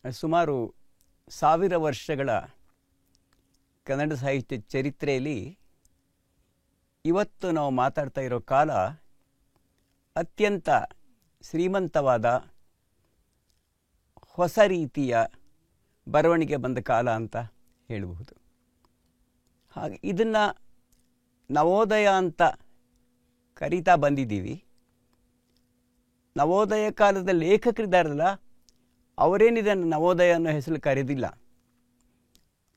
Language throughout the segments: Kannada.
ಸುಮಾರು 1000 ವರ್ಷಗಳ ಕನ್ನಡ ಸಾಹಿತ್ಯ ಚರಿತ್ರೆಯಲ್ಲಿ ಇವತ್ತು ನಾವು ಮಾತಾಡ್ತಾ ಇರೋ ಕಾಲ ಅತ್ಯಂತ ಶ್ರೀಮಂತವಾದ ಹೊಸ ರೀತಿಯ ಬರವಣಿಗೆ ಬಂದ ಕಾಲ ಅಂತ ಹೇಳಬಹುದು. ಹಾಗೆ ಇದನ್ನು ನವೋದಯ ಅಂತ ಕರೀತಾ ಬಂದಿದ್ದೀವಿ. ನವೋದಯ ಕಾಲದ ಲೇಖಕರಿದ್ದಾರಲ್ಲ, ಅವರೇನಿದನ್ನು ನವೋದಯ ಅನ್ನೋ ಹೆಸರು ಕರೆದಿಲ್ಲ.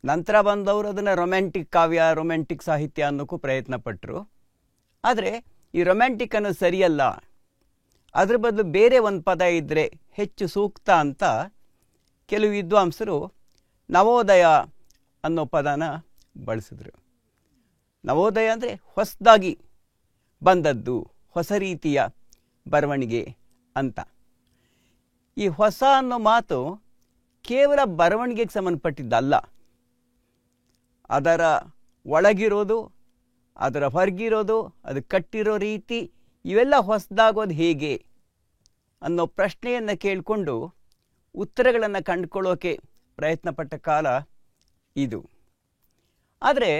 ನಂತರ ಬಂದವರು ಅದನ್ನು ರೊಮ್ಯಾಂಟಿಕ್ ಕಾವ್ಯ, ರೊಮ್ಯಾಂಟಿಕ್ ಸಾಹಿತ್ಯ ಅನ್ನೋಕ್ಕೂ ಪ್ರಯತ್ನ ಪಟ್ಟರು. ಆದರೆ ಈ ರೊಮ್ಯಾಂಟಿಕ್ ಅನ್ನೋದು ಸರಿಯಲ್ಲ, ಅದ್ರ ಬದಲು ಬೇರೆ ಒಂದು ಪದ ಇದ್ದರೆ ಹೆಚ್ಚು ಸೂಕ್ತ ಅಂತ ಕೆಲವು ವಿದ್ವಾಂಸರು ನವೋದಯ ಅನ್ನೋ ಪದನ ಬಳಸಿದ್ರು. ನವೋದಯ ಅಂದರೆ ಹೊಸದಾಗಿ ಬಂದದ್ದು, ಹೊಸ ರೀತಿಯ ಬರವಣಿಗೆ ಅಂತ. ಈ ಹೊಸ ಅನ್ನೋ ಮಾತು ಕೇವಲ ಬರವಣಿಗೆಗೆ ಸಂಬಂಧಪಟ್ಟಿದ್ದಲ್ಲ. ಅದರ ಒಳಗಿರೋದು, ಅದರ ಹೊರಗಿರೋದು, ಅದು ಕಟ್ಟಿರೋ ರೀತಿ, ಇವೆಲ್ಲ ಹೊಸದಾಗೋದು ಹೇಗೆ ಅನ್ನೋ ಪ್ರಶ್ನೆಯನ್ನು ಕೇಳಿಕೊಂಡು ಉತ್ತರಗಳನ್ನು ಕಂಡುಕೊಳ್ಳೋಕೆ ಪ್ರಯತ್ನಪಟ್ಟ ಕಾಲ ಇದು. ಆದರೆ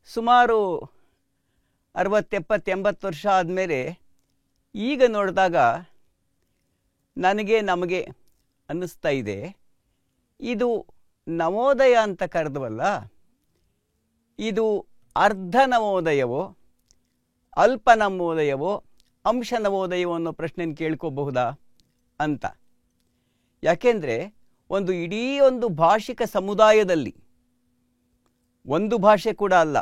ಸುಮಾರು 60, 70, 80 ವರ್ಷ ಆದಮೇಲೆ ಈಗ ನೋಡಿದಾಗ ನಮಗೆ ಅನ್ನಿಸ್ತಾ ಇದೆ, ಇದು ನವೋದಯ ಅಂತ ಕರೆದವಲ್ಲ, ಇದು ಅರ್ಧ ನವೋದಯವೋ, ಅಲ್ಪ ನವೋದಯವೋ, ಅಂಶ ನವೋದಯವೋ ಅನ್ನೋ ಪ್ರಶ್ನೆಯನ್ನು ಕೇಳ್ಕೋಬಹುದಾ ಅಂತ. ಯಾಕೆಂದರೆ ಇಡೀ ಒಂದು ಭಾಷಿಕ ಸಮುದಾಯದಲ್ಲಿ, ಒಂದು ಭಾಷೆ ಕೂಡ ಅಲ್ಲ,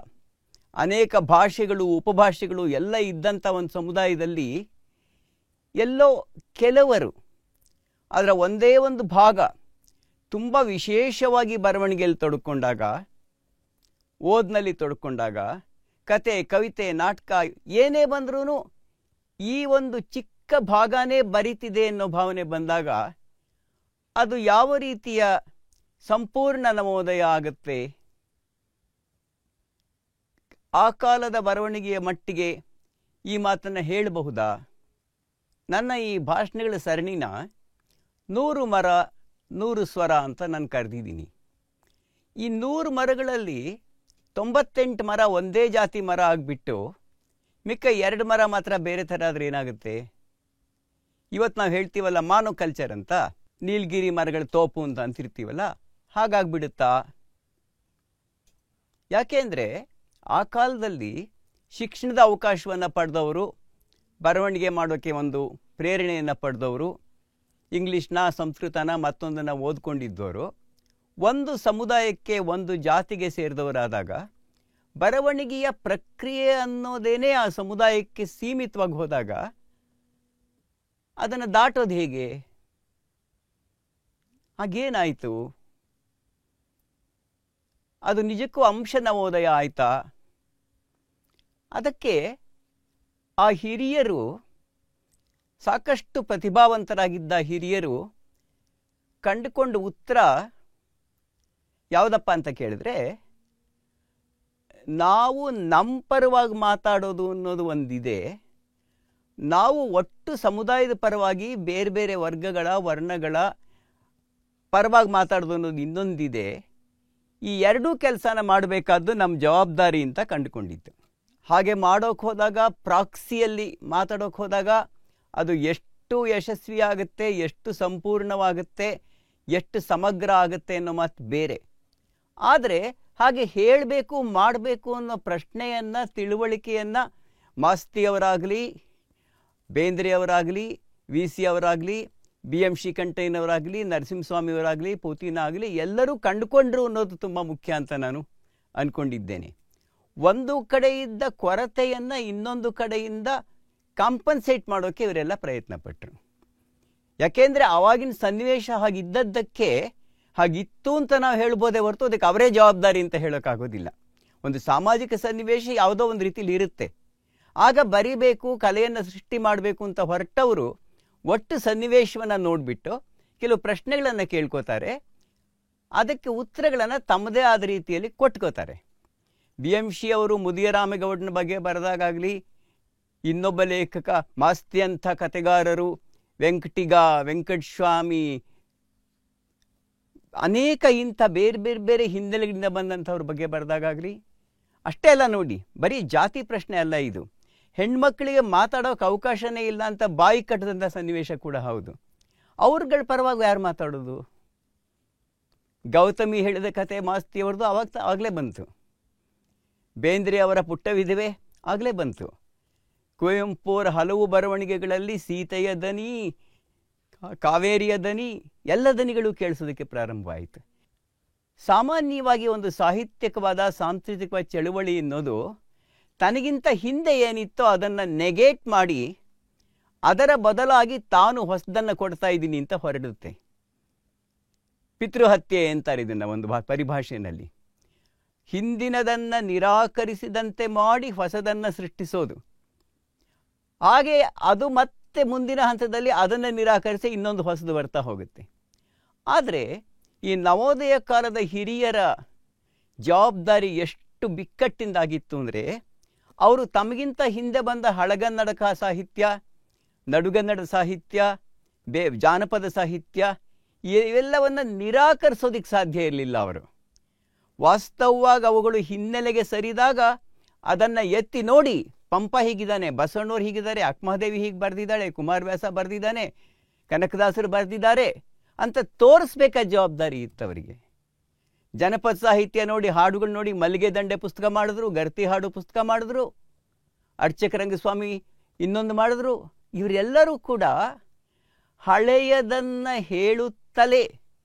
ಅನೇಕ ಭಾಷೆಗಳು, ಉಪಭಾಷೆಗಳು ಎಲ್ಲ ಇದ್ದಂಥ ಒಂದು ಸಮುದಾಯದಲ್ಲಿ ಎಲ್ಲೋ ಕೆಲವರು ಅದರ ಒಂದೇ ಒಂದು ಭಾಗ ತುಂಬ ವಿಶೇಷವಾಗಿ ಬರವಣಿಗೆಯಲ್ಲಿ ತೊಡ್ಕೊಂಡಾಗ, ಓದಿನಲ್ಲಿ ತೊಡ್ಕೊಂಡಾಗ, ಕತೆ, ಕವಿತೆ, ನಾಟಕ ಏನೇ ಬಂದ್ರೂ ಈ ಒಂದು ಚಿಕ್ಕ ಭಾಗನೇ ಬರಿತಿದೆ ಅನ್ನೋ ಭಾವನೆ ಬಂದಾಗ ಅದು ಯಾವ ರೀತಿಯ ಸಂಪೂರ್ಣ ನವೋದಯ ಆಗುತ್ತೆ? ಆ ಕಾಲದ ಬರವಣಿಗೆಯ ಮಟ್ಟಿಗೆ ಈ ಮಾತನ್ನು ಹೇಳಬಹುದಾ? ನನ್ನ ಈ ಭಾಷಣಗಳ ಸರಣಿನ 100 ಮರ 100 ಸ್ವರ ಅಂತ ನಾನು ಕರೆದಿದ್ದೀನಿ. ಈ 100 ಮರಗಳಲ್ಲಿ 98 ಮರ ಒಂದೇ ಜಾತಿ ಮರ ಆಗಿಬಿಟ್ಟು ಮಿಕ್ಕ 2 ಮರ ಮಾತ್ರ ಬೇರೆ ಥರ ಆದರೆ ಏನಾಗುತ್ತೆ? ಇವತ್ತು ನಾವು ಹೇಳ್ತೀವಲ್ಲ ಮಾನೋಕಲ್ಚರ್ ಅಂತ, ನೀಲಗಿರಿ ಮರಗಳ ತೋಪು ಅಂತ ಅಂತಿರ್ತೀವಲ್ಲ, ಹಾಗಾಗ್ಬಿಡುತ್ತಾ? ಯಾಕೆಂದರೆ ಆ ಕಾಲದಲ್ಲಿ ಶಿಕ್ಷಣದ ಅವಕಾಶವನ್ನು ಪಡೆದವರು, ಬರವಣಿಗೆ ಮಾಡೋಕ್ಕೆ ಒಂದು ಪ್ರೇರಣೆಯನ್ನು ಪಡೆದವರು, ಇಂಗ್ಲೀಷ್ನ, ಸಂಸ್ಕೃತನ, ಮತ್ತೊಂದನ್ನು ಓದ್ಕೊಂಡಿದ್ದವರು, ಒಂದು ಸಮುದಾಯಕ್ಕೆ, ಒಂದು ಜಾತಿಗೆ ಸೇರಿದವರಾದಾಗ ಬರವಣಿಗೆಯ ಪ್ರಕ್ರಿಯೆ ಅನ್ನೋದೇನೇ ಆ ಸಮುದಾಯಕ್ಕೆ ಸೀಮಿತವಾಗಿ ಹೋದಾಗ ಅದನ್ನು ದಾಟೋದು ಹೇಗೆ? ಹಾಗೇನಾಯಿತು? ಅದು ನಿಜಕ್ಕೂ ಅಂಶ ನವೋದಯ ಆಯ್ತಾ? ಅದಕ್ಕೆ ಆ ಹಿರಿಯರು, ಸಾಕಷ್ಟು ಪ್ರತಿಭಾವಂತರಾಗಿದ್ದ ಹಿರಿಯರು ಕಂಡುಕೊಂಡು ಉತ್ತರ ಯಾವುದಪ್ಪ ಅಂತ ಕೇಳಿದ್ರೆ, ನಾವು ನಮ್ಮ ಪರವಾಗಿ ಮಾತಾಡೋದು ಅನ್ನೋದು ಒಂದಿದೆ, ನಾವು ಒಟ್ಟು ಸಮುದಾಯದ ಪರವಾಗಿ ಬೇರೆ ಬೇರೆ ವರ್ಗಗಳ, ವರ್ಣಗಳ ಪರವಾಗಿ ಮಾತಾಡೋದು ಅನ್ನೋದು ಇನ್ನೊಂದಿದೆ. ಈ ಎರಡೂ ಕೆಲಸನ ಮಾಡಬೇಕಾದ್ದು ನಮ್ಮ ಜವಾಬ್ದಾರಿ ಅಂತ ಕಂಡುಕೊಂಡಿತ್ತು. ಹಾಗೆ ಮಾಡೋಕ್ಕೆ ಹೋದಾಗ, ಪ್ರಾಕ್ಸಿಯಲ್ಲಿ ಮಾತಾಡೋಕ್ಕೆ ಹೋದಾಗ ಅದು ಎಷ್ಟು ಯಶಸ್ವಿ ಆಗುತ್ತೆ, ಎಷ್ಟು ಸಂಪೂರ್ಣವಾಗುತ್ತೆ, ಎಷ್ಟು ಸಮಗ್ರ ಆಗುತ್ತೆ ಅನ್ನೋ ಮಾತು ಬೇರೆ. ಆದರೆ ಹಾಗೆ ಹೇಳಬೇಕು, ಮಾಡಬೇಕು ಅನ್ನೋ ಪ್ರಶ್ನೆಯನ್ನು, ತಿಳುವಳಿಕೆಯನ್ನು ಮಾಸ್ತಿಯವರಾಗಲಿ, ಬೇಂದ್ರೆಯವರಾಗಲಿ, ವಿ ಸಿ ಅವರಾಗಲಿ, ಬಿ ಎಂ ಶ್ರೀಕಂಠಯ್ಯನವರಾಗಲಿ, ನರಸಿಂಹಸ್ವಾಮಿಯವರಾಗಲಿ, ಪೂತಿನ ಆಗಲಿ ಎಲ್ಲರೂ ಕಂಡುಕೊಂಡ್ರು ಅನ್ನೋದು ತುಂಬ ಮುಖ್ಯ ಅಂತ ನಾನು ಅಂದ್ಕೊಂಡಿದ್ದೇನೆ. ಒಂದು ಕಡೆಯಿದ್ದ ಕೊರತೆಯನ್ನು ಇನ್ನೊಂದು ಕಡೆಯಿಂದ ಕಾಂಪನ್ಸೇಟ್ ಮಾಡೋಕ್ಕೆ ಇವರೆಲ್ಲ ಪ್ರಯತ್ನ ಪಟ್ಟರು. ಯಾಕೆಂದರೆ ಆವಾಗಿನ ಸನ್ನಿವೇಶ ಹಾಗಿದ್ದದ್ದಕ್ಕೆ ಹಾಗಿತ್ತು ಅಂತ ನಾವು ಹೇಳ್ಬೋದೇ ಹೊರತು ಅದಕ್ಕೆ ಅವರೇ ಜವಾಬ್ದಾರಿ ಅಂತ ಹೇಳೋಕ್ಕಾಗೋದಿಲ್ಲ. ಒಂದು ಸಾಮಾಜಿಕ ಸನ್ನಿವೇಶ ಯಾವುದೋ ಒಂದು ರೀತಿಲಿ ಇರುತ್ತೆ. ಆಗ ಬರಿಬೇಕು, ಕಲೆಯನ್ನು ಸೃಷ್ಟಿ ಮಾಡಬೇಕು ಅಂತ ಹೊರಟವರು ಒಟ್ಟು ಸನ್ನಿವೇಶವನ್ನು ನೋಡಿಬಿಟ್ಟು ಕೆಲವು ಪ್ರಶ್ನೆಗಳನ್ನು ಕೇಳ್ಕೋತಾರೆ, ಅದಕ್ಕೆ ಉತ್ತರಗಳನ್ನು ತಮ್ಮದೇ ಆದ ರೀತಿಯಲ್ಲಿ ಕೊಟ್ಕೋತಾರೆ. ಬಿ ಎಂ ಶಿ ಅವರು ಮುದಿಯರಾಮೇಗೌಡನ ಬಗ್ಗೆ ಬರೆದಾಗಲಿ, ಇನ್ನೊಬ್ಬ ಲೇಖಕ ಮಾಸ್ತಿ ಅಂಥ ಕತೆಗಾರರು, ವೆಂಕಟಿಗ, ವೆಂಕಟಸ್ವಾಮಿ, ಅನೇಕ ಇಂಥ ಬೇರೆ ಬೇರೆ ಬೇರೆ ಹಿನ್ನೆಲೆಗಳಿಂದ ಬಂದಂಥವ್ರ ಬಗ್ಗೆ ಬರೆದಾಗಲಿ ಅಷ್ಟೇ ಅಲ್ಲ ನೋಡಿ, ಬರೀ ಜಾತಿ ಪ್ರಶ್ನೆ ಅಲ್ಲ ಇದು. ಹೆಣ್ಮಕ್ಳಿಗೆ ಮಾತಾಡೋಕೆ ಅವಕಾಶನೇ ಇಲ್ಲ ಅಂತ ಬಾಯಿ ಕಟ್ಟದಂಥ ಸನ್ನಿವೇಶ ಕೂಡ ಹೌದು. ಅವ್ರಗಳ ಪರವಾಗಿ ಯಾರು ಮಾತಾಡೋದು? ಗೌತಮಿ ಹೇಳಿದ ಕತೆ ಮಾಸ್ತಿಯವ್ರದ್ದು ಆಗಲೇ ಬಂತು. ಬೇಂದ್ರೆ ಅವರ ಪುಟ್ಟ ವಿಧವೆ ಆಗಲೇ ಬಂತು. ಕುವೆಂಪುರ ಹಲವು ಬರವಣಿಗೆಗಳಲ್ಲಿ ಸೀತೆಯ ದನಿ, ಕಾವೇರಿಯ ದನಿ, ಎಲ್ಲ ದನಿಗಳು ಕೇಳಿಸೋದಕ್ಕೆ ಪ್ರಾರಂಭವಾಯಿತು. ಸಾಮಾನ್ಯವಾಗಿ ಒಂದು ಸಾಹಿತ್ಯಿಕವಾದ ಸಾಂಸ್ಕೃತಿಕವಾದ ಚಳುವಳಿ ಅನ್ನೋದು ತನಗಿಂತ ಹಿಂದೆ ಏನಿತ್ತೋ ಅದನ್ನು ನೆಗೆಟ್ ಮಾಡಿ ಅದರ ಬದಲಾಗಿ ತಾನು ಹೊಸದನ್ನು ಕೊಡ್ತಾ ಇದ್ದೀನಿ ಅಂತ ಹೊರಡುತ್ತೆ. ಪಿತೃಹತ್ಯೆ ಅಂತಾರೆ ಇದನ್ನು ಒಂದು ಪರಿಭಾಷೆಯಲ್ಲಿ. ಹಿಂದಿನದನ್ನು ನಿರಾಕರಿಸಿದಂತೆ ಮಾಡಿ ಹೊಸದನ್ನು ಸೃಷ್ಟಿಸೋದು. ಹಾಗೆ ಅದು ಮತ್ತೆ ಮುಂದಿನ ಹಂತದಲ್ಲಿ ಅದನ್ನು ನಿರಾಕರಿಸಿ ಇನ್ನೊಂದು ಹೊಸದು ಬರ್ತಾ ಹೋಗುತ್ತೆ. ಆದರೆ ಈ ನವೋದಯ ಕಾಲದ ಹಿರಿಯರ ಜವಾಬ್ದಾರಿ ಎಷ್ಟು ಬಿಕ್ಕಟ್ಟಿಂದಾಗಿತ್ತು ಅಂದರೆ, ಅವರು ತಮಗಿಂತ ಹಿಂದೆ ಬಂದ ಹಳಗನ್ನಡಕ ಸಾಹಿತ್ಯ, ನಡುಗನ್ನಡ ಸಾಹಿತ್ಯ, ಜಾನಪದ ಸಾಹಿತ್ಯ ಇವೆಲ್ಲವನ್ನು ನಿರಾಕರಿಸೋದಕ್ಕೆ ಸಾಧ್ಯ ಇರಲಿಲ್ಲ. ಅವರು ವಾಸ್ತವವಾಗಿ ಅವುಗಳು ಹಿನ್ನೆಲೆಗೆ ಸರಿದಾಗ ಅದನ್ನು ಎತ್ತಿ ನೋಡಿ, ಪಂಪ ಹೀಗಿದ್ದಾನೆ, ಬಸವಣ್ಣವ್ರು ಹೀಗಿದ್ದಾರೆ, ಅಕ್ಕಮಹಾದೇವಿ ಹೀಗೆ ಬರೆದಿದ್ದಾಳೆ, ಕುಮಾರವ್ಯಾಸ ಬರೆದಿದ್ದಾನೆ, ಕನಕದಾಸರು ಬರೆದಿದ್ದಾರೆ ಅಂತ ತೋರಿಸ್ಬೇಕಾದ ಜವಾಬ್ದಾರಿ ಇತ್ತು ಅವರಿಗೆ. ಜನಪದ ಸಾಹಿತ್ಯ ನೋಡಿ, ಹಾಡುಗಳು ನೋಡಿ, ಮಲ್ಲಿಗೆ ದಂಡೆ ಪುಸ್ತಕ ಮಾಡಿದ್ರು, ಗರ್ತಿ ಹಾಡು ಪುಸ್ತಕ ಮಾಡಿದ್ರು, ಅರ್ಚಕರಂಗಸ್ವಾಮಿ ಇನ್ನೊಂದು ಮಾಡಿದ್ರು. ಇವರೆಲ್ಲರೂ ಕೂಡ ಹಳೆಯದನ್ನು ಹೇಳುತ್ತಲೇ,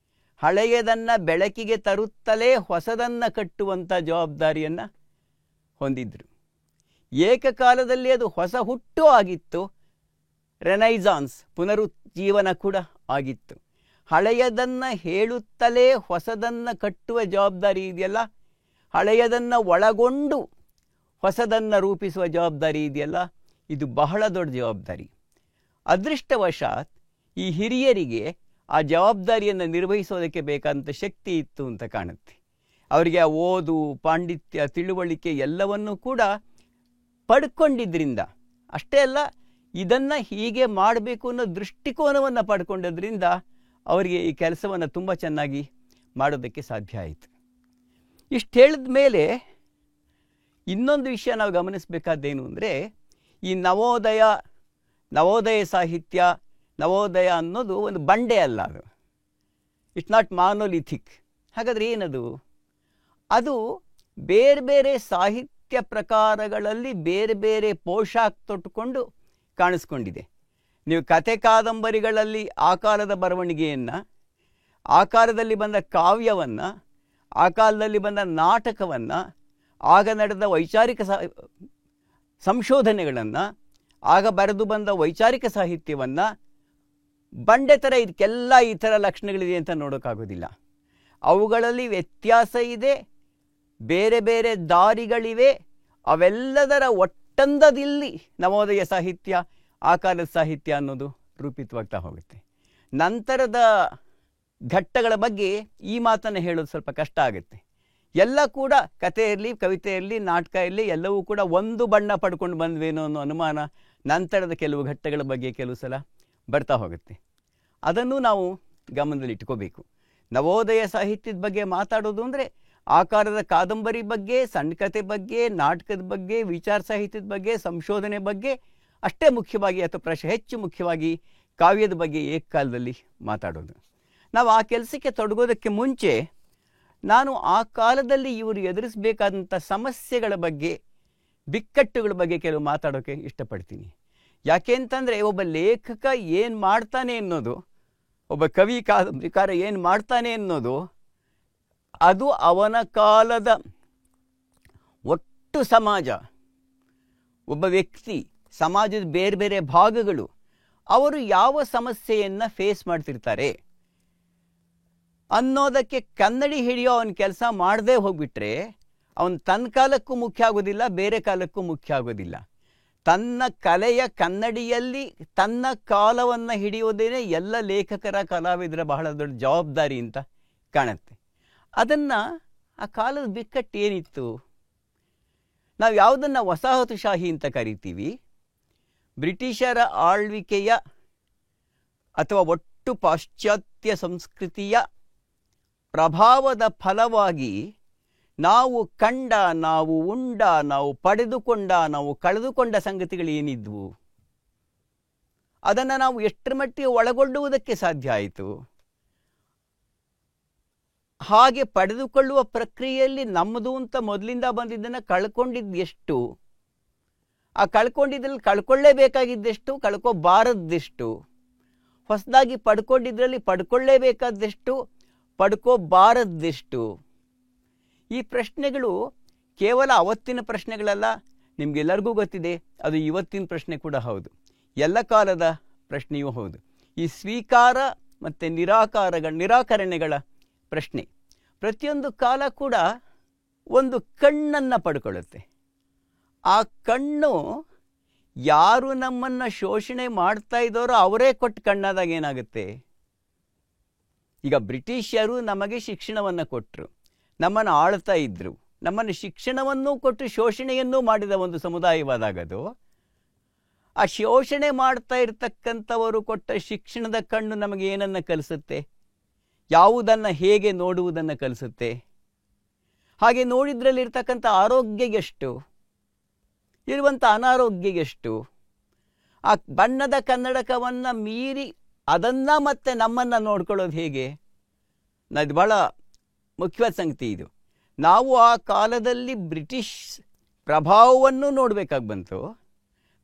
ಹಳೆಯದನ್ನು ಬೆಳಕಿಗೆ ತರುತ್ತಲೇ ಹೊಸದನ್ನು ಕಟ್ಟುವಂಥ ಜವಾಬ್ದಾರಿಯನ್ನು ಹೊಂದಿದ್ರು. ಏಕಕಾಲದಲ್ಲಿ ಅದು ಹೊಸ ಹುಟ್ಟು ಆಗಿತ್ತು, ರೆನೈಸಾನ್ಸ್ ಪುನರುಜ್ಜೀವನ ಕೂಡ ಆಗಿತ್ತು. ಹಳೆಯದನ್ನು ಹೇಳುತ್ತಲೇ ಹೊಸದನ್ನು ಕಟ್ಟುವ ಜವಾಬ್ದಾರಿ ಇದೆಯಲ್ಲ, ಹಳೆಯದನ್ನು ಒಳಗೊಂಡು ಹೊಸದನ್ನು ರೂಪಿಸುವ ಜವಾಬ್ದಾರಿ ಇದೆಯಲ್ಲ, ಇದು ಬಹಳ ದೊಡ್ಡ ಜವಾಬ್ದಾರಿ. ಅದೃಷ್ಟವಶಾತ್ ಈ ಹಿರಿಯರಿಗೆ ಆ ಜವಾಬ್ದಾರಿಯನ್ನು ನಿರ್ವಹಿಸೋದಕ್ಕೆ ಬೇಕಾದಂಥ ಶಕ್ತಿ ಇತ್ತು ಅಂತ ಕಾಣುತ್ತೆ. ಅವರಿಗೆ ಆ ಓದು, ಪಾಂಡಿತ್ಯ, ತಿಳುವಳಿಕೆ ಎಲ್ಲವನ್ನೂ ಕೂಡ ಪಡ್ಕೊಂಡಿದ್ದರಿಂದ, ಅಷ್ಟೇ ಅಲ್ಲ ಇದನ್ನು ಹೀಗೆ ಮಾಡಬೇಕು ಅನ್ನೋ ದೃಷ್ಟಿಕೋನವನ್ನು ಪಡ್ಕೊಂಡಿದ್ದರಿಂದ ಅವರಿಗೆ ಈ ಕೆಲಸವನ್ನು ತುಂಬ ಚೆನ್ನಾಗಿ ಮಾಡೋದಕ್ಕೆ ಸಾಧ್ಯ ಆಯಿತು. ಇಷ್ಟು ಹೇಳಿದ ಮೇಲೆ ಇನ್ನೊಂದು ವಿಷಯ ನಾವು ಗಮನಿಸಬೇಕಾದ್ದೇನು ಅಂದರೆ, ಈ ನವೋದಯ ಸಾಹಿತ್ಯ, ನವೋದಯ ಅನ್ನೋದು ಒಂದು ಬಂಡೆ ಅಲ್ಲ, ಅದು ಇಟ್ಸ್ ನಾಟ್ ಮಾನೋಲಿಥಿಕ್. ಹಾಗಾದರೆ ಏನದು? ಅದು ಬೇರೆ ಬೇರೆ ಸಾಹಿತ್ಯ ಪ್ರಕಾರಗಳಲ್ಲಿ ಬೇರೆ ಬೇರೆ ಪೋಷಾಕ್ ತೊಟ್ಟುಕೊಂಡು ಕಾಣಿಸ್ಕೊಂಡಿದೆ. ನೀವು ಕತೆ ಕಾದಂಬರಿಗಳಲ್ಲಿ ಆ ಕಾಲದ ಬರವಣಿಗೆಯನ್ನು, ಆ ಕಾಲದಲ್ಲಿ ಬಂದ ಕಾವ್ಯವನ್ನು, ಆ ಕಾಲದಲ್ಲಿ ಬಂದ ನಾಟಕವನ್ನು, ಆಗ ನಡೆದ ವೈಚಾರಿಕ ಸಂಶೋಧನೆಗಳನ್ನು, ಆಗ ಬರೆದು ಬಂದ ವೈಚಾರಿಕ ಸಾಹಿತ್ಯವನ್ನು ಬಂಡೆ ಥರ ಇದಕ್ಕೆಲ್ಲ ಈ ಥರ ಲಕ್ಷಣಗಳಿದೆ ಅಂತ ನೋಡೋಕ್ಕಾಗೋದಿಲ್ಲ. ಅವುಗಳಲ್ಲಿ ವ್ಯತ್ಯಾಸ ಇದೆ, ಬೇರೆ ಬೇರೆ ದಾರಿಗಳಿವೆ. ಅವೆಲ್ಲದರ ಒಟ್ಟಂದದಲ್ಲಿ ನವೋದಯ ಸಾಹಿತ್ಯ, ಆ ಕಾಲದ ಸಾಹಿತ್ಯ ಅನ್ನೋದು ರೂಪಿತವಾಗ್ತಾ ಹೋಗುತ್ತೆ. ನಂತರದ ಘಟ್ಟಗಳ ಬಗ್ಗೆ ಈ ಮಾತನ್ನು ಹೇಳೋದು ಸ್ವಲ್ಪ ಕಷ್ಟ ಆಗುತ್ತೆ. ಎಲ್ಲ ಕೂಡ ಕತೆ ಇರಲಿ, ಕವಿತೆ ಇರಲಿ, ನಾಟಕ ಇರಲಿ, ಎಲ್ಲವೂ ಕೂಡ ಒಂದು ಬಣ್ಣ ಪಡ್ಕೊಂಡು ಬಂದ್ವೇನೋ ಅನ್ನೋ ಅನುಮಾನ ನಂತರದ ಕೆಲವು ಘಟ್ಟಗಳ ಬಗ್ಗೆ ಕೆಲವು ಸಲ ಬರ್ತಾ ಹೋಗುತ್ತೆ. ಅದನ್ನು ನಾವು ಗಮನದಲ್ಲಿ ಇಟ್ಕೋಬೇಕು. ನವೋದಯ ಸಾಹಿತ್ಯದ ಬಗ್ಗೆ ಮಾತಾಡೋದು ಅಂದರೆ ಆ ಕಾಲದ ಕಾದಂಬರಿ ಬಗ್ಗೆ, ಸಣ್ಣ ಕತೆ ಬಗ್ಗೆ, ನಾಟಕದ ಬಗ್ಗೆ, ವಿಚಾರ ಸಾಹಿತ್ಯದ ಬಗ್ಗೆ, ಸಂಶೋಧನೆ ಬಗ್ಗೆ ಅಷ್ಟೇ ಮುಖ್ಯವಾಗಿ, ಅಥವಾ ಹೆಚ್ಚು ಮುಖ್ಯವಾಗಿ ಕಾವ್ಯದ ಬಗ್ಗೆ ಏಕಕಾಲದಲ್ಲಿ ಮಾತಾಡೋದು. ನಾವು ಆ ಕೆಲಸಕ್ಕೆ ತೊಡಗೋದಕ್ಕೆ ಮುಂಚೆ ನಾನು ಆ ಕಾಲದಲ್ಲಿ ಇವರು ಎದುರಿಸಬೇಕಾದಂಥ ಸಮಸ್ಯೆಗಳ ಬಗ್ಗೆ, ಬಿಕ್ಕಟ್ಟುಗಳ ಬಗ್ಗೆ ಕೆಲವು ಮಾತಾಡೋಕ್ಕೆ ಇಷ್ಟಪಡ್ತೀನಿ. ಯಾಕೆ ಅಂತಂದರೆ, ಒಬ್ಬ ಲೇಖಕ ಏನು ಮಾಡ್ತಾನೆ ಅನ್ನೋದು, ಒಬ್ಬ ಕವಿ ಕಾದಂಬರಿಕಾರ ಏನು ಮಾಡ್ತಾನೆ ಅನ್ನೋದು, ಅದು ಅವನ ಕಾಲದ ಒಟ್ಟು ಸಮಾಜ, ಒಬ್ಬ ವ್ಯಕ್ತಿ, ಸಮಾಜದ ಬೇರೆ ಬೇರೆ ಭಾಗಗಳು, ಅವರು ಯಾವ ಸಮಸ್ಯೆಯನ್ನು ಫೇಸ್ ಮಾಡ್ತಿರ್ತಾರೆ ಅನ್ನೋದಕ್ಕೆ ಕನ್ನಡಿ ಹಿಡಿಯೋ ಅವನ ಕೆಲಸ ಮಾಡದೇ ಹೋಗ್ಬಿಟ್ರೆ ಅವನು ತನ್ನ ಕಾಲಕ್ಕೂ ಮುಖ್ಯ ಆಗೋದಿಲ್ಲ, ಬೇರೆ ಕಾಲಕ್ಕೂ ಮುಖ್ಯ ಆಗೋದಿಲ್ಲ. ತನ್ನ ಕಲೆಯ ಕನ್ನಡಿಯಲ್ಲಿ ತನ್ನ ಕಾಲವನ್ನು ಹಿಡಿಯೋದೇನೆ ಎಲ್ಲ ಲೇಖಕರ, ಕಲಾವಿದರ ಬಹಳ ದೊಡ್ಡ ಜವಾಬ್ದಾರಿ ಅಂತ ಕಾಣುತ್ತೆ. ಅದನ್ನು, ಆ ಕಾಲದ ಬಿಕ್ಕಟ್ಟು ಏನಿತ್ತು, ನಾವು ಯಾವುದನ್ನು ವಸಾಹತುಶಾಹಿ ಅಂತ ಕರಿತೀವಿ, ಬ್ರಿಟಿಷರ ಆಳ್ವಿಕೆಯ ಅಥವಾ ಒಟ್ಟು ಪಾಶ್ಚಾತ್ಯ ಸಂಸ್ಕೃತಿಯ ಪ್ರಭಾವದ ಫಲವಾಗಿ ನಾವು ಕಂಡ, ನಾವು ಉಂಡ, ನಾವು ಪಡೆದುಕೊಂಡ, ನಾವು ಕಳೆದುಕೊಂಡ ಸಂಗತಿಗಳು ಏನಿದ್ವು ಅದನ್ನು ನಾವು ಎಷ್ಟರ ಮಟ್ಟಿಗೆ ಒಳಗೊಳ್ಳುವುದಕ್ಕೆ ಸಾಧ್ಯ ಆಯಿತು. ಹಾಗೆ ಪಡೆದುಕೊಳ್ಳುವ ಪ್ರಕ್ರಿಯೆಯಲ್ಲಿ ನಮ್ಮದು ಅಂತ ಮೊದಲಿಂದ ಬಂದಿದ್ದನ್ನು ಕಳ್ಕೊಂಡಿದ್ದು ಎಷ್ಟು, ಆ ಕಳ್ಕೊಂಡಿದ್ರಲ್ಲಿ ಕಳ್ಕೊಳ್ಳೇಬೇಕಾಗಿದ್ದೆಷ್ಟು, ಕಳ್ಕೋಬಾರದ್ದೆಷ್ಟು, ಹೊಸದಾಗಿ ಪಡ್ಕೊಂಡಿದ್ರಲ್ಲಿ ಪಡ್ಕೊಳ್ಳೇಬೇಕಾದಷ್ಟು, ಪಡ್ಕೋಬಾರದ್ದೆಷ್ಟು. ಈ ಪ್ರಶ್ನೆಗಳು ಕೇವಲ ಅವತ್ತಿನ ಪ್ರಶ್ನೆಗಳಲ್ಲ, ನಿಮಗೆಲ್ಲರಿಗೂ ಗೊತ್ತಿದೆ ಅದು ಇವತ್ತಿನ ಪ್ರಶ್ನೆ ಕೂಡ ಹೌದು, ಎಲ್ಲ ಕಾಲದ ಪ್ರಶ್ನೆಯೂ ಹೌದು. ಈ ಸ್ವೀಕಾರ ಮತ್ತು ನಿರಾಕರಣೆಗಳ ಪ್ರಶ್ನೆ ಪ್ರತಿಯೊಂದು ಕಾಲ ಕೂಡ ಒಂದು ಕಣ್ಣನ್ನು ಪಡ್ಕೊಳ್ಳುತ್ತೆ. ಆ ಕಣ್ಣು ಯಾರು ನಮ್ಮನ್ನು ಶೋಷಣೆ ಮಾಡ್ತಾ ಇದ್ದಾರೋ ಅವರೇ ಕೊಟ್ಟು ಕಣ್ಣಾದಾಗ ಏನಾಗುತ್ತೆ? ಈಗ ಬ್ರಿಟಿಷರು ನಮಗೆ ಶಿಕ್ಷಣವನ್ನು ಕೊಟ್ಟರು, ನಮ್ಮನ್ನು ಆಳ್ತಾ ಇದ್ರು, ನಮ್ಮನ್ನು ಶಿಕ್ಷಣವನ್ನೂ ಕೊಟ್ಟು ಶೋಷಣೆಯನ್ನೂ ಮಾಡಿದ ಒಂದು ಸಮುದಾಯವಾದಾಗದು. ಆ ಶೋಷಣೆ ಮಾಡ್ತಾ ಇರ್ತಕ್ಕಂಥವರು ಕೊಟ್ಟ ಶಿಕ್ಷಣದ ಕಣ್ಣು ನಮಗೆ ಏನನ್ನು ಕಲಿಸುತ್ತೆ? ಯಾವುದನ್ನು ಹೇಗೆ ನೋಡುವುದನ್ನು ಕಲಿಸುತ್ತೆ? ಹಾಗೆ ನೋಡಿದ್ರಲ್ಲಿರ್ತಕ್ಕಂಥ ಆರೋಗ್ಯ ಎಷ್ಟು, ಇರುವಂಥ ಅನಾರೋಗ್ಯ ಎಷ್ಟು? ಆ ಬಣ್ಣದ ಕನ್ನಡಕವನ್ನು ಮೀರಿ ಅದನ್ನು ಮತ್ತೆ ನಮ್ಮನ್ನು ನೋಡ್ಕೊಳ್ಳೋದು ಹೇಗೆ? ಇದು ಭಾಳ ಮುಖ್ಯವಾದ ಸಂಗತಿ. ಇದು ನಾವು ಆ ಕಾಲದಲ್ಲಿ ಬ್ರಿಟಿಷ್ ಪ್ರಭಾವವನ್ನು ನೋಡಬೇಕಾಗಿ ಬಂತು.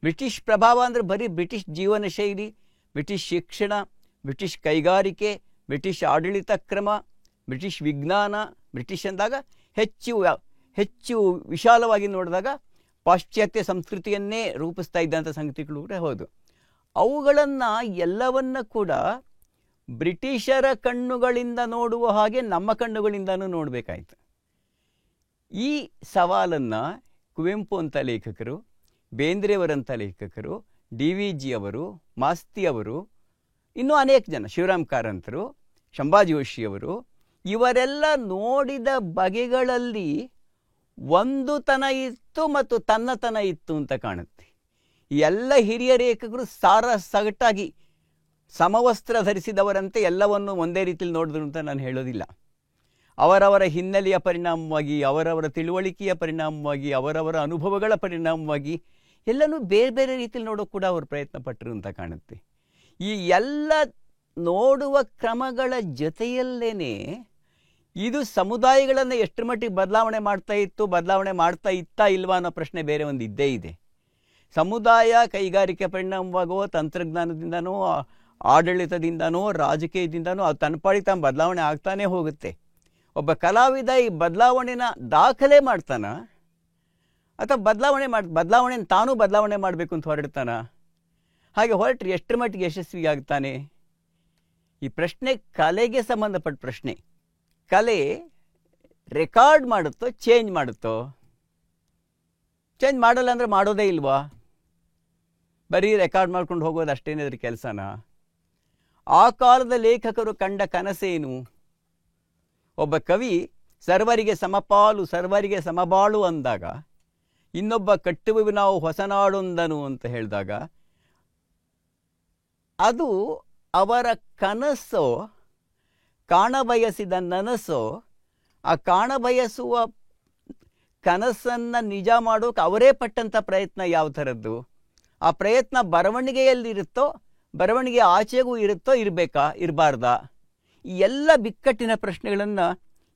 ಬ್ರಿಟಿಷ್ ಪ್ರಭಾವ ಅಂದರೆ ಬರೀ ಬ್ರಿಟಿಷ್ ಜೀವನ ಶೈಲಿ, ಬ್ರಿಟಿಷ್ ಶಿಕ್ಷಣ, ಬ್ರಿಟಿಷ್ ಕೈಗಾರಿಕೆ, ಬ್ರಿಟಿಷ್ ಆಡಳಿತ ಕ್ರಮ, ಬ್ರಿಟಿಷ್ ವಿಜ್ಞಾನ, ಬ್ರಿಟಿಷ್ ಅಂದಾಗ ಹೆಚ್ಚು ವಿಶಾಲವಾಗಿ ನೋಡಿದಾಗ ಪಾಶ್ಚಾತ್ಯ ಸಂಸ್ಕೃತಿಯನ್ನೇ ರೂಪಿಸ್ತಾ ಇದ್ದಂಥ ಸಂಗತಿಗಳು ಕೂಡ ಹೌದು. ಅವುಗಳನ್ನು ಎಲ್ಲವನ್ನ ಕೂಡ ಬ್ರಿಟಿಷರ ಕಣ್ಣುಗಳಿಂದ ನೋಡುವ ಹಾಗೆ ನಮ್ಮ ಕಣ್ಣುಗಳಿಂದನೂ ನೋಡಬೇಕಾಯ್ತು. ಈ ಸವಾಲನ್ನು ಕುವೆಂಪು ಅಂತ ಲೇಖಕರು, ಬೇಂದ್ರೆಯವರಂಥ ಲೇಖಕರು, DVG ಅವರು, ಮಾಸ್ತಿ ಅವರು, ಇನ್ನೂ ಅನೇಕ ಜನ, ಶಿವರಾಮ್ ಕಾರಂತರು, ಶಂಭಾ ಜೋಶಿಯವರು, ಇವರೆಲ್ಲ ನೋಡಿದ ಬಗೆಗಳಲ್ಲಿ ಒಂದು ತನ ಇತ್ತು ಮತ್ತು ತನ್ನತನ ಇತ್ತು ಅಂತ ಕಾಣುತ್ತೆ. ಎಲ್ಲ ಹಿರಿಯ ಲೇಖಕರು ಸಗಟಾಗಿ ಸಮವಸ್ತ್ರ ಧರಿಸಿದವರಂತೆ ಎಲ್ಲವನ್ನು ಒಂದೇ ರೀತಿಯಲ್ಲಿ ನೋಡಿದ್ರು ಅಂತ ನಾನು ಹೇಳೋದಿಲ್ಲ. ಅವರವರ ಹಿನ್ನೆಲೆಯ ಪರಿಣಾಮವಾಗಿ, ಅವರವರ ತಿಳುವಳಿಕೆಯ ಪರಿಣಾಮವಾಗಿ, ಅವರವರ ಅನುಭವಗಳ ಪರಿಣಾಮವಾಗಿ ಎಲ್ಲನೂ ಬೇರೆ ಬೇರೆ ರೀತಿಯಲ್ಲಿ ನೋಡೋಕೆ ಕೂಡ ಅವರು ಪ್ರಯತ್ನ ಪಟ್ಟರು ಅಂತ ಕಾಣುತ್ತೆ. ಈ ಎಲ್ಲ ನೋಡುವ ಕ್ರಮಗಳ ಜೊತೆಯಲ್ಲೇನೆ ಇದು ಸಮುದಾಯಗಳನ್ನು ಎಷ್ಟರ ಮಟ್ಟಿಗೆ ಬದಲಾವಣೆ ಮಾಡ್ತಾ ಇತ್ತಾ ಇಲ್ವಾ ಅನ್ನೋ ಪ್ರಶ್ನೆ ಬೇರೆ ಒಂದು ಇದ್ದೇ ಇದೆ. ಸಮುದಾಯ ಕೈಗಾರಿಕೆ ಪರಿಣಾಮವಾಗೋ, ತಂತ್ರಜ್ಞಾನದಿಂದನೋ, ಆಡಳಿತದಿಂದನೋ, ರಾಜಕೀಯದಿಂದನೋ ಅದು ತನ್ನಪಾಡಿ ತಾನು ಬದಲಾವಣೆ ಆಗ್ತಾನೆ ಹೋಗುತ್ತೆ. ಒಬ್ಬ ಕಲಾವಿದ ಈ ಬದಲಾವಣೆನ ದಾಖಲೆ ಮಾಡ್ತಾನ ಅಥವಾ ಬದಲಾವಣೆ ತಾನೂ ಬದಲಾವಣೆ ಮಾಡಬೇಕು ಅಂತ ಹೊರಡ್ತಾನ? ಹಾಗೆ ಹೊರಟ್ರೆ ಎಷ್ಟರ ಮಟ್ಟಿಗೆ ಯಶಸ್ವಿ ಆಗ್ತಾನೆ? ಈ ಪ್ರಶ್ನೆ ಕಲೆಗೆ ಸಂಬಂಧಪಟ್ಟ ಪ್ರಶ್ನೆ. ಕಲೆ ರೆಕಾರ್ಡ್ ಮಾಡುತ್ತೋ, ಚೇಂಜ್ ಮಾಡುತ್ತೋ? ಚೇಂಜ್ ಮಾಡಲ್ಲ ಅಂದರೆ ಮಾಡೋದೇ ಇಲ್ವಾ? ಬರೀ ರೆಕಾರ್ಡ್ ಮಾಡ್ಕೊಂಡು ಹೋಗೋದು ಅಷ್ಟೇನೇ ಅದ್ರ ಕೆಲಸನ? ಆ ಕಾಲದ ಲೇಖಕರು ಕಂಡ ಕನಸೇನು? ಒಬ್ಬ ಕವಿ ಸರ್ವರಿಗೆ ಸಮಪಾಲು ಸರ್ವರಿಗೆ ಸಮಬಾಳು ಅಂದಾಗ, ಇನ್ನೊಬ್ಬ ಕಟ್ಟುವೆವು ನಾವು ಹೊಸನಾಡೊಂದನು ಅಂತ ಹೇಳಿದಾಗ, ಅದು ಅವರ ಕನಸೋ, ಕಾಣಬಯಸಿದ ನನಸೋ? ಆ ಕಾಣಬಯಸುವ ಕನಸನ್ನು ನಿಜ ಮಾಡೋಕೆ ಅವರೇ ಪಟ್ಟಂಥ ಪ್ರಯತ್ನ ಯಾವ ಥರದ್ದು? ಆ ಪ್ರಯತ್ನ ಬರವಣಿಗೆಯಲ್ಲಿರುತ್ತೋ, ಬರವಣಿಗೆ ಆಚೆಗೂ ಇರುತ್ತೋ, ಇರಬಾರ್ದಾ? ಈ ಎಲ್ಲ ಬಿಕ್ಕಟ್ಟಿನ ಪ್ರಶ್ನೆಗಳನ್ನು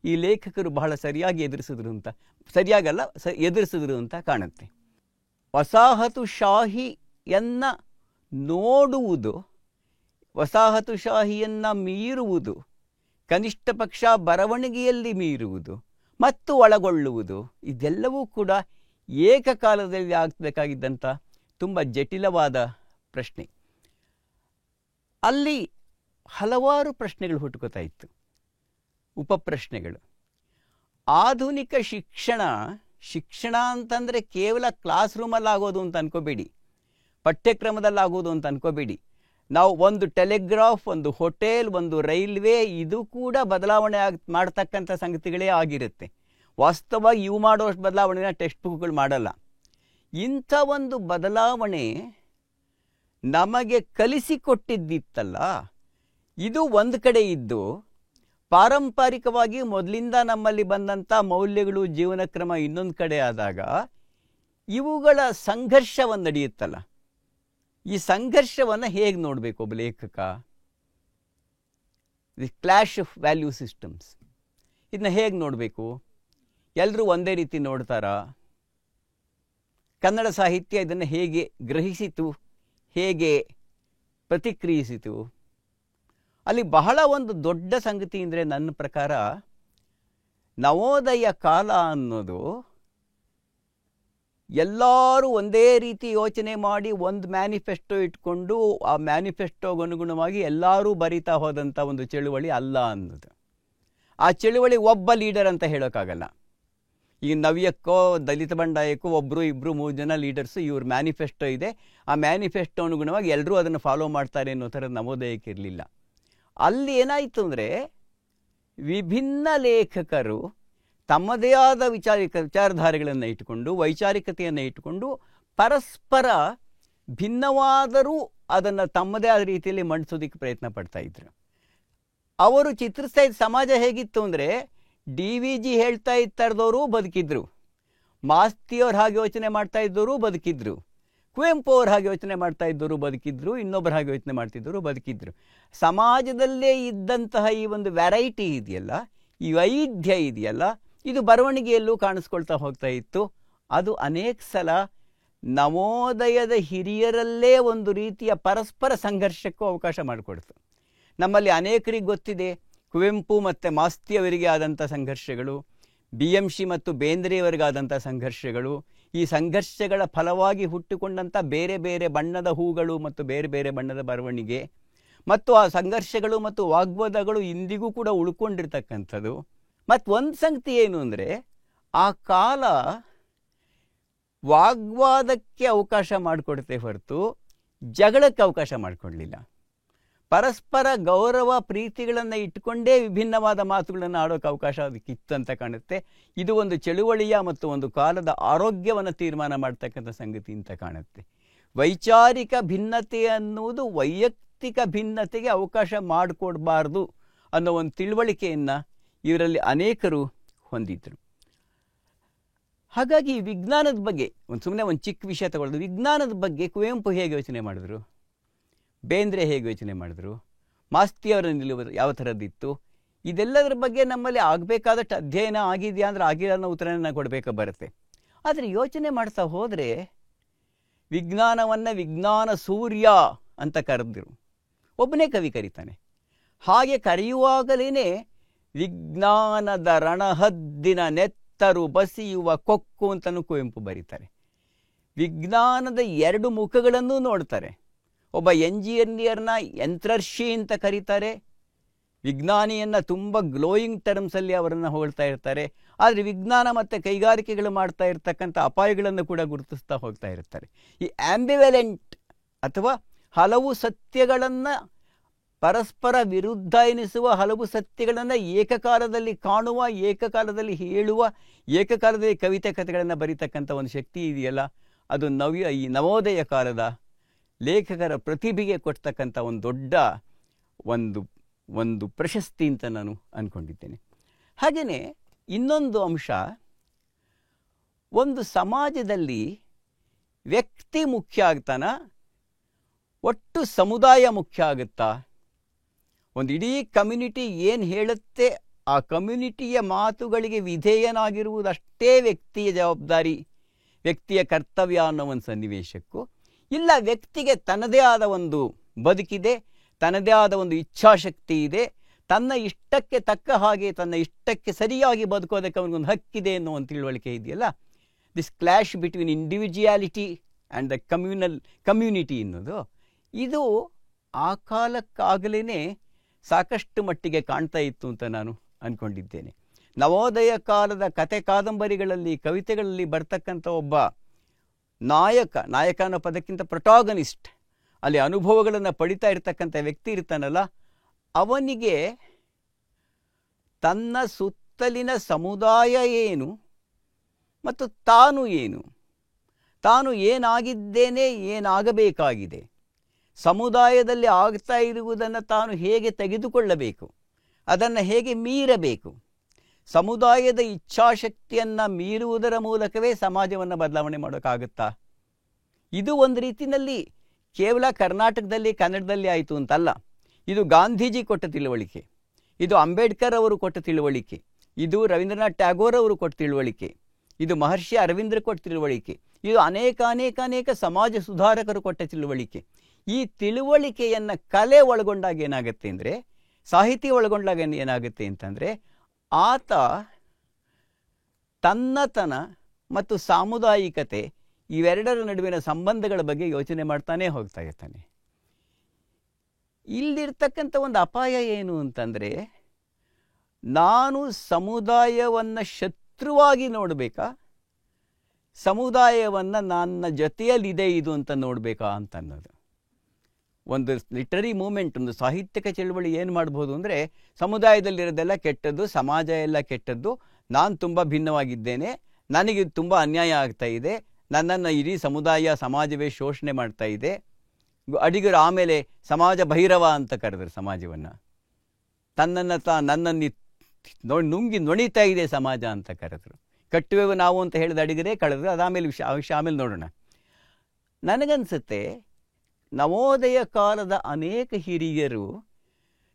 ಈ ಲೇಖಕರು ಬಹಳ ಸರಿಯಾಗಿ ಎದುರಿಸಿದ್ರು ಅಂತ ಕಾಣುತ್ತೆ. ವಸಾಹತುಶಾಹಿಯನ್ನು ನೋಡುವುದು, ವಸಾಹತುಶಾಹಿಯನ್ನು ಮೀರುವುದು, ಕನಿಷ್ಠ ಪಕ್ಷ ಬರವಣಿಗೆಯಲ್ಲಿ ಮೀರುವುದು ಮತ್ತು ಒಳಗೊಳ್ಳುವುದು, ಇದೆಲ್ಲವೂ ಕೂಡ ಏಕಕಾಲದಲ್ಲಿ ಆಗಬೇಕಾಗಿದ್ದಂಥ ತುಂಬ ಜಟಿಲವಾದ ಪ್ರಶ್ನೆ. ಅಲ್ಲಿ ಹಲವಾರು ಪ್ರಶ್ನೆಗಳು ಹುಟ್ಟುಕೋತಾ ಇತ್ತು, ಉಪಪ್ರಶ್ನೆಗಳು. ಆಧುನಿಕ ಶಿಕ್ಷಣ ಅಂತಂದರೆ ಕೇವಲ ಕ್ಲಾಸ್ ರೂಮಲ್ಲಿ ಆಗೋದು ಅಂತ ಅನ್ಕೋಬೇಡಿ, ಪಠ್ಯಕ್ರಮದಲ್ಲಾಗೋದು ಅಂತ ಅನ್ಕೋಬೇಡಿ. ನಾವು ಒಂದು ಟೆಲಿಗ್ರಾಫ್, ಒಂದು ಹೋಟೆಲ್, ಒಂದು ರೈಲ್ವೆ, ಇದು ಕೂಡ ಬದಲಾವಣೆ ಮಾಡ್ತಕ್ಕಂಥ ಸಂಗತಿಗಳೇ ಆಗಿರುತ್ತೆ. ವಾಸ್ತವವಾಗಿ ಇವು ಮಾಡೋಷ್ಟು ಬದಲಾವಣೆನ ಟೆಕ್ಸ್ಟ್ ಬುಕ್ಗಳು ಮಾಡಲ್ಲ. ಇಂಥ ಒಂದು ಬದಲಾವಣೆ ನಮಗೆ ಕಲಿಸಿಕೊಟ್ಟಿದ್ದಿತ್ತಲ್ಲ, ಇದು ಒಂದು ಕಡೆ ಇದ್ದು ಪಾರಂಪರಿಕವಾಗಿ ಮೊದಲಿಂದ ನಮ್ಮಲ್ಲಿ ಬಂದಂಥ ಮೌಲ್ಯಗಳು, ಜೀವನ ಕ್ರಮ ಇನ್ನೊಂದು ಕಡೆ ಆದಾಗ ಇವುಗಳ ಸಂಘರ್ಷವನ್ನು ನಡೆಯುತ್ತಲ್ಲ, ಈ ಸಂಘರ್ಷವನ್ನು ಹೇಗೆ ನೋಡಬೇಕು ಒಬ್ಬ ಲೇಖಕ? The clash of value systems, ಇದನ್ನ ಹೇಗೆ ನೋಡಬೇಕು? ಎಲ್ಲರೂ ಒಂದೇ ರೀತಿ ನೋಡ್ತಾರಾ? ಕನ್ನಡ ಸಾಹಿತ್ಯ ಇದನ್ನು ಹೇಗೆ ಗ್ರಹಿಸಿತು, ಹೇಗೆ ಪ್ರತಿಕ್ರಿಯಿಸಿತು? ಅಲ್ಲಿ ಬಹಳ ಒಂದು ದೊಡ್ಡ ಸಂಗತಿ ಅಂದರೆ ನನ್ನ ಪ್ರಕಾರ ನವೋದಯ ಕಾಲ ಅನ್ನೋದು ಎಲ್ಲರೂ ಒಂದೇ ರೀತಿ ಯೋಚನೆ ಮಾಡಿ ಒಂದು ಮ್ಯಾನಿಫೆಸ್ಟೋ ಇಟ್ಕೊಂಡು ಆ ಮ್ಯಾನಿಫೆಸ್ಟೋಗೆ ಅನುಗುಣವಾಗಿ ಎಲ್ಲರೂ ಬರಿತಾ ಹೋದಂಥ ಒಂದು ಚಳುವಳಿ ಅಲ್ಲ ಅನ್ನೋದು. ಆ ಚಳುವಳಿ ಒಬ್ಬ ಲೀಡರ್ ಅಂತ ಹೇಳೋಕ್ಕಾಗಲ್ಲ. ಈ ನವ್ಯಕ್ಕೋ ದಲಿತ ಬಂಡಾಯಕ್ಕೋ ಒಬ್ಬರು ಇಬ್ಬರು 3 ಜನ ಲೀಡರ್ಸು ಇವ್ರ ಮ್ಯಾನಿಫೆಸ್ಟೋ ಇದೆ, ಆ ಮ್ಯಾನಿಫೆಸ್ಟೋ ಅನುಗುಣವಾಗಿ ಎಲ್ಲರೂ ಅದನ್ನು ಫಾಲೋ ಮಾಡ್ತಾರೆ ಅನ್ನೋ ಥರ ನವೋದಯಕ್ಕೆ ಇರಲಿಲ್ಲ. ಅಲ್ಲಿ ಏನಾಯಿತು ಅಂದರೆ ವಿಭಿನ್ನ ಲೇಖಕರು ತಮ್ಮದೇ ಆದ ವಿಚಾರಧಾರೆಗಳನ್ನು ಇಟ್ಟುಕೊಂಡು, ವೈಚಾರಿಕತೆಯನ್ನು ಇಟ್ಟುಕೊಂಡು ಪರಸ್ಪರ ಭಿನ್ನವಾದರೂ ಅದನ್ನು ತಮ್ಮದೇ ಆದ ರೀತಿಯಲ್ಲಿ ಮಂಡಿಸೋದಕ್ಕೆ ಪ್ರಯತ್ನ ಪಡ್ತಾ ಇದ್ರು. ಅವರು ಚಿತ್ರಿಸ್ತಾ ಇದ್ದ ಸಮಾಜ ಹೇಗಿತ್ತು ಅಂದರೆ, DVG ಹೇಳ್ತಾ ಇದ್ದವರು ಬದುಕಿದ್ರು, ಮಾಸ್ತಿಯವ್ರು ಹಾಗೆ ಯೋಚನೆ ಮಾಡ್ತಾ ಇದ್ದವರು ಬದುಕಿದ್ರು, ಕುವೆಂಪು ಅವ್ರು ಹಾಗೆ ಯೋಚನೆ ಮಾಡ್ತಾ ಇದ್ದವರು ಬದುಕಿದ್ರು, ಇನ್ನೊಬ್ಬರು ಹಾಗೆ ಯೋಚನೆ ಮಾಡ್ತಿದ್ದವರು ಬದುಕಿದ್ರು. ಸಮಾಜದಲ್ಲೇ ಇದ್ದಂತಹ ಈ ಒಂದು ವೆರೈಟಿ ಇದೆಯಲ್ಲ, ಈ ವೈವಿಧ್ಯ ಇದೆಯಲ್ಲ, ಇದು ಬರವಣಿಗೆಯಲ್ಲೂ ಕಾಣಿಸ್ಕೊಳ್ತಾ ಹೋಗ್ತಾ ಇತ್ತು. ಅದು ಅನೇಕ ಸಲ ನವೋದಯದ ಹಿರಿಯರಲ್ಲೇ ಒಂದು ರೀತಿಯ ಪರಸ್ಪರ ಸಂಘರ್ಷಕ್ಕೂ ಅವಕಾಶ ಮಾಡಿಕೊಡ್ತು. ನಮ್ಮಲ್ಲಿ ಅನೇಕರಿಗೆ ಗೊತ್ತಿದೆ ಕುವೆಂಪು ಮತ್ತು ಮಾಸ್ತಿಯವರಿಗೆ ಆದಂಥ ಸಂಘರ್ಷಗಳು, BMC ಮತ್ತು ಬೇಂದ್ರೆಯವರಿಗಾದಂಥ ಸಂಘರ್ಷಗಳು, ಈ ಸಂಘರ್ಷಗಳ ಫಲವಾಗಿ ಹುಟ್ಟಿಕೊಂಡಂಥ ಬೇರೆ ಬೇರೆ ಬಣ್ಣದ ಹೂಗಳು ಮತ್ತು ಬೇರೆ ಬೇರೆ ಬಣ್ಣದ ಬರವಣಿಗೆ, ಮತ್ತು ಆ ಸಂಘರ್ಷಗಳು ಮತ್ತು ವಾಗ್ವಾದಗಳು ಇಂದಿಗೂ ಕೂಡ ಉಳ್ಕೊಂಡಿರ್ತಕ್ಕಂಥದ್ದು. ಮತ್ತು ಒಂದು ಸಂಗತಿ ಏನು ಅಂದರೆ, ಆ ಕಾಲ ವಾಗ್ವಾದಕ್ಕೆ ಅವಕಾಶ ಮಾಡಿಕೊಡ್ತೇ ಹೊರತು ಜಗಳಕ್ಕೆ ಅವಕಾಶ ಮಾಡಿಕೊಡಲಿಲ್ಲ. ಪರಸ್ಪರ ಗೌರವ ಪ್ರೀತಿಗಳನ್ನು ಇಟ್ಟುಕೊಂಡೇ ವಿಭಿನ್ನವಾದ ಮಾತುಗಳನ್ನು ಆಡೋಕ್ಕೆ ಅವಕಾಶ ಅದಕ್ಕಿತ್ತು ಅಂತ ಕಾಣುತ್ತೆ. ಇದು ಒಂದು ಚಳುವಳಿಯ ಮತ್ತು ಒಂದು ಕಾಲದ ಆರೋಗ್ಯವನ್ನು ತೀರ್ಮಾನ ಮಾಡ್ತಕ್ಕಂಥ ಸಂಗತಿ ಅಂತ ಕಾಣುತ್ತೆ. ವೈಚಾರಿಕ ಭಿನ್ನತೆ ಅನ್ನುವುದು ವೈಯಕ್ತಿಕ ಭಿನ್ನತೆಗೆ ಅವಕಾಶ ಮಾಡಿಕೊಡ್ಬಾರ್ದು ಅನ್ನೋ ಒಂದು ತಿಳುವಳಿಕೆಯನ್ನು ಇವರಲ್ಲಿ ಅನೇಕರು ಹೊಂದಿದ್ರು. ಹಾಗಾಗಿ ವಿಜ್ಞಾನದ ಬಗ್ಗೆ ಸುಮ್ಮನೆ ಒಂದು ಚಿಕ್ಕ ವಿಷಯ ತಗೊಳ್ಳೋದು, ವಿಜ್ಞಾನದ ಬಗ್ಗೆ ಕುವೆಂಪು ಹೇಗೆ ಯೋಚನೆ ಮಾಡಿದ್ರು, ಬೇಂದ್ರೆ ಹೇಗೆ ಯೋಚನೆ ಮಾಡಿದ್ರು, ಮಾಸ್ತಿಯವರ ನಿಲುವು ಯಾವ ಥರದ್ದಿತ್ತು, ಇದೆಲ್ಲದರ ಬಗ್ಗೆ ನಮ್ಮಲ್ಲಿ ಆಗಬೇಕಾದಷ್ಟು ಅಧ್ಯಯನ ಆಗಿದೆಯಾ ಅಂದರೆ ಆಗಿಲ್ಲ ಅನ್ನೋ ಉತ್ತರನ ಕೊಡಬೇಕು ಬರುತ್ತೆ. ಆದರೆ ಯೋಚನೆ ಮಾಡ್ತಾ ಹೋದರೆ ವಿಜ್ಞಾನವನ್ನು ವಿಜ್ಞಾನ ಸೂರ್ಯ ಅಂತ ಕರೆದ್ರು, ಒಬ್ಬನೇ ಕವಿ ಕರೀತಾನೆ. ಹಾಗೆ ಕರೆಯುವಾಗಲೇ ವಿಜ್ಞಾನದ ರಣಹದ್ದಿನ ನೆತ್ತರು ಬಸಿಯುವ ಕೊಕ್ಕು ಅಂತಲೂ ಕುವೆಂಪು ಬರೀತಾರೆ. ವಿಜ್ಞಾನದ 2 ಮುಖಗಳನ್ನು ನೋಡ್ತಾರೆ. ಒಬ್ಬ ಎಂಜಿನಿಯರ್ನ ಯಂತ್ರರ್ಷಿ ಅಂತ ಕರೀತಾರೆ, ವಿಜ್ಞಾನಿಯನ್ನು ತುಂಬ ಗ್ಲೋಯಿಂಗ್ ಟರ್ಮ್ಸಲ್ಲಿ ಅವರನ್ನು ಹೊಗಳ್ತಾ ಇರ್ತಾರೆ. ಆದರೆ ವಿಜ್ಞಾನ ಮತ್ತು ಕೈಗಾರಿಕೆಗಳು ಮಾಡ್ತಾ ಇರ್ತಕ್ಕಂಥ ಅಪಾಯಗಳನ್ನು ಕೂಡ ಗುರುತಿಸ್ತಾ ಹೋಗ್ತಾ ಇರ್ತಾರೆ. ಈ ಆಂಬಿವ್ಯಾಲೆಂಟ್ ಅಥವಾ ಹಲವು ಸತ್ಯಗಳನ್ನು ಪರಸ್ಪರ ವಿರುದ್ಧ ಎನಿಸುವ ಹಲವು ಸತ್ಯಗಳನ್ನು ಏಕಕಾಲದಲ್ಲಿ ಕಾಣುವ, ಏಕಕಾಲದಲ್ಲಿ ಹೇಳುವ, ಏಕಕಾಲದಲ್ಲಿ ಕವಿತೆ ಕಥೆಗಳನ್ನು ಬರೀತಕ್ಕಂಥ ಒಂದು ಶಕ್ತಿ ಇದೆಯಲ್ಲ, ಅದು ಈ ನವೋದಯ ಕಾಲದ ಲೇಖಕರ ಪ್ರತಿಭೆಗೆ ಕೊಡ್ತಕ್ಕಂಥ ಒಂದು ದೊಡ್ಡ ಒಂದು ಪ್ರಶಸ್ತಿ ಅಂತ ನಾನು ಅಂದ್ಕೊಂಡಿದ್ದೇನೆ. ಹಾಗೆಯೇ ಇನ್ನೊಂದು ಅಂಶ, ಒಂದು ಸಮಾಜದಲ್ಲಿ ವ್ಯಕ್ತಿ ಮುಖ್ಯ ಆಗ್ತಾನ, ಒಟ್ಟು ಸಮುದಾಯ ಮುಖ್ಯ ಆಗುತ್ತಾ? ಒಂದು ಇಡೀ ಕಮ್ಯುನಿಟಿ ಏನು ಹೇಳುತ್ತೆ ಆ ಕಮ್ಯುನಿಟಿಯ ಮಾತುಗಳಿಗೆ ವಿಧೇಯನಾಗಿರುವುದಷ್ಟೇ ವ್ಯಕ್ತಿಯ ಜವಾಬ್ದಾರಿ, ವ್ಯಕ್ತಿಯ ಕರ್ತವ್ಯ ಅನ್ನೋ ಒಂದು ಸನ್ನಿವೇಶಕ್ಕೂ, ಇಲ್ಲ ವ್ಯಕ್ತಿಗೆ ತನ್ನದೇ ಆದ ಒಂದು ಬದುಕಿದೆ, ತನ್ನದೇ ಆದ ಒಂದು ಇಚ್ಛಾಶಕ್ತಿ ಇದೆ, ತನ್ನ ಇಷ್ಟಕ್ಕೆ ತಕ್ಕ ಹಾಗೆ ತನ್ನ ಇಷ್ಟಕ್ಕೆ ಸರಿಯಾಗಿ ಬದುಕೋದಕ್ಕೆ ಅವನಿಗೊಂದು ಹಕ್ಕಿದೆ ಅನ್ನೋ ಒಂದು ತಿಳುವಳಿಕೆ ಇದೆಯಲ್ಲ, this clash between individuality and the community ಅನ್ನೋದು, ಇದು ಆ ಕಾಲಕ್ಕಾಗಲೇ ಸಾಕಷ್ಟು ಮಟ್ಟಿಗೆ ಕಾಣ್ತಾ ಇತ್ತು ಅಂತ ನಾನು ಅಂದ್ಕೊಂಡಿದ್ದೇನೆ. ನವೋದಯ ಕಾಲದ ಕತೆ ಕಾದಂಬರಿಗಳಲ್ಲಿ, ಕವಿತೆಗಳಲ್ಲಿ ಬರ್ತಕ್ಕಂಥ ಒಬ್ಬ ನಾಯಕ ಅನ್ನೋ ಪದಕ್ಕಿಂತ ಪ್ರೊಟಾಗನಿಸ್ಟ್, ಅಲ್ಲಿ ಅನುಭವಗಳನ್ನು ಪಡಿತಾ ಇರ್ತಕ್ಕಂಥ ವ್ಯಕ್ತಿ ಇರ್ತಾನಲ್ಲ, ಅವನಿಗೆ ತನ್ನ ಸುತ್ತಲಿನ ಸಮುದಾಯ ಏನು ಮತ್ತು ತಾನು ಏನು, ತಾನು ಏನಾಗಿದ್ದೇನೆ, ಏನಾಗಬೇಕಾಗಿದೆ, ಸಮುದಾಯದಲ್ಲಿ ಆಗ್ತಾ ಇರುವುದನ್ನು ತಾನು ಹೇಗೆ ತೆಗೆದುಕೊಳ್ಳಬೇಕು, ಅದನ್ನು ಹೇಗೆ ಮೀರಬೇಕು, ಸಮುದಾಯದ ಇಚ್ಛಾಶಕ್ತಿಯನ್ನು ಮೀರುವುದರ ಮೂಲಕವೇ ಸಮಾಜವನ್ನು ಬದಲಾವಣೆ ಮಾಡೋಕ್ಕಾಗುತ್ತಾ? ಇದು ಒಂದು ರೀತಿಯಲ್ಲಿ ಕೇವಲ ಕರ್ನಾಟಕದಲ್ಲಿ ಕನ್ನಡದಲ್ಲಿ ಆಯಿತು ಅಂತಲ್ಲ. ಇದು ಗಾಂಧೀಜಿ ಕೊಟ್ಟ ತಿಳುವಳಿಕೆ, ಇದು ಅಂಬೇಡ್ಕರ್ ಅವರು ಕೊಟ್ಟ ತಿಳುವಳಿಕೆ, ಇದು ರವೀಂದ್ರನಾಥ್ ಟ್ಯಾಗೋರ್ ಅವರು ಕೊಟ್ಟ ತಿಳುವಳಿಕೆ, ಇದು ಮಹರ್ಷಿ ಅರವಿಂದ್ರ ಕೊಟ್ಟ ತಿಳುವಳಿಕೆ, ಇದು ಅನೇಕ ಸಮಾಜ ಸುಧಾರಕರು ಕೊಟ್ಟ ತಿಳುವಳಿಕೆ. ಈ ತಿಳುವಳಿಕೆಯನ್ನು ಕಲೆ ಒಳಗೊಂಡಾಗ ಏನಾಗುತ್ತೆ ಅಂದರೆ, ಸಾಹಿತ್ಯ ಒಳಗೊಂಡಾಗ ಏನಾಗುತ್ತೆ ಅಂತಂದರೆ, ಆತ ತನ್ನತನ ಮತ್ತು ಸಾಮುದಾಯಿಕತೆ ಇವೆರಡರ ನಡುವಿನ ಸಂಬಂಧಗಳ ಬಗ್ಗೆ ಯೋಚನೆ ಮಾಡ್ತಾನೇ ಹೋಗ್ತಾ ಇರ್ತಾನೆ. ಇಲ್ಲಿರ್ತಕ್ಕಂಥ ಒಂದು ಅಪಾಯ ಏನು ಅಂತಂದರೆ, ನಾನು ಸಮುದಾಯವನ್ನು ಶತ್ರುವಾಗಿ ನೋಡಬೇಕಾ, ಸಮುದಾಯವನ್ನು ನನ್ನ ಜೊತೆಯಲ್ಲಿದೆ ಇದು ಅಂತ ನೋಡಬೇಕಾ ಅಂತ ಅನ್ನೋದು. ಒಂದು ಲಿಟರರಿ ಮೂಮೆಂಟ್, ಒಂದು ಸಾಹಿತ್ಯಿಕ ಚಳವಳಿ ಏನು ಮಾಡ್ಬೋದು ಅಂದರೆ, ಸಮುದಾಯದಲ್ಲಿರೋದೆಲ್ಲ ಕೆಟ್ಟದ್ದು, ಸಮಾಜ ಎಲ್ಲ ಕೆಟ್ಟದ್ದು, ನಾನು ತುಂಬ ಭಿನ್ನವಾಗಿದ್ದೇನೆ, ನನಗೆ ತುಂಬ ಅನ್ಯಾಯ ಆಗ್ತಾ ಇದೆ, ನನ್ನನ್ನು ಇಡೀ ಸಮಾಜವೇ ಶೋಷಣೆ ಮಾಡ್ತಾ ಇದೆ. ಅಡಿಗರು ಆಮೇಲೆ ಸಮಾಜ ಭೈರವ ಅಂತ ಕರೆದರು ಸಮಾಜವನ್ನು. ನನ್ನನ್ನು ನುಂಗಿ ನೊಣಿತಾ ಇದೆ ಸಮಾಜ ಅಂತ ಕರೆದರು. ಕಟ್ಟುವೆವು ನಾವು ಅಂತ ಹೇಳಿದ ಅಡಿಗರೇ ಕಳೆದ್ರು. ಅದಾಮೇಲೆ ವಿಷಯ ಆಮೇಲೆ ನೋಡೋಣ. ನನಗನ್ಸುತ್ತೆ ನವೋದಯ ಕಾಲದ ಅನೇಕ ಹಿರಿಯರು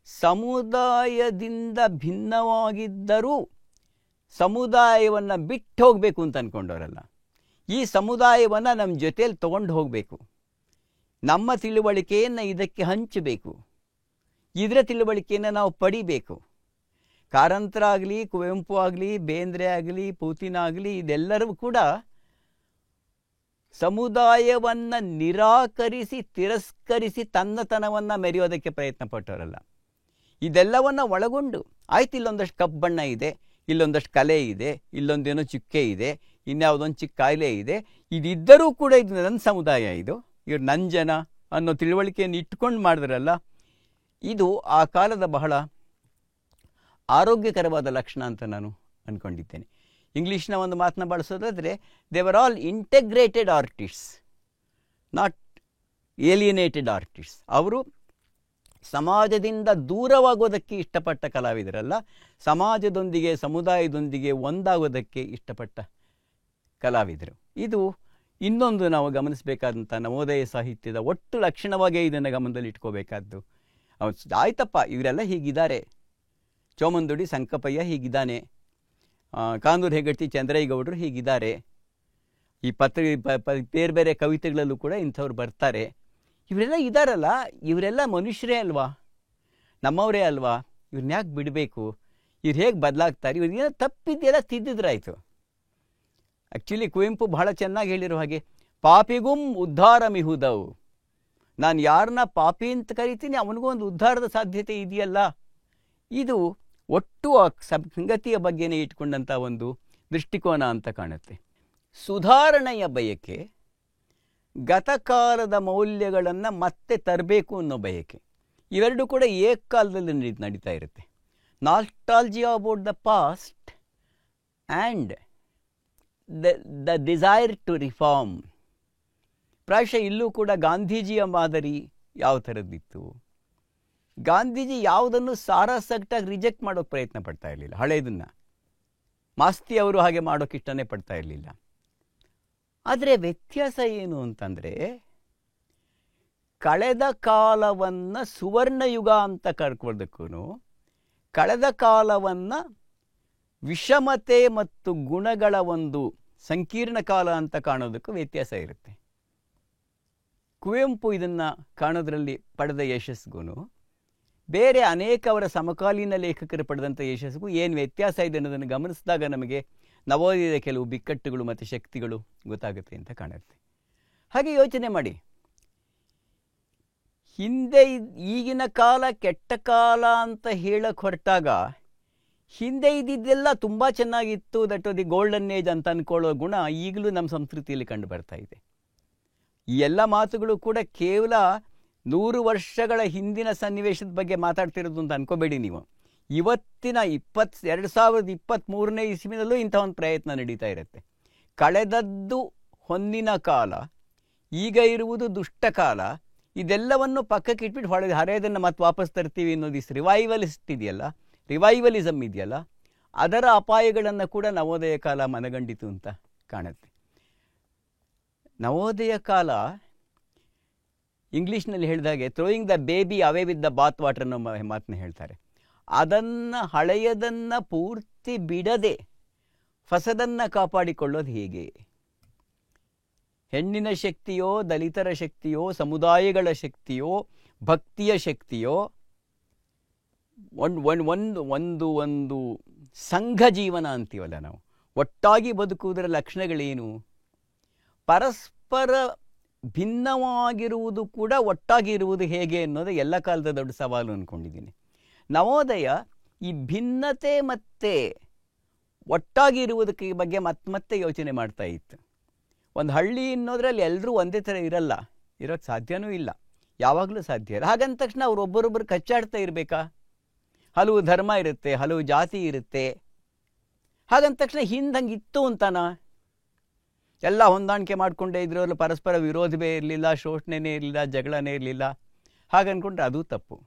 ಸಮುದಾಯದಿಂದ ಭಿನ್ನವಾಗಿದ್ದರೂ ಸಮುದಾಯವನ್ನು ಬಿಟ್ಟು ಹೋಗಬೇಕು ಅಂತ ಅಂದ್ಕೊಂಡವರಲ್ಲ. ಈ ಸಮುದಾಯವನ್ನು ನಮ್ಮ ಜೊತೆಯಲ್ಲಿ ತೊಗೊಂಡು ಹೋಗಬೇಕು, ನಮ್ಮ ತಿಳುವಳಿಕೆಯನ್ನು ಇದಕ್ಕೆ ಹಂಚಬೇಕು, ಇದರ ತಿಳುವಳಿಕೆಯನ್ನು ನಾವು ಪಡಿಬೇಕು. ಕಾರಂತರ ಆಗಲಿ, ಕುವೆಂಪು ಆಗಲಿ, ಬೇಂದ್ರೆ ಆಗಲಿ, ಪೂತಿನ ಆಗಲಿ, ಇದೆಲ್ಲರೂ ಕೂಡ ಸಮುದಾಯವನ್ನು ನಿರಾಕರಿಸಿ ತಿರಸ್ಕರಿಸಿ ತನ್ನತನವನ್ನು ಮೆರೆಯೋದಕ್ಕೆ ಪ್ರಯತ್ನ ಪಟ್ಟವರಲ್ಲ. ಇದೆಲ್ಲವನ್ನು ಒಳಗೊಂಡು ಆಯ್ತು, ಇಲ್ಲೊಂದಷ್ಟು ಕಪ್ಪು ಬಣ್ಣ ಇದೆ, ಇಲ್ಲೊಂದಷ್ಟು ಕಲೆ ಇದೆ, ಇಲ್ಲೊಂದೇನೋ ಚುಕ್ಕೆ ಇದೆ, ಇನ್ಯಾವುದೊಂದು ಚಿಕ್ಕ ಕಾಯಿಲೆ ಇದೆ, ಇದಿದ್ದರೂ ಕೂಡ ಇದು ನನ್ನ ಸಮುದಾಯ, ಇವ್ರು ನನ್ನ ಜನ ಅನ್ನೋ ತಿಳುವಳಿಕೆಯನ್ನು ಇಟ್ಕೊಂಡು ಮಾಡಿದ್ರಲ್ಲ, ಇದು ಆ ಕಾಲದ ಬಹಳ ಆರೋಗ್ಯಕರವಾದ ಲಕ್ಷಣ ಅಂತ ನಾನು ಅಂದ್ಕೊಂಡಿದ್ದೇನೆ. ಇಂಗ್ಲೀಷ್ನ ಒಂದು ಮಾತನ್ನ ಬಳಸೋದಾದರೆ, they were all integrated artists, not alienated artists. ಅವರು ಸಮಾಜದಿಂದ ದೂರವಾಗೋದಕ್ಕೆ ಇಷ್ಟಪಟ್ಟ ಕಲಾವಿದರಲ್ಲ, ಸಮಾಜದೊಂದಿಗೆ ಸಮುದಾಯದೊಂದಿಗೆ ಒಂದಾಗೋದಕ್ಕೆ ಇಷ್ಟಪಟ್ಟ ಕಲಾವಿದರು. ಇದು ಇನ್ನೊಂದು ನಾವು ಗಮನಿಸಬೇಕಾದಂಥ ನವೋದಯ ಸಾಹಿತ್ಯದ ಒಟ್ಟು ಲಕ್ಷಣವಾಗೇ ಇದನ್ನು ಗಮನದಲ್ಲಿ ಇಟ್ಕೋಬೇಕಾದ್ದು. ಆಯ್ತಪ್ಪ, ಇವರೆಲ್ಲ ಹೀಗಿದ್ದಾರೆ, ಚೋಮಂದುಡಿ ಸಂಕಪಯ್ಯ ಹೀಗಿದ್ದಾನೆ, ಕಾಂದೂರು ಹೆಗ್ಗಡ್ತಿ ಚಂದ್ರಯ್ಯಗೌಡರು ಹೀಗಿದ್ದಾರೆ, ಈ ಬೇರೆ ಬೇರೆ ಕವಿತೆಗಳಲ್ಲೂ ಕೂಡ ಇಂಥವ್ರು ಬರ್ತಾರೆ, ಇವರೆಲ್ಲ ಇದ್ದಾರಲ್ಲ, ಇವರೆಲ್ಲ ಮನುಷ್ಯರೇ ಅಲ್ವಾ, ನಮ್ಮವರೇ ಅಲ್ವಾ, ಇವ್ರನ್ನ ಯಾಕೆ ಬಿಡಬೇಕು, ಇವ್ರು ಹೇಗೆ ಬದಲಾಗ್ತಾರೆ, ಇವ್ರಿಗೇನೋ ತಪ್ಪಿದ್ದೆಲ್ಲ ತಿದ್ದಿದ್ರಾಯ್ತು. ಆ್ಯಕ್ಚುಲಿ ಕುವೆಂಪು ಬಹಳ ಚೆನ್ನಾಗಿ ಹೇಳಿರೋ ಹಾಗೆ, ಪಾಪಿಗುಂ ಉದ್ಧಾರ ಮಿಹುದವು, ನಾನು ಯಾರನ್ನ ಪಾಪಿ ಅಂತ ಕರಿತೀನಿ ಅವನಿಗೂ ಒಂದು ಉದ್ಧಾರದ ಸಾಧ್ಯತೆ ಇದೆಯಲ್ಲ. ಇದು ಒಟ್ಟು ಆ ಸಂಗತಿಯ ಬಗ್ಗೆನೇ ಇಟ್ಕೊಂಡಂಥ ಒಂದು ದೃಷ್ಟಿಕೋನ ಅಂತ ಕಾಣುತ್ತೆ. ಸುಧಾರಣೆಯ ಬಯಕೆ, ಗತಕಾಲದ ಮೌಲ್ಯಗಳನ್ನು ಮತ್ತೆ ತರಬೇಕು ಅನ್ನೋ ಬಯಕೆ, ಇವೆರಡೂ ಕೂಡ ಏಕಕಾಲದಲ್ಲಿ ನಡೀತಾ ಇರುತ್ತೆ. Nostalgia about the past and the desire to reform. ಪ್ರಾಯಶಃ ಇಲ್ಲೂ ಕೂಡ ಗಾಂಧೀಜಿಯ ಮಾದರಿ ಯಾವ ಥರದ್ದಿತ್ತು. ಗಾಂಧೀಜಿ ಯಾವುದನ್ನು ಸಾರಾಸಗಟಾಗಿ ರಿಜೆಕ್ಟ್ ಮಾಡೋಕ್ಕೆ ಪ್ರಯತ್ನ ಪಡ್ತಾ ಇರಲಿಲ್ಲ. ಹಳೆಯದನ್ನು ಮಾಸ್ತಿ ಅವರು ಹಾಗೆ ಮಾಡೋಕ್ಕೆ ಇಷ್ಟನೇ ಪಡ್ತಾ ಇರಲಿಲ್ಲ. ಆದರೆ ವ್ಯತ್ಯಾಸ ಏನು ಅಂತಂದರೆ, ಕಳೆದ ಕಾಲವನ್ನು ಸುವರ್ಣಯುಗ ಅಂತ ಕರ್ಕೊಳ್ಳೋದಕ್ಕೂ ಕಳೆದ ಕಾಲವನ್ನು ವಿಷಮತೆ ಮತ್ತು ಗುಣಗಳ ಒಂದು ಸಂಕೀರ್ಣ ಕಾಲ ಅಂತ ಕಾಣೋದಕ್ಕೂ ವ್ಯತ್ಯಾಸ ಇರುತ್ತೆ. ಕುವೆಂಪು ಇದನ್ನು ಕಾಣೋದ್ರಲ್ಲಿ ಪಡೆದ ಯಶಸ್ಸಿಗೂ ಬೇರೆ ಅನೇಕ ಅವರ ಸಮಕಾಲೀನ ಲೇಖಕರು ಪಡೆದಂಥ ಯಶಸ್ಸಿಗೂ ಏನು ವ್ಯತ್ಯಾಸ ಇದೆ ಅನ್ನೋದನ್ನು ಗಮನಿಸಿದಾಗ ನಮಗೆ ನವೋದಯದ ಕೆಲವು ಬಿಕ್ಕಟ್ಟುಗಳು ಮತ್ತು ಶಕ್ತಿಗಳು ಗೊತ್ತಾಗುತ್ತೆ ಅಂತ ಕಾಣುತ್ತೆ. ಹಾಗೆ ಯೋಚನೆ ಮಾಡಿ, ಹಿಂದೆ ಈಗಿನ ಕಾಲ ಕೆಟ್ಟ ಕಾಲ ಅಂತ ಹೇಳಕ್ಕೆ ಹೊರಟಾಗ ಹಿಂದೆ ಇದ್ದಿದ್ದೆಲ್ಲ ತುಂಬ ಚೆನ್ನಾಗಿತ್ತು, ದಟ್ ದಿ ಗೋಲ್ಡನ್ ಏಜ್ ಅಂತ ಅಂದ್ಕೊಳ್ಳೋ ಗುಣ ಈಗಲೂ ನಮ್ಮ ಸಂಸ್ಕೃತಿಯಲ್ಲಿ ಕಂಡು ಬರ್ತಾ ಇದೆ. ಈ ಎಲ್ಲ ಮಾತುಗಳು ಕೂಡ ಕೇವಲ 100 ವರ್ಷಗಳ ಹಿಂದಿನ ಸನ್ನಿವೇಶದ ಬಗ್ಗೆ ಮಾತಾಡ್ತಿರೋದು ಅಂತ ಅನ್ಕೋಬೇಡಿ ನೀವು. ಇವತ್ತಿನ 2023ನೇ ಇಸ್ವಿನಲ್ಲೂ ಇಂಥ ಒಂದು ಪ್ರಯತ್ನ ನಡೀತಾ ಇರುತ್ತೆ. ಕಳೆದದ್ದು ಹೊನ್ನಿನ ಕಾಲ, ಈಗ ಇರುವುದು ದುಷ್ಟ ಕಾಲ, ಇದೆಲ್ಲವನ್ನು ಪಕ್ಕಕ್ಕೆ ಇಟ್ಬಿಟ್ಟು ಹಳೆಯದನ್ನು ಮತ್ತೆ ವಾಪಸ್ ತರ್ತೀವಿ ಅನ್ನೋದು ರಿವೈವಲಿಸ್ಟ್ ಇದೆಯಲ್ಲ, ರಿವೈವಲಿಸಮ್ ಇದೆಯಲ್ಲ, ಅದರ ಅಪಾಯಗಳನ್ನು ಕೂಡ ನವೋದಯ ಕಾಲ ಮನಗಂಡಿತು ಅಂತ ಕಾಣುತ್ತೆ. ನವೋದಯ ಕಾಲ ಇಂಗ್ಲೀಷ್ನಲ್ಲಿ ಹೇಳಿದಾಗೆ throwing the baby away with the bath water ಅನ್ನೋ ಮಾತನ್ನ ಹೇಳ್ತಾರೆ. ಅದನ್ನು ಹಳೆಯದನ್ನು ಪೂರ್ತಿ ಬಿಡದೆ ಹೊಸದನ್ನು ಕಾಪಾಡಿಕೊಳ್ಳೋದು ಹೇಗೆ? ಹೆಣ್ಣಿನ ಶಕ್ತಿಯೋ, ದಲಿತರ ಶಕ್ತಿಯೋ, ಸಮುದಾಯಗಳ ಶಕ್ತಿಯೋ, ಭಕ್ತಿಯ ಶಕ್ತಿಯೋ, ಒಂದು ಒಂದು ಸಂಘ ಜೀವನ ಅಂತೀವಲ್ಲ ನಾವು, ಒಟ್ಟಾಗಿ ಬದುಕುವುದರ ಲಕ್ಷಣಗಳೇನು? ಪರಸ್ಪರ ಭಿನ್ನವಾಗಿರುವುದು ಕೂಡ ಒಟ್ಟಾಗಿ ಇರುವುದು ಹೇಗೆ ಅನ್ನೋದು ಎಲ್ಲ ಕಾಲದ ದೊಡ್ಡ ಸವಾಲು ಅಂದ್ಕೊಂಡಿದ್ದೀನಿ. ನವೋದಯ ಈ ಭಿನ್ನತೆ ಮತ್ತು ಒಟ್ಟಾಗಿ ಇರುವುದಕ್ಕೆ ಬಗ್ಗೆ ಮತ್ತೆ ಯೋಚನೆ ಮಾಡ್ತಾ ಇತ್ತು. ಒಂದು ಹಳ್ಳಿ ಅನ್ನೋದ್ರಲ್ಲಿ ಎಲ್ಲರೂ ಒಂದೇ ಥರ ಇರಲ್ಲ, ಇರೋಕ್ಕೆ ಸಾಧ್ಯವೂ ಇಲ್ಲ, ಯಾವಾಗಲೂ ಸಾಧ್ಯ ಇಲ್ಲ. ಹಾಗಂದ ತಕ್ಷಣ ಒಬ್ಬರೊಬ್ಬರು ಕಚ್ಚಾಡ್ತಾ ಇರಬೇಕಾ? ಹಲವು ಧರ್ಮ ಇರುತ್ತೆ, ಹಲವು ಜಾತಿ ಇರುತ್ತೆ. ಹಾಗಂದ ತಕ್ಷಣ ಹಿಂದಂಗೆ ಇತ್ತು ಅಂತಾನ? ಎಲ್ಲ ಹೊಂದಾಣಿಕೆ ಮಾಡಿಕೊಂಡೇ ಇದ್ರಲ್ಲ, ಪರಸ್ಪರ ವಿರೋಧವೇ ಇರಲಿಲ್ಲ, ಶೋಷಣೆನೇ ಇರಲಿಲ್ಲ, ಜಗಳನೇ ಇರಲಿಲ್ಲ. ಹಾಗನ್ಕೊಂಡ್ರೆ ಅದು ತಪ್ಪು.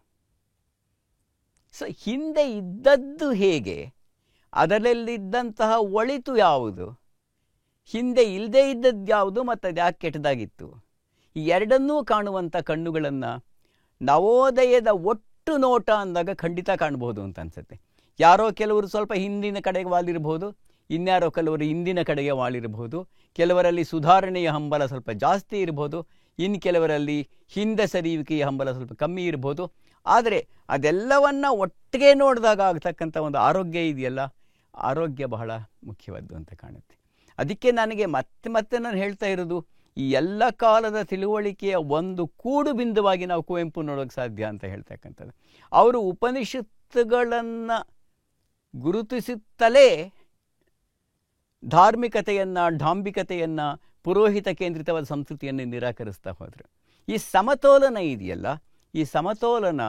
ಸೊ ಹಿಂದೆ ಇದ್ದದ್ದು ಹೇಗೆ, ಅದರಲ್ಲಿದ್ದಂತಹ ಒಳಿತು ಯಾವುದು, ಹಿಂದೆ ಇಲ್ಲದೇ ಇದ್ದದ್ದು ಯಾವುದು, ಮತ್ತು ಅದು ಯಾಕೆ ಕೆಟ್ಟದಾಗಿತ್ತು, ಈ ಎರಡನ್ನೂ ಕಾಣುವಂಥ ಕಣ್ಣುಗಳನ್ನು ನವೋದಯದ ಒಟ್ಟು ನೋಟ ಅಂದಾಗ ಖಂಡಿತ ಕಾಣ್ಬೋದು ಅಂತ ಅನಿಸುತ್ತೆ. ಯಾರೋ ಕೆಲವರು ಸ್ವಲ್ಪ ಹಿಂದಿನ ಕಡೆಗೆ ವಾಲಿರ್ಬೋದು, ಇನ್ಯಾರೋ ಕೆಲವರು ಹಿಂದಿನ ಕಡೆಗೆ ವಾಲಿರಬಹುದು. ಕೆಲವರಲ್ಲಿ ಸುಧಾರಣೆಯ ಹಂಬಲ ಸ್ವಲ್ಪ ಜಾಸ್ತಿ ಇರ್ಬೋದು, ಇನ್ನು ಕೆಲವರಲ್ಲಿ ಹಿಂದೆ ಸರಿಯುವಿಕೆಯ ಹಂಬಲ ಸ್ವಲ್ಪ ಕಮ್ಮಿ ಇರ್ಬೋದು. ಆದರೆ ಅದೆಲ್ಲವನ್ನ ಒಟ್ಟಿಗೆ ನೋಡಿದಾಗ ಆಗ್ತಕ್ಕಂಥ ಒಂದು ಆರೋಗ್ಯ ಇದೆಯಲ್ಲ, ಆರೋಗ್ಯ ಬಹಳ ಮುಖ್ಯವಾದ್ದು ಅಂತ ಕಾಣುತ್ತೆ. ಅದಕ್ಕೆ ನನಗೆ ಮತ್ತೆ ನಾನು ಹೇಳ್ತಾ ಇರೋದು, ಈ ಎಲ್ಲ ಕಾಲದ ತಿಳುವಳಿಕೆಯ ಒಂದು ಕೂಡು ಬಿಂದುವಾಗಿ ನಾವು ಕುವೆಂಪು ನೋಡೋಕ್ಕೆ ಸಾಧ್ಯ ಅಂತ ಹೇಳ್ತಕ್ಕಂಥದ್ದು. ಅವರು ಉಪನಿಷತ್ತುಗಳನ್ನು ಗುರುತಿಸುತ್ತಲೇ ಧಾರ್ಮಿಕತೆಯನ್ನು, ಡಾಂಬಿಕತೆಯನ್ನು, ಪುರೋಹಿತ ಕೇಂದ್ರಿತವಾದ ಸಂಸ್ಕೃತಿಯನ್ನು ನಿರಾಕರಿಸ್ತಾ ಹೋದರು. ಈ ಸಮತೋಲನ ಇದೆಯಲ್ಲ, ಈ ಸಮತೋಲನ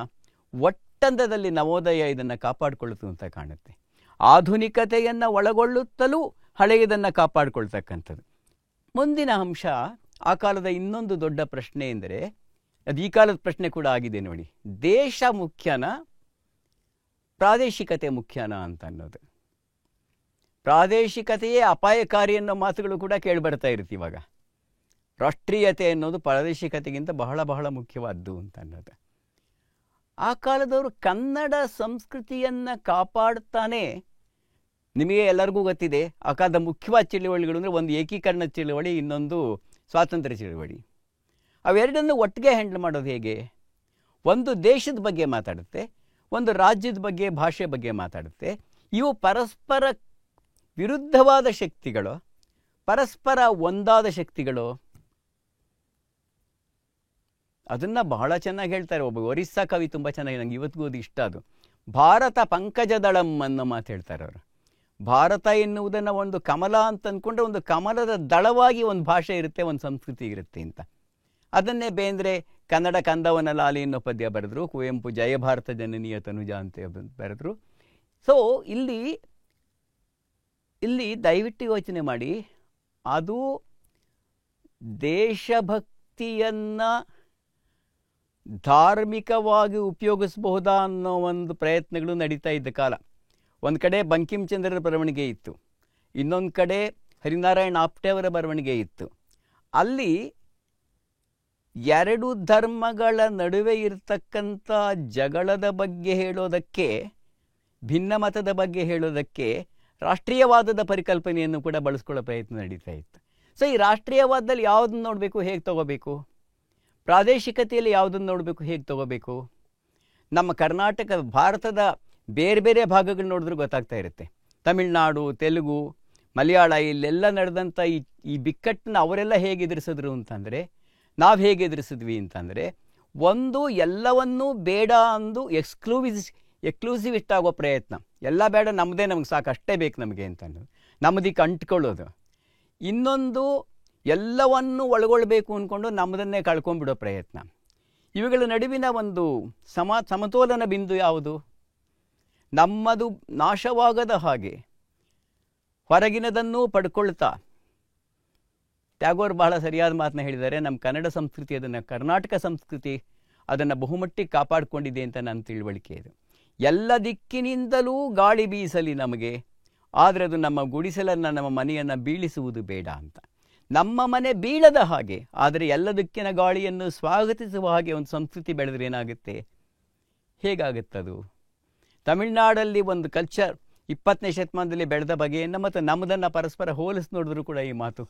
ಒಟ್ಟಂದದಲ್ಲಿ ನವೋದಯ ಇದನ್ನು ಕಾಪಾಡಿಕೊಳ್ಳುತ್ತೆ ಅಂತ ಕಾಣುತ್ತೆ. ಆಧುನಿಕತೆಯನ್ನು ಒಳಗೊಳ್ಳುತ್ತಲೂ ಹಳೆಯದನ್ನು ಕಾಪಾಡಿಕೊಳ್ತಕ್ಕಂಥದ್ದು. ಮುಂದಿನ ಅಂಶ, ಆ ಕಾಲದ ಇನ್ನೊಂದು ದೊಡ್ಡ ಪ್ರಶ್ನೆ ಎಂದರೆ, ಅದು ಈ ಕಾಲದ ಪ್ರಶ್ನೆ ಕೂಡ ಆಗಿದೆ ನೋಡಿ, ದೇಶ ಮುಖ್ಯನ ಪ್ರಾದೇಶಿಕತೆ ಮುಖ್ಯನ ಅಂತ ಅನ್ನೋದು. ಪ್ರಾದೇಶಿಕತೆಯೇ ಅಪಾಯಕಾರಿ ಅನ್ನೋ ಮಾತುಗಳು ಕೂಡ ಕೇಳಿಬರ್ತಾ ಇರುತ್ತೆ ಇವಾಗ. ರಾಷ್ಟ್ರೀಯತೆ ಅನ್ನೋದು ಪ್ರಾದೇಶಿಕತೆಗಿಂತ ಬಹಳ ಬಹಳ ಮುಖ್ಯವಾದ್ದು ಅಂತ ಅನ್ನೋದು. ಆ ಕಾಲದವರು ಕನ್ನಡ ಸಂಸ್ಕೃತಿಯನ್ನು ಕಾಪಾಡ್ತಾನೆ. ನಿಮಗೆ ಎಲ್ಲರಿಗೂ ಗೊತ್ತಿದೆ, ಆ ಕಾಲದ ಮುಖ್ಯವಾದ ಚಳುವಳಿಗಳು ಅಂದರೆ ಒಂದು ಏಕೀಕರಣ ಚಳುವಳಿ, ಇನ್ನೊಂದು ಸ್ವಾತಂತ್ರ್ಯ ಚಳುವಳಿ. ಅವೆರಡನ್ನು ಒಟ್ಟಿಗೆ ಹ್ಯಾಂಡಲ್ ಮಾಡೋದು ಹೇಗೆ? ಒಂದು ದೇಶದ ಬಗ್ಗೆ ಮಾತಾಡುತ್ತೆ, ಒಂದು ರಾಜ್ಯದ ಬಗ್ಗೆ, ಭಾಷೆ ಬಗ್ಗೆ ಮಾತಾಡುತ್ತೆ. ಇವು ಪರಸ್ಪರ ವಿರುದ್ಧವಾದ ಶಕ್ತಿಗಳು, ಪರಸ್ಪರ ಒಂದಾದ ಶಕ್ತಿಗಳು. ಅದನ್ನು ಬಹಳ ಚೆನ್ನಾಗಿ ಹೇಳ್ತಾರೆ. ಒಬ್ಬ ಒರಿಸ್ಸಾ ಕವಿ ತುಂಬ ಚೆನ್ನಾಗಿ, ನಂಗೆ ಇವತ್ತಿಗೂ ಅದು ಇಷ್ಟ. ಅದು ಭಾರತ ಪಂಕಜದಳಂ ಅನ್ನೋ ಮಾತು ಹೇಳ್ತಾರೆ ಅವರು. ಭಾರತ ಎನ್ನುವುದನ್ನು ಒಂದು ಕಮಲ ಅಂತ ಅಂದ್ಕೊಂಡ್ರೆ, ಒಂದು ಕಮಲದ ದಳವಾಗಿ ಒಂದು ಭಾಷೆ ಇರುತ್ತೆ, ಒಂದು ಸಂಸ್ಕೃತಿ ಇರುತ್ತೆ ಅಂತ. ಅದನ್ನೇ ಬೇಂದ್ರೆ ಕನ್ನಡ ಕಂದವನ ಲಾಲಿ ಅನ್ನೋ ಪದ್ಯ ಬರೆದ್ರು, ಕುವೆಂಪು ಜಯ ಭಾರತ ಜನನೀಯ ತನುಜ ಅಂತ ಬರೆದ್ರು. ಸೊ ಇಲ್ಲಿ ದಯವಿಟ್ಟು ಯೋಚನೆ ಮಾಡಿ, ಅದು ದೇಶಭಕ್ತಿಯನ್ನು ಧಾರ್ಮಿಕವಾಗಿ ಉಪಯೋಗಿಸಬಹುದಾ ಅನ್ನೋ ಒಂದು ಪ್ರಯತ್ನಗಳು ನಡೀತಾ ಇದ್ದ ಕಾಲ. ಒಂದು ಕಡೆ ಬಂಕಿಂಚಂದ್ರರ ಬರವಣಿಗೆ ಇತ್ತು, ಇನ್ನೊಂದು ಕಡೆ ಹರಿನಾರಾಯಣ ಆಪ್ಟೆ ಅವರ ಬರವಣಿಗೆ ಇತ್ತು. ಅಲ್ಲಿ ಎರಡು ಧರ್ಮಗಳ ನಡುವೆ ಇರತಕ್ಕಂಥ ಜಗಳದ ಬಗ್ಗೆ ಹೇಳೋದಕ್ಕೆ, ಭಿನ್ನಮತದ ಬಗ್ಗೆ ಹೇಳೋದಕ್ಕೆ ರಾಷ್ಟ್ರೀಯವಾದದ ಪರಿಕಲ್ಪನೆಯನ್ನು ಕೂಡ ಬಳಸ್ಕೊಳ್ಳೋ ಪ್ರಯತ್ನ ನಡೀತಾ ಇತ್ತು. ಸೊ ಈ ರಾಷ್ಟ್ರೀಯವಾದದಲ್ಲಿ ಯಾವುದನ್ನು ನೋಡಬೇಕು, ಹೇಗೆ ತಗೋಬೇಕು, ಪ್ರಾದೇಶಿಕತೆಯಲ್ಲಿ ಯಾವುದನ್ನು ನೋಡಬೇಕು, ಹೇಗೆ ತಗೋಬೇಕು. ನಮ್ಮ ಕರ್ನಾಟಕ, ಭಾರತದ ಬೇರೆ ಬೇರೆ ಭಾಗಗಳು ನೋಡಿದ್ರೆ ಗೊತ್ತಾಗ್ತಾ ಇರುತ್ತೆ. ತಮಿಳುನಾಡು, ತೆಲುಗು, ಮಲಯಾಳ, ಇಲ್ಲೆಲ್ಲ ನಡೆದಂಥ ಈ ಬಿಕ್ಕಟ್ಟನ್ನ ಅವರೆಲ್ಲ ಹೇಗೆ ಎದುರಿಸಿದ್ರು ಅಂತಂದರೆ, ನಾವು ಹೇಗೆ ಎದುರಿಸಿದ್ವಿ ಅಂತಂದರೆ, ಒಂದು ಎಲ್ಲವನ್ನೂ ಬೇಡ ಅಂದು ಎಕ್ಸ್ಕ್ಲೂಸಿವಿಸ್ಟ್ ಆಗೋ ಪ್ರಯತ್ನ. ಎಲ್ಲ ಬೇಡ, ನಮ್ಮದೇ, ನಮಗೆ ಸಾಕು, ಅಷ್ಟೇ ಬೇಕು ನಮಗೆ ಅಂತ ಅನ್ನೋದು, ನಮ್ಮದಕ್ಕೆ ಅಂಟ್ಕೊಳ್ಳೋದು. ಇನ್ನೊಂದು ಎಲ್ಲವನ್ನೂ ಒಳಗೊಳ್ಬೇಕು ಅಂದ್ಕೊಂಡು ನಮ್ಮದನ್ನೇ ಕಳ್ಕೊಂಡ್ಬಿಡೋ ಪ್ರಯತ್ನ. ಇವುಗಳ ನಡುವಿನ ಒಂದು ಸಮತೋಲನ ಬಿಂದು ಯಾವುದು? ನಮ್ಮದು ನಾಶವಾಗದ ಹಾಗೆ ಹೊರಗಿನದನ್ನೂ ಪಡ್ಕೊಳ್ತಾ, ಟ್ಯಾಗೋರ್ ಬಹಳ ಸರಿಯಾದ ಮಾತನ್ನ ಹೇಳಿದ್ದಾರೆ, ನಮ್ಮ ಕನ್ನಡ ಸಂಸ್ಕೃತಿ, ಅದನ್ನು ಕರ್ನಾಟಕ ಸಂಸ್ಕೃತಿ ಅದನ್ನು ಬಹುಮಟ್ಟಿಗೆ ಕಾಪಾಡಿಕೊಂಡಿದೆ ಅಂತ ನನ್ನ ತಿಳುವಳಿಕೆ ಇದು. ಎಲ್ಲ ದಿಕ್ಕಿನಿಂದಲೂ ಗಾಳಿ ಬೀಸಲಿ ನಮಗೆ, ಆದರೆ ಅದು ನಮ್ಮ ಗುಡಿಸಲನ್ನು, ನಮ್ಮ ಮನೆಯನ್ನು ಬೀಳಿಸುವುದು ಬೇಡ ಅಂತ. ನಮ್ಮ ಮನೆ ಬೀಳದ ಹಾಗೆ, ಆದರೆ ಎಲ್ಲ ದಿಕ್ಕಿನ ಗಾಳಿಯನ್ನು ಸ್ವಾಗತಿಸುವ ಹಾಗೆ ಒಂದು ಸಂಸ್ಕೃತಿ ಬೆಳೆದ್ರೆ ಏನಾಗುತ್ತೆ? ಹೇಗಾಗುತ್ತದು? ತಮಿಳುನಾಡಲ್ಲಿ ಒಂದು ಕಲ್ಚರ್ 20ನೇ ಶತಮಾನದಲ್ಲಿ ಬೆಳೆದ ಬಗೆಯನ್ನು ಮತ್ತು ನಮ್ಮದನ್ನು ಪರಸ್ಪರ ಹೋಲಿಸಿ ನೋಡಿದ್ರೂ ಕೂಡ ಈ ಮಾತು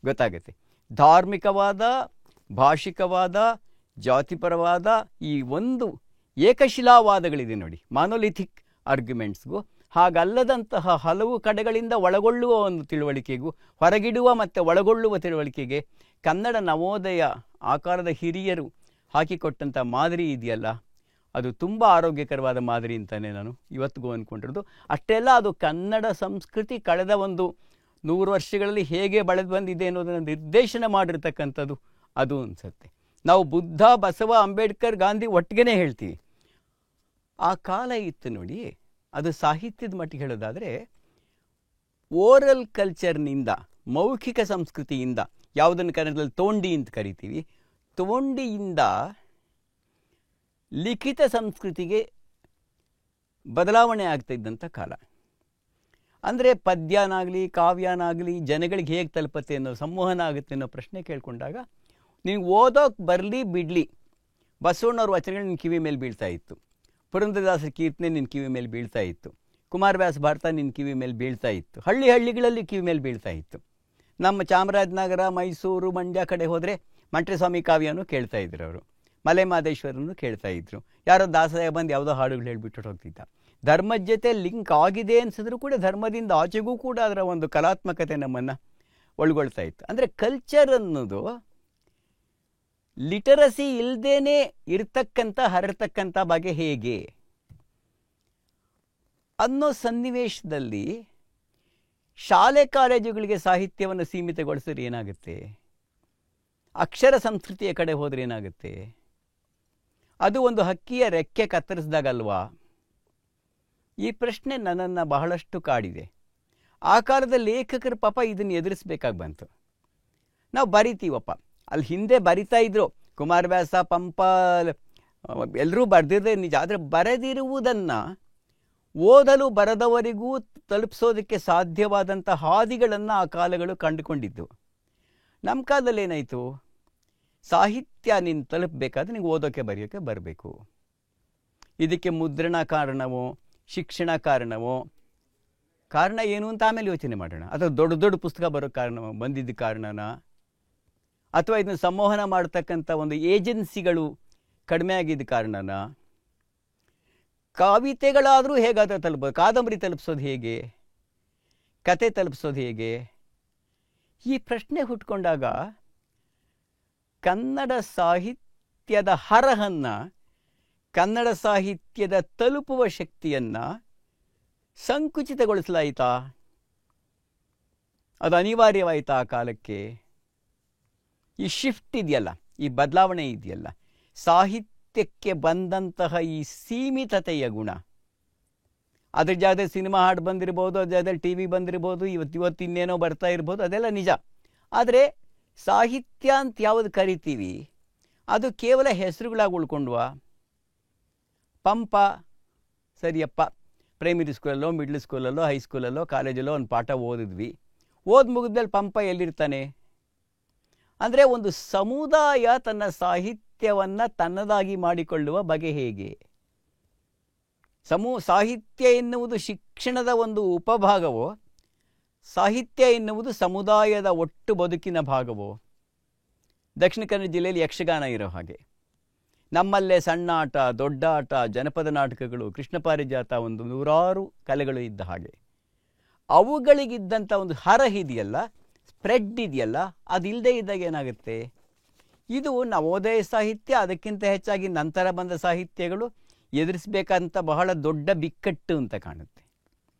ಗೊತ್ತಾಗುತ್ತೆ. ಧಾರ್ಮಿಕವಾದ, ಭಾಷಿಕವಾದ, ಜಾತಿಪರವಾದ ಈ ಒಂದು ಏಕಶಿಲಾವಾದಗಳಿದೆ ನೋಡಿ, ಮಾನೋಲಿಥಿಕ್ ಆರ್ಗ್ಯುಮೆಂಟ್ಸ್ಗೂ, ಹಾಗಲ್ಲದಂತಹ ಹಲವು ಕಡೆಗಳಿಂದ ಒಳಗೊಳ್ಳುವ ಒಂದು ತಿಳುವಳಿಕೆಗೂ, ಹೊರಗಿಡುವ ಮತ್ತು ಒಳಗೊಳ್ಳುವ ತಿಳುವಳಿಕೆಗೆ ಕನ್ನಡ ನವೋದಯ ಆಕಾರದ ಹಿರಿಯರು ಹಾಕಿಕೊಟ್ಟಂಥ ಮಾದರಿ ಇದೆಯಲ್ಲ, ಅದು ತುಂಬ ಆರೋಗ್ಯಕರವಾದ ಮಾದರಿ ಅಂತಲೇ ನಾನು ಇವತ್ತಿಗೂ ಅಂದ್ಕೊಂಡಿರೋದು. ಅಷ್ಟೇ ಅಲ್ಲ, ಅದು ಕನ್ನಡ ಸಂಸ್ಕೃತಿ ಕಳೆದ ಒಂದು 100 ವರ್ಷಗಳಲ್ಲಿ ಹೇಗೆ ಬೆಳೆದು ಬಂದಿದೆ ಅನ್ನೋದನ್ನು ನಿರ್ದೇಶನ ಮಾಡಿರ್ತಕ್ಕಂಥದ್ದು ಅದು ಅನಿಸುತ್ತೆ. ನಾವು ಬುದ್ಧ, ಬಸವ, ಅಂಬೇಡ್ಕರ್, ಗಾಂಧಿ ಒಟ್ಟಿಗೆ ಹೇಳ್ತೀವಿ. ಆ ಕಾಲ ಇತ್ತು ನೋಡಿ, ಅದು ಸಾಹಿತ್ಯದ ಮಟ್ಟಿಗೆ ಹೇಳೋದಾದರೆ ಓರಲ್ ಕಲ್ಚರ್ನಿಂದ, ಮೌಖಿಕ ಸಂಸ್ಕೃತಿಯಿಂದ, ಯಾವುದನ್ನು ಕನ್ನಡದಲ್ಲಿ ತೋಂಡಿ ಅಂತ ಕರಿತೀವಿ, ತೋಂಡಿಯಿಂದ ಲಿಖಿತ ಸಂಸ್ಕೃತಿಗೆ ಬದಲಾವಣೆ ಆಗ್ತಾಯಿದ್ದಂಥ ಕಾಲ. ಅಂದರೆ ಪದ್ಯನಾಗಲಿ ಕಾವ್ಯನಾಗಲಿ ಜನಗಳಿಗೆ ಹೇಗೆ ತಲುಪತ್ತೆ ಅನ್ನೋ, ಸಂವಹನ ಆಗುತ್ತೆ ಅನ್ನೋ ಪ್ರಶ್ನೆ ಕೇಳ್ಕೊಂಡಾಗ, ನೀವು ಓದೋಕೆ ಬರಲಿ ಬಿಡಲಿ, ಬಸವಣ್ಣವ್ರ ವಚನಗಳು ನಿನ್ನ ಕಿವಿ ಮೇಲೆ ಬೀಳ್ತಾ ಇತ್ತು, ಪುರಂದರದಾಸರ ಕೀರ್ತನೆ ನಿನ್ನ ಕಿವಿ ಮೇಲೆ ಬೀಳ್ತಾ ಇತ್ತು, ಕುಮಾರವ್ಯಾಸ ಭಾರತ ನಿನ್ನ ಕಿವಿ ಮೇಲೆ ಬೀಳ್ತಾ ಇತ್ತು, ಹಳ್ಳಿಗಳಲ್ಲಿ ಕಿವಿ ಮೇಲೆ ಬೀಳ್ತಾ ಇತ್ತು. ನಮ್ಮ ಚಾಮರಾಜನಗರ, ಮೈಸೂರು, ಮಂಡ್ಯ ಕಡೆ ಹೋದರೆ ಮಂಟೇಸ್ವಾಮಿ ಕಾವ್ಯನೂ ಕೇಳ್ತಾ ಇದ್ರು ಅವರು, ಮಲೆ ಮಹದೇಶ್ವರನ್ನು ಕೇಳ್ತಾ ಇದ್ರು, ಯಾರೋ ದಾಸರಾಯ ಬಂದು ಯಾವುದೋ ಹಾಡುಗಳು ಹೇಳಿಬಿಟ್ಟು ಹೋಗ್ತಿದ್ದ. ಧರ್ಮದ ಜೊತೆ ಲಿಂಕ್ ಆಗಿದೆ ಅನಿಸಿದ್ರು ಕೂಡ ಧರ್ಮದಿಂದ ಆಚೆಗೂ ಕೂಡ ಅದರ ಒಂದು ಕಲಾತ್ಮಕತೆ ನಮ್ಮನ್ನು ಒಳಗೊಳ್ತಾ ಇತ್ತು. ಅಂದರೆ ಕಲ್ಚರ್ ಅನ್ನೋದು ಲಿಟರಸಿ ಇಲ್ಲದೇನೆ ಇರ್ತಕ್ಕಂಥ, ಹರಡ್ತಕ್ಕಂಥ ಬಗೆ ಹೇಗೆ ಅನ್ನೋ ಸನ್ನಿವೇಶದಲ್ಲಿ ಶಾಲೆ ಕಾಲೇಜುಗಳಿಗೆ ಸಾಹಿತ್ಯವನ್ನು ಸೀಮಿತಗೊಳಿಸಿದ್ರೆ ಏನಾಗುತ್ತೆ? ಅಕ್ಷರ ಸಂಸ್ಕೃತಿಯ ಕಡೆ ಹೋದರೆ ಏನಾಗುತ್ತೆ? ಅದು ಒಂದು ಹಕ್ಕಿಯ ರೆಕ್ಕೆ ಕತ್ತರಿಸಿದಾಗಲ್ವಾ? ಈ ಪ್ರಶ್ನೆ ನನ್ನನ್ನು ಬಹಳಷ್ಟು ಕಾಡಿದೆ. ಆ ಕಾಲದ ಲೇಖಕರು ಪಾಪ ಇದನ್ನು ಎದುರಿಸಬೇಕಾಗಿ ಬಂತು. ನಾವು ಬರಿತೀವಪ್ಪ, ಅಲ್ಲಿ ಹಿಂದೆ ಬರಿತಾ ಇದ್ರು, ಕುಮಾರವ್ಯಾಸ, ಪಂಪ ಎಲ್ಲರೂ ಬರೆದಿರದೆ ನಿಜ, ಆದರೆ ಬರೆದಿರುವುದನ್ನು ಓದಲು ಬರೆದವರಿಗೂ ತಲುಪಿಸೋದಕ್ಕೆ ಸಾಧ್ಯವಾದಂಥ ಹಾದಿಗಳನ್ನು ಆ ಕಾಲಗಳು ಕಂಡುಕೊಂಡಿದ್ದು. ನಮ್ಮ ಕಾಲದಲ್ಲಿ ಏನಾಯಿತು? ಸಾಹಿತ್ಯ ನೀನು ತಲುಪಬೇಕಾದ್ರೆ ನೀವು ಓದೋಕ್ಕೆ ಬರೆಯೋಕ್ಕೆ ಬರಬೇಕು. ಇದಕ್ಕೆ ಮುದ್ರಣ ಕಾರಣವೋ, ಶಿಕ್ಷಣ ಕಾರಣವೋ, ಕಾರಣ ಏನು ಅಂತ ಆಮೇಲೆ ಯೋಚನೆ ಮಾಡೋಣ. ಅಥವಾ ದೊಡ್ಡ ದೊಡ್ಡ ಪುಸ್ತಕ ಬರೋ ಕಾರಣ ಬಂದಿದ್ದ ಕಾರಣನ, ಅಥವಾ ಇದನ್ನು ಸಂವಹನ ಮಾಡ್ತಕ್ಕಂಥ ಒಂದು ಏಜೆನ್ಸಿಗಳು ಕಡಿಮೆ ಆಗಿದ್ದ ಕಾರಣನ, ಕವಿತೆಗಳಾದರೂ ಹೇಗಾದರೂ ತಲುಪೋದು, ಕಾದಂಬರಿ ತಲುಪಿಸೋದು ಹೇಗೆ, ಕತೆ ತಲುಪಿಸೋದು ಹೇಗೆ? ಈ ಪ್ರಶ್ನೆ ಹುಟ್ಕೊಂಡಾಗ ಕನ್ನಡ ಸಾಹಿತ್ಯದ ಹರಹನ್ನು, ಕನ್ನಡ ಸಾಹಿತ್ಯದ ತಲುಪುವ ಶಕ್ತಿಯನ್ನು ಸಂಕುಚಿತಗೊಳಿಸಲಾಯಿತಾ? ಅದು ಅನಿವಾರ್ಯವಾಯಿತಾ ಆ ಕಾಲಕ್ಕೆ? ಈ ಶಿಫ್ಟ್ ಇದೆಯಲ್ಲ, ಈ ಬದಲಾವಣೆ ಇದೆಯಲ್ಲ, ಸಾಹಿತ್ಯಕ್ಕೆ ಬಂದಂತಹ ಈ ಸೀಮಿತತೆಯ ಗುಣ, ಅದ್ರ ಜಾಗದಲ್ಲಿ ಸಿನಿಮಾ ಹಾಡು ಬಂದಿರ್ಬೋದು, ಅದ್ರ ಜಾಗದಲ್ಲಿ ಟಿ ವಿ ಬಂದಿರ್ಬೋದು, ಇವತ್ತು ಇನ್ನೇನೋ ಬರ್ತಾ ಇರ್ಬೋದು, ಅದೆಲ್ಲ ನಿಜ. ಆದರೆ ಸಾಹಿತ್ಯ ಅಂತ ಯಾವುದು ಕರಿತೀವಿ ಅದು ಕೇವಲ ಹೆಸರುಗಳಾಗಿ ಉಳ್ಕೊಂಡ್ವಾ? ಪಂಪ ಸರಿಯಪ್ಪ, ಪ್ರೈಮರಿ ಸ್ಕೂಲಲ್ಲೋ, ಮಿಡ್ಲ್ ಸ್ಕೂಲಲ್ಲೋ, ಹೈಸ್ಕೂಲಲ್ಲೋ, ಕಾಲೇಜಲ್ಲೋ ಒಂದು ಪಾಠ ಓದಿದ್ವಿ, ಮುಗಿದ್ಮೇಲೆ ಪಂಪ ಎಲ್ಲಿರ್ತಾನೆ? ಅಂದರೆ ಒಂದು ಸಮುದಾಯ ತನ್ನ ಸಾಹಿತ್ಯವನ್ನು ತನ್ನದಾಗಿ ಮಾಡಿಕೊಳ್ಳುವ ಬಗೆ ಹೇಗೆ? ಸಾಹಿತ್ಯ ಎನ್ನುವುದು ಶಿಕ್ಷಣದ ಒಂದು ಉಪಭಾಗವೋ, ಸಾಹಿತ್ಯ ಎನ್ನುವುದು ಸಮುದಾಯದ ಒಟ್ಟು ಬದುಕಿನ ಭಾಗವೋ? ದಕ್ಷಿಣ ಕನ್ನಡ ಜಿಲ್ಲೆಯಲ್ಲಿ ಯಕ್ಷಗಾನ ಇರೋ ಹಾಗೆ, ನಮ್ಮಲ್ಲೇ ಸಣ್ಣ ಆಟ, ದೊಡ್ಡ ಆಟ, ಜನಪದ ನಾಟಕಗಳು, ಕೃಷ್ಣ ಪಾರಿಜಾತ, ಒಂದು 100 ಕಲೆಗಳು ಇದ್ದ ಹಾಗೆ, ಅವುಗಳಿಗಿದ್ದಂಥ ಒಂದು ಹರಹಿದೆಯಲ್ಲ, ಸ್ಪ್ರೆಡ್ ಇದೆಯಲ್ಲ, ಅದಿಲ್ಲದೆ ಇದ್ದಾಗ ಏನಾಗುತ್ತೆ? ಇದು ನವೋದಯ ಸಾಹಿತ್ಯ, ಅದಕ್ಕಿಂತ ಹೆಚ್ಚಾಗಿ ನಂತರ ಬಂದ ಸಾಹಿತ್ಯಗಳು ಎದುರಿಸಬೇಕಂತ ಬಹಳ ದೊಡ್ಡ ಬಿಕ್ಕಟ್ಟು ಅಂತ ಕಾಣುತ್ತೆ.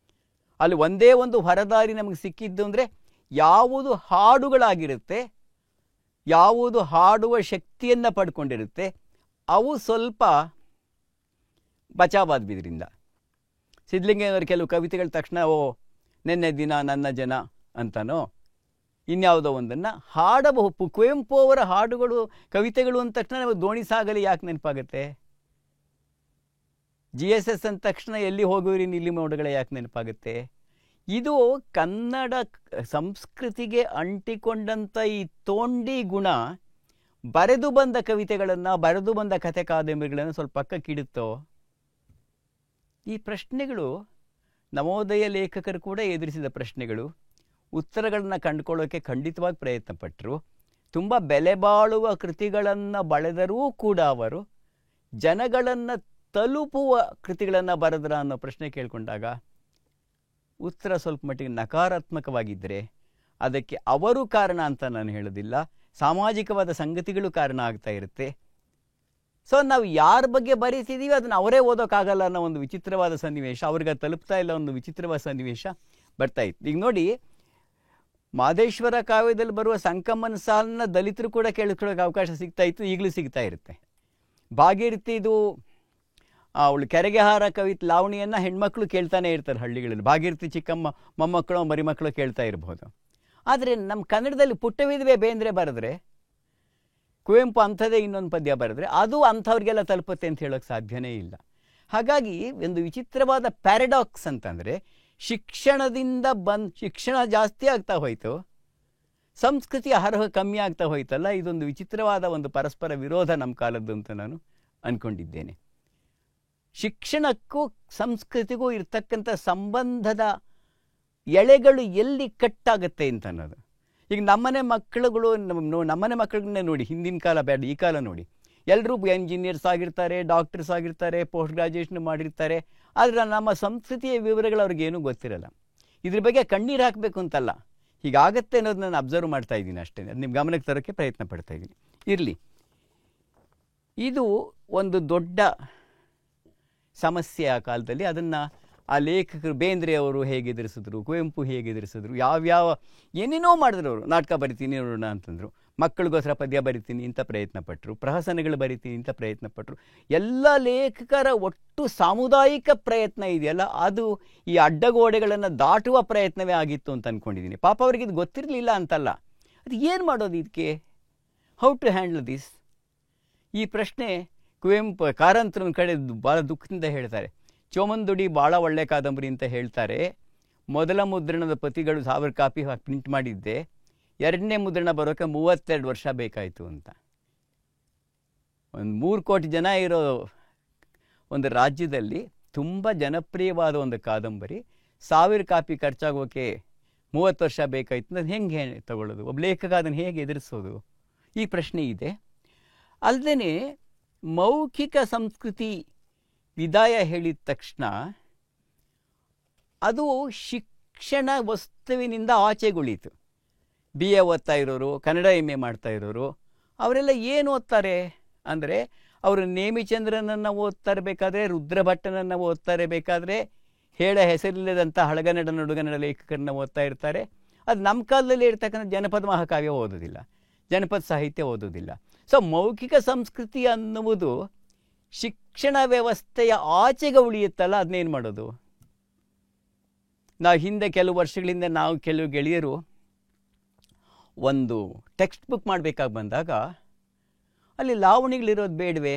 ಅಲ್ಲಿ ಒಂದೇ ಒಂದು ಹೊರದಾರಿ ನಮಗೆ ಸಿಕ್ಕಿದ್ದು ಅಂದರೆ, ಯಾವುದು ಹಾಡುಗಳಾಗಿರುತ್ತೆ, ಯಾವುದು ಹಾಡುವ ಶಕ್ತಿಯನ್ನು ಪಡ್ಕೊಂಡಿರುತ್ತೆ, ಅವು ಸ್ವಲ್ಪ ಬಚಾವಾದ್ಬಿದ್ರಿಂದ. ಸಿದ್ಧಲಿಂಗಯ್ಯನವರು ಕೆಲವು ಕವಿತೆಗಳ ತಕ್ಷಣ ನೆನ್ನೆ ದಿನ ನನ್ನ ಜನ ಅಂತನೋ ಇನ್ಯಾವುದೋ ಒಂದನ್ನು ಹಾಡಬಹುದು. ಕುವೆಂಪು ಅವರ ಹಾಡುಗಳು, ಕವಿತೆಗಳು ಅಂದ ತಕ್ಷಣ ನಮಗೆ ದೋಣಿ ಸಾಗಲಿ ಯಾಕೆ ನೆನಪಾಗುತ್ತೆ? GSS ಅಂದ ತಕ್ಷಣ ಎಲ್ಲಿ ಹೋಗುವಿರಿ ನೀಲಿ ಮೋಡಗಳೇ ಯಾಕೆ ನೆನಪಾಗುತ್ತೆ? ಇದು ಕನ್ನಡ ಸಂಸ್ಕೃತಿಗೆ ಅಂಟಿಕೊಂಡಂಥ ಈ ತೋಂಡಿ ಗುಣ ಬರೆದು ಬಂದ ಕವಿತೆಗಳನ್ನು, ಬರೆದು ಬಂದ ಕಥೆ ಕಾದಂಬರಿಗಳನ್ನು ಸ್ವಲ್ಪ ಪಕ್ಕಕ್ಕಿಡುತ್ತೋ? ಈ ಪ್ರಶ್ನೆಗಳು ನವೋದಯ ಲೇಖಕರು ಕೂಡ ಎದುರಿಸಿದ ಪ್ರಶ್ನೆಗಳು. ಉತ್ತರಗಳನ್ನು ಕಂಡುಕೊಳ್ಳೋಕೆ ಖಂಡಿತವಾಗಿ ಪ್ರಯತ್ನ ಪಟ್ಟರು. ತುಂಬ ಬೆಲೆ ಬಾಳುವ ಕೃತಿಗಳನ್ನು ಬಳೆದರೂ ಕೂಡ ಅವರು ಜನಗಳನ್ನು ತಲುಪುವ ಕೃತಿಗಳನ್ನು ಬರೆದ್ರ ಅನ್ನೋ ಪ್ರಶ್ನೆ ಕೇಳಿಕೊಂಡಾಗ ಉತ್ತರ ಸ್ವಲ್ಪ ಮಟ್ಟಿಗೆ ನಕಾರಾತ್ಮಕವಾಗಿದ್ದರೆ ಅದಕ್ಕೆ ಅವರು ಕಾರಣ ಅಂತ ನಾನು ಹೇಳೋದಿಲ್ಲ, ಸಾಮಾಜಿಕವಾದ ಸಂಗತಿಗಳು ಕಾರಣ ಆಗ್ತಾ ಇರುತ್ತೆ. ಸೊ ನಾವು ಯಾರ ಬಗ್ಗೆ ಬರೀತಿದ್ದೀವಿ ಅದನ್ನು ಅವರೇ ಓದೋಕ್ಕಾಗಲ್ಲ ಅನ್ನೋ ಒಂದು ವಿಚಿತ್ರವಾದ ಸನ್ನಿವೇಶ, ಅವ್ರಿಗೆ ತಲುಪ್ತಾ ಇಲ್ಲ ಒಂದು ವಿಚಿತ್ರವಾದ ಸನ್ನಿವೇಶ ಬರ್ತಾ ಇತ್ತು. ಈಗ ನೋಡಿ, ಮಾದೇಶ್ವರ ಕಾವ್ಯದಲ್ಲಿ ಬರುವ ಸಂಕಮ್ಮನ ಸಾಲನ್ನ ದಲಿತರು ಕೂಡ ಕೇಳಿಸ್ಕೊಳ್ಳೋಕೆ ಅವಕಾಶ ಸಿಗ್ತಾ ಇತ್ತು, ಈಗಲೂ ಸಿಗ್ತಾ ಇರುತ್ತೆ. ಭಾಗೀರಥಿದು ಅವಳು ಕೆರೆಗೆ ಹಾರ ಕವಿತೆ ಲಾವಣಿಯನ್ನು ಹೆಣ್ಮಕ್ಳು ಕೇಳ್ತಾನೆ ಇರ್ತಾರೆ ಹಳ್ಳಿಗಳಲ್ಲಿ. ಭಾಗೀರಥಿ ಚಿಕ್ಕಮ್ಮ ಮೊಮ್ಮಕ್ಕಳು ಮರಿಮಕ್ಕಳು ಕೇಳ್ತಾ ಇರ್ಬೋದು. ಆದರೆ ನಮ್ಮ ಕನ್ನಡದಲ್ಲಿ ಪುಟ್ಟವಿದುವೆ ಬೇಂದ್ರೆ ಬರೆದ್ರೆ, ಕುವೆಂಪು ಅಂಥದ್ದೇ ಇನ್ನೊಂದು ಪದ್ಯ ಬರೆದ್ರೆ ಅದು ಅಂಥವ್ರಿಗೆಲ್ಲ ತಲುಪುತ್ತೆ ಅಂತ ಹೇಳೋಕ್ಕೆ ಸಾಧ್ಯನೇ ಇಲ್ಲ. ಹಾಗಾಗಿ ಒಂದು ವಿಚಿತ್ರವಾದ ಪ್ಯಾರಡಾಕ್ಸ್ ಅಂತಂದರೆ, ಶಿಕ್ಷಣದಿಂದ ಶಿಕ್ಷಣ ಜಾಸ್ತಿ ಆಗ್ತಾ ಹೋಯಿತು, ಸಂಸ್ಕೃತಿಯ ಹರಹ ಕಮ್ಮಿ ಆಗ್ತಾ ಹೋಯ್ತಲ್ಲ. ಇದೊಂದು ವಿಚಿತ್ರವಾದ ಒಂದು ಪರಸ್ಪರ ವಿರೋಧ ನಮ್ಮ ಕಾಲದ್ದು ಅಂತ ನಾನು ಅಂದ್ಕೊಂಡಿದ್ದೇನೆ. ಶಿಕ್ಷಣಕ್ಕೂ ಸಂಸ್ಕೃತಿಗೂ ಇರ್ತಕ್ಕಂಥ ಸಂಬಂಧದ ಎಳೆಗಳು ಎಲ್ಲಿ ಕಟ್ಟಾಗುತ್ತೆ ಅಂತ ಅನ್ನೋದು. ಈಗ ನಮ್ಮನೆ ಮಕ್ಕಳುಗಳು ನಮ್ಮನೆ ಮಕ್ಕಳನ್ನೇ ನೋಡಿ, ಹಿಂದಿನ ಕಾಲ ಬೇಡ ಈ ಕಾಲ ನೋಡಿ, ಎಲ್ಲರೂ ಎಂಜಿನಿಯರ್ಸ್ ಆಗಿರ್ತಾರೆ, ಡಾಕ್ಟರ್ಸ್ ಆಗಿರ್ತಾರೆ, ಪೋಸ್ಟ್ ಗ್ರಾಜ್ಯುಯೇಷನ್ ಮಾಡಿರ್ತಾರೆ. ಆದರೆ ನಮ್ಮ ಸಂಸ್ಕೃತಿಯ ವಿವರಗಳು ಅವ್ರಿಗೇನೂ ಗೊತ್ತಿರಲ್ಲ. ಇದ್ರ ಬಗ್ಗೆ ಕಣ್ಣೀರು ಹಾಕಬೇಕು ಅಂತಲ್ಲ, ಹೀಗಾಗತ್ತೆ ಅನ್ನೋದು ನಾನು ಅಬ್ಸರ್ವ್ ಮಾಡ್ತಾ ಇದ್ದೀನಿ ಅಷ್ಟೇ, ಅದು ನಿಮ್ಮ ಗಮನಕ್ಕೆ ತರೋಕ್ಕೆ ಪ್ರಯತ್ನ ಪಡ್ತಾ ಇದ್ದೀನಿ. ಇರಲಿ, ಇದು ಒಂದು ದೊಡ್ಡ ಸಮಸ್ಯೆ ಆ ಕಾಲದಲ್ಲಿ. ಅದನ್ನು ಆ ಲೇಖಕರು ಬೇಂದ್ರೆ ಅವರು ಹೇಗೆ ಎದುರಿಸಿದ್ರು, ಕುವೆಂಪು ಹೇಗೆ ಎದುರಿಸಿದ್ರು, ಯಾವ್ಯಾವ ಏನೇನೋ ಮಾಡಿದ್ರು ಅವರು. ನಾಟಕ ಬರಿತೀನಿ ನೋಡೋಣ ಅಂತಂದರು, ಮಕ್ಕಳಿಗೋಸ್ಕರ ಪದ್ಯ ಬರಿತೀನಿ ಇಂಥ ಪ್ರಯತ್ನ ಪಟ್ಟರು, ಪ್ರಹಸನಗಳು ಬರಿತೀನಿ ಇಂಥ ಪ್ರಯತ್ನ ಪಟ್ಟರು. ಎಲ್ಲ ಲೇಖಕರ ಒಟ್ಟು ಸಾಮುದಾಯಿಕ ಪ್ರಯತ್ನ ಇದೆಯಲ್ಲ, ಅದು ಈ ಅಡ್ಡಗೋಡೆಗಳನ್ನು ದಾಟುವ ಪ್ರಯತ್ನವೇ ಆಗಿತ್ತು ಅಂತ ಅಂದ್ಕೊಂಡಿದ್ದೀನಿ. ಪಾಪ ಅವ್ರಿಗೆ ಇದು ಗೊತ್ತಿರಲಿಲ್ಲ ಅಂತಲ್ಲ, ಅದು ಏನು ಮಾಡೋದು ಇದಕ್ಕೆ, ಹೌ ಟು ಹ್ಯಾಂಡಲ್ ದಿಸ್? ಈ ಪ್ರಶ್ನೆ ಕುವೆಂಪು ಕಾರಂತರ ಕಡೆ ಭಾಳ ದುಃಖದಿಂದ ಹೇಳ್ತಾರೆ. ಚೋಮಂದುಡಿ ಭಾಳ ಒಳ್ಳೆ ಕಾದಂಬರಿ ಅಂತ ಹೇಳ್ತಾರೆ. ಮೊದಲ ಮುದ್ರಣದ ಪ್ರತಿಗಳು 1000 ಕಾಪಿ ಪ್ರಿಂಟ್ ಮಾಡಿದ್ದೆ, ಎರಡನೇ ಮುದ್ರಣ ಬರೋಕ್ಕೆ 32 ವರ್ಷ ಬೇಕಾಯಿತು ಅಂತ. ಒಂದು 3 ಕೋಟಿ ಜನ ಇರೋ ಒಂದು ರಾಜ್ಯದಲ್ಲಿ ತುಂಬ ಜನಪ್ರಿಯವಾದ ಒಂದು ಕಾದಂಬರಿ 1000 ಕಾಪಿ ಖರ್ಚಾಗೋಕ್ಕೆ 30 ವರ್ಷ ಬೇಕಾಯಿತು ಅಂದರೆ ಹೆಂಗೆ ತಗೊಳ್ಳೋದು? ಒಬ್ಬ ಲೇಖಕ ಅದನ್ನು ಹೇಗೆ ಎದುರಿಸೋದು? ಈ ಪ್ರಶ್ನೆ ಇದೆ. ಅಲ್ಲದೆ ಮೌಖಿಕ ಸಂಸ್ಕೃತಿ ವಿದಾಯ ಹೇಳಿದ ತಕ್ಷಣ ಅದು ಶಿಕ್ಷಣ ವಸ್ತುವಿನಿಂದ ಆಚೆಗುಳೀತು. BA ಓದ್ತಾ ಇರೋರು, ಕನ್ನಡ MA ಮಾಡ್ತಾ ಇರೋರು, ಅವರೆಲ್ಲ ಏನು ಓದ್ತಾರೆ ಅಂದರೆ, ಅವರು ನೇಮಿಚಂದ್ರನನ್ನು ಓದ್ತಾ ಇರಬೇಕಾದ್ರೆ, ರುದ್ರಭಟ್ಟನನ್ನು ಓದ್ತಾ ಇರಬೇಕಾದ್ರೆ, ಹೇಳ ಹೆಸರಿಲ್ಲದಂಥ ಹಳಗನ್ನಡ ನಡುಗನ್ನಡ ಲೇಖಕರನ್ನ ಓದ್ತಾ ಇರ್ತಾರೆ. ಅದು ನಮ್ಮ ಕಾಲದಲ್ಲಿ ಇರ್ತಕ್ಕಂಥ ಜನಪದ ಮಹಾಕಾವ್ಯ ಓದೋದಿಲ್ಲ, ಜನಪದ ಸಾಹಿತ್ಯ ಓದೋದಿಲ್ಲ. ಸೊ ಮೌಖಿಕ ಸಂಸ್ಕೃತಿ ಅನ್ನುವುದು ಶಿಕ್ಷಣ ವ್ಯವಸ್ಥೆಯ ಆಚೆಗೆ ಉಳಿಯುತ್ತಲ್ಲ, ಅದನ್ನೇನು ಮಾಡೋದು? ನಾವು ಹಿಂದೆ ಕೆಲವು ವರ್ಷಗಳಿಂದ ನಾವು ಕೆಲವು ಗೆಳೆಯರು ಒಂದು ಟೆಕ್ಸ್ಟ್ ಬುಕ್ ಮಾಡಬೇಕಾಗಿ ಬಂದಾಗ ಅಲ್ಲಿ ಲಾವಣಿಗಳಿರೋದು ಬೇಡವೇ,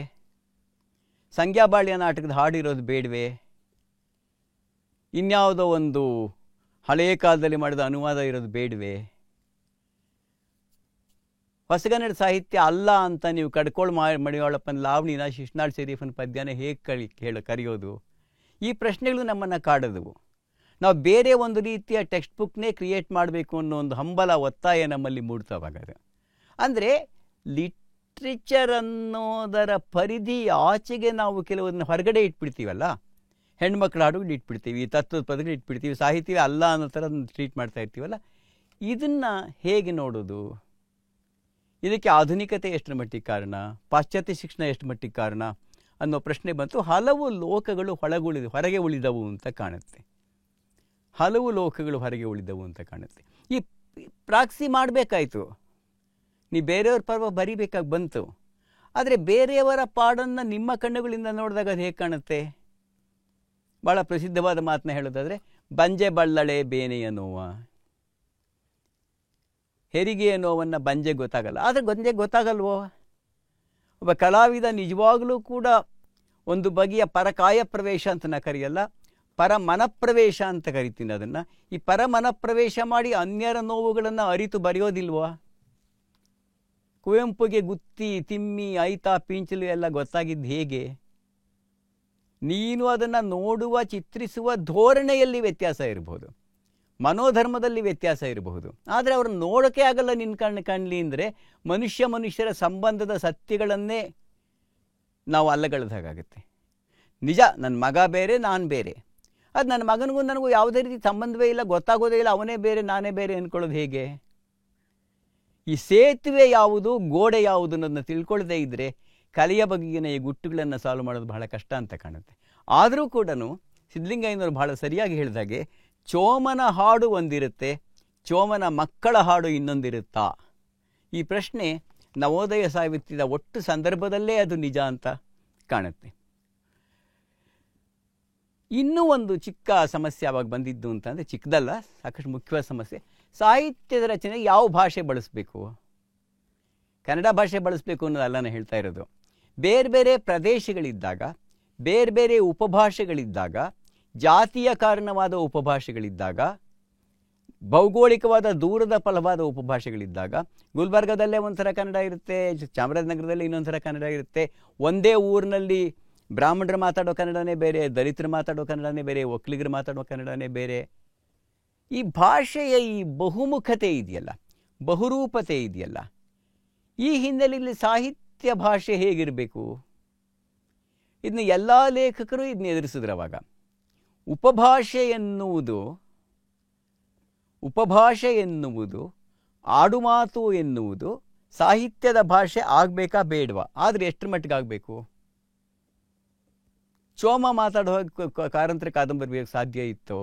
ಸಂಗ್ಯಾಬಾಳ್ಯ ನಾಟಕದ ಹಾಡಿರೋದು ಬೇಡವೇ, ಇನ್ಯಾವುದೋ ಒಂದು ಹಳೆಯ ಕಾಲದಲ್ಲಿ ಮಾಡಿದ ಅನುವಾದ ಇರೋದು ಬೇಡವೇ, ಹೊಸಗನ್ನಡ ಸಾಹಿತ್ಯ ಅಲ್ಲ ಅಂತ ನೀವು ಕಡ್ಕೋಳು ಮಡಿವಾಳಪ್ಪನ ಲಾವಣಿನ, ಶಿಶ್ನಾಳ್ ಶರೀಫನ ಪದ್ಯನ ಹೇಗೆ ಕರೆಯೋದು? ಈ ಪ್ರಶ್ನೆಗಳು ನಮ್ಮನ್ನು ಕಾಡಿದವು. ನಾವು ಬೇರೆ ಒಂದು ರೀತಿಯ ಟೆಕ್ಸ್ಟ್ ಬುಕ್ನೇ ಕ್ರಿಯೇಟ್ ಮಾಡಬೇಕು ಅನ್ನೋ ಒಂದು ಹಂಬಲ, ಒತ್ತಾಯ ನಮ್ಮಲ್ಲಿ ಮೂಡ್ತವಾಗದು. ಅಂದರೆ ಲಿಟ್ರೇಚರ್ ಅನ್ನೋದರ ಪರಿಧಿ ಆಚೆಗೆ ನಾವು ಕೆಲವೊಂದನ್ನು ಹೊರಗಡೆ ಇಟ್ಬಿಡ್ತೀವಲ್ಲ. ಹೆಣ್ಮಕ್ಳ ಹಾಡುಗಳು ಇಟ್ಬಿಡ್ತೀವಿ, ತತ್ವದ ಪದಗಳು ಇಟ್ಬಿಡ್ತೀವಿ, ಸಾಹಿತ್ಯವೇ ಅಲ್ಲ ಅನ್ನೋ ಥರ ಟ್ರೀಟ್ ಮಾಡ್ತಾ ಇರ್ತೀವಲ್ಲ. ಇದನ್ನು ಹೇಗೆ ನೋಡೋದು? ಇದಕ್ಕೆ ಆಧುನಿಕತೆ ಎಷ್ಟು ಮಟ್ಟಿಗೆ ಕಾರಣ, ಪಾಶ್ಚಾತ್ಯ ಶಿಕ್ಷಣ ಎಷ್ಟು ಮಟ್ಟಿಗೆ ಕಾರಣ ಅನ್ನೋ ಪ್ರಶ್ನೆ ಬಂತು. ಹಲವು ಲೋಕಗಳು ಹೊರಗೆ ಉಳಿದವು ಅಂತ ಕಾಣುತ್ತೆ. ಹಲವು ಲೋಕಗಳು ಹೊರಗೆ ಉಳಿದವು ಅಂತ ಕಾಣುತ್ತೆ. ಈ ಪ್ರಾಕ್ಸಿ ಮಾಡಬೇಕಾಯ್ತು, ನೀ ಬೇರೆಯವ್ರ ಪರ್ವ ಬರಿಬೇಕಾಗಿ ಬಂತು. ಆದರೆ ಬೇರೆಯವರ ಪಾಡನ್ನು ನಿಮ್ಮ ಕಣ್ಣುಗಳಿಂದ ನೋಡಿದಾಗ ಅದು ಹೇಗೆ ಕಾಣುತ್ತೆ? ಭಾಳ ಪ್ರಸಿದ್ಧವಾದ ಮಾತನ್ನ ಹೇಳೋದಾದರೆ, ಬಂಜೆ ಬಳ್ಳಳೆ ಬೇನೆಯ ನೋವ, ಹೆರಿಗೆಯ ನೋವನ್ನು ಬಂಜೆ ಗೊತ್ತಾಗಲ್ಲ. ಆದರೆ ಬಂಜೆ ಗೊತ್ತಾಗಲ್ವೋ? ಒಬ್ಬ ಕಲಾವಿದ ನಿಜವಾಗಲೂ ಕೂಡ ಒಂದು ಬಗೆಯ ಪರಕಾಯ ಪ್ರವೇಶ ಅಂತ ನಾ ಕರೆಯಲ್ಲ, ಪರಮನಪ್ರವೇಶ ಅಂತ ಕರಿತೀನಿ ಅದನ್ನು. ಈ ಪರಮನಪ್ರವೇಶ ಮಾಡಿ ಅನ್ಯರ ನೋವುಗಳನ್ನು ಅರಿತು ಬರೆಯೋದಿಲ್ವಾ? ಕುವೆಂಪುಗೆ ಗುತ್ತಿ, ತಿಮ್ಮಿ, ಐತ, ಪಿಂಚಲು ಎಲ್ಲ ಗೊತ್ತಾಗಿದ್ದು ಹೇಗೆ? ನೀನು ಅದನ್ನು ನೋಡುವ, ಚಿತ್ರಿಸುವ ಧೋರಣೆಯಲ್ಲಿ ವ್ಯತ್ಯಾಸ ಇರಬಹುದು, ಮನೋಧರ್ಮದಲ್ಲಿ ವ್ಯತ್ಯಾಸ ಇರಬಹುದು, ಆದರೆ ಅವ್ರನ್ನ ನೋಡೋಕೆ ಆಗಲ್ಲ ನಿನ್ನ ಕಣ್ಲಿ ಅಂದರೆ ಮನುಷ್ಯರ ಸಂಬಂಧದ ಸತ್ಯಗಳನ್ನೇ ನಾವು ಅಲ್ಲಗಳೆದಾಗುತ್ತೆ. ನಿಜ, ನನ್ನ ಮಗ ಬೇರೆ, ನಾನು ಬೇರೆ. ಅದು ನನ್ನ ಮಗನಿಗೂ ನನಗೂ ಯಾವುದೇ ರೀತಿ ಸಂಬಂಧವೇ ಇಲ್ಲ, ಗೊತ್ತಾಗೋದೇ ಇಲ್ಲ, ಅವನೇ ಬೇರೆ ನಾನೇ ಬೇರೆ ಅಂದ್ಕೊಳ್ಳೋದು ಹೇಗೆ? ಈ ಸೇತುವೆ ಯಾವುದು, ಗೋಡೆ ಯಾವುದು ಅನ್ನೋದನ್ನ ತಿಳ್ಕೊಳ್ಳದೇ ಇದ್ದರೆ ಕಲೆಯ ಬಗೆಗಿನ ಈ ಗುಟ್ಟುಗಳನ್ನು ಸಾಲ್ವ್ ಮಾಡೋದು ಬಹಳ ಕಷ್ಟ ಅಂತ ಕಾಣುತ್ತೆ. ಆದರೂ ಕೂಡ ಸಿದ್ಧಲಿಂಗಯ್ಯನವರು ಬಹಳ ಸರಿಯಾಗಿ ಹೇಳಿದಾಗೆ ಚೋಮನ ಹಾಡು ಒಂದಿರುತ್ತೆ, ಚೋಮನ ಮಕ್ಕಳ ಹಾಡು ಇನ್ನೊಂದಿರುತ್ತಾ? ಈ ಪ್ರಶ್ನೆ ನವೋದಯ ಸಾಹಿತ್ಯದ ಒಟ್ಟು ಸಂದರ್ಭದಲ್ಲೇ ಅದು ನಿಜ ಅಂತ ಕಾಣುತ್ತೆ. ಇನ್ನೂ ಒಂದು ಚಿಕ್ಕ ಸಮಸ್ಯೆ ಆವಾಗ ಬಂದಿದ್ದು ಅಂತಂದರೆ, ಚಿಕ್ಕದಲ್ಲ, ಸಾಕಷ್ಟು ಮುಖ್ಯವಾದ ಸಮಸ್ಯೆ, ಸಾಹಿತ್ಯದ ರಚನೆಗೆ ಯಾವ ಭಾಷೆ ಬಳಸಬೇಕು? ಕನ್ನಡ ಭಾಷೆ ಬಳಸಬೇಕು ಅನ್ನೋದಲ್ಲ ನಾನು ಹೇಳ್ತಾ ಇರೋದು. ಬೇರೆ ಬೇರೆ ಪ್ರದೇಶಗಳಿದ್ದಾಗ, ಬೇರೆ ಬೇರೆ ಉಪಭಾಷೆಗಳಿದ್ದಾಗ, ಜಾತಿಯ ಕಾರಣವಾದ ಉಪಭಾಷೆಗಳಿದ್ದಾಗ, ಭೌಗೋಳಿಕವಾದ ದೂರದ ಫಲವಾದ ಉಪಭಾಷೆಗಳಿದ್ದಾಗ, ಗುಲ್ಬರ್ಗದಲ್ಲೇ ಒಂಥರ ಕನ್ನಡ ಇರುತ್ತೆ, ಚಾಮರಾಜನಗರದಲ್ಲಿ ಇನ್ನೊಂಥರ ಕನ್ನಡ ಇರುತ್ತೆ, ಒಂದೇ ಊರಿನಲ್ಲಿ ಬ್ರಾಹ್ಮಣರು ಮಾತಾಡೋ ಕನ್ನಡನೇ ಬೇರೆ, ದಲಿತರು ಮಾತಾಡೋ ಕನ್ನಡನೇ ಬೇರೆ, ಒಕ್ಕಲಿಗರು ಮಾತಾಡೋ ಕನ್ನಡನೇ ಬೇರೆ. ಈ ಭಾಷೆಯ ಈ ಬಹುಮುಖತೆ ಇದೆಯಲ್ಲ, ಬಹುರೂಪತೆ ಇದೆಯಲ್ಲ, ಈ ಹಿನ್ನೆಲೆಯಲ್ಲಿ ಸಾಹಿತ್ಯ ಭಾಷೆ ಹೇಗಿರಬೇಕು? ಇದನ್ನ ಎಲ್ಲ ಲೇಖಕರು ಇದನ್ನ ಎದುರಿಸಿದ್ರು. ಅವಾಗ ಉಪಭಾಷೆ ಎನ್ನುವುದು ಆಡುಮಾತು ಎನ್ನುವುದು ಸಾಹಿತ್ಯದ ಭಾಷೆ ಆಗಬೇಕಾ ಬೇಡವಾ? ಆದರೆ ಎಷ್ಟರ ಮಟ್ಟಿಗೆ ಆಗಬೇಕು? ಚೋಮ ಮಾತಾಡೋ ಕಾರಂತರ ಕಾದಂಬರಿ ಬರೆಯೋಕ್ಕೆ ಸಾಧ್ಯ ಇತ್ತು?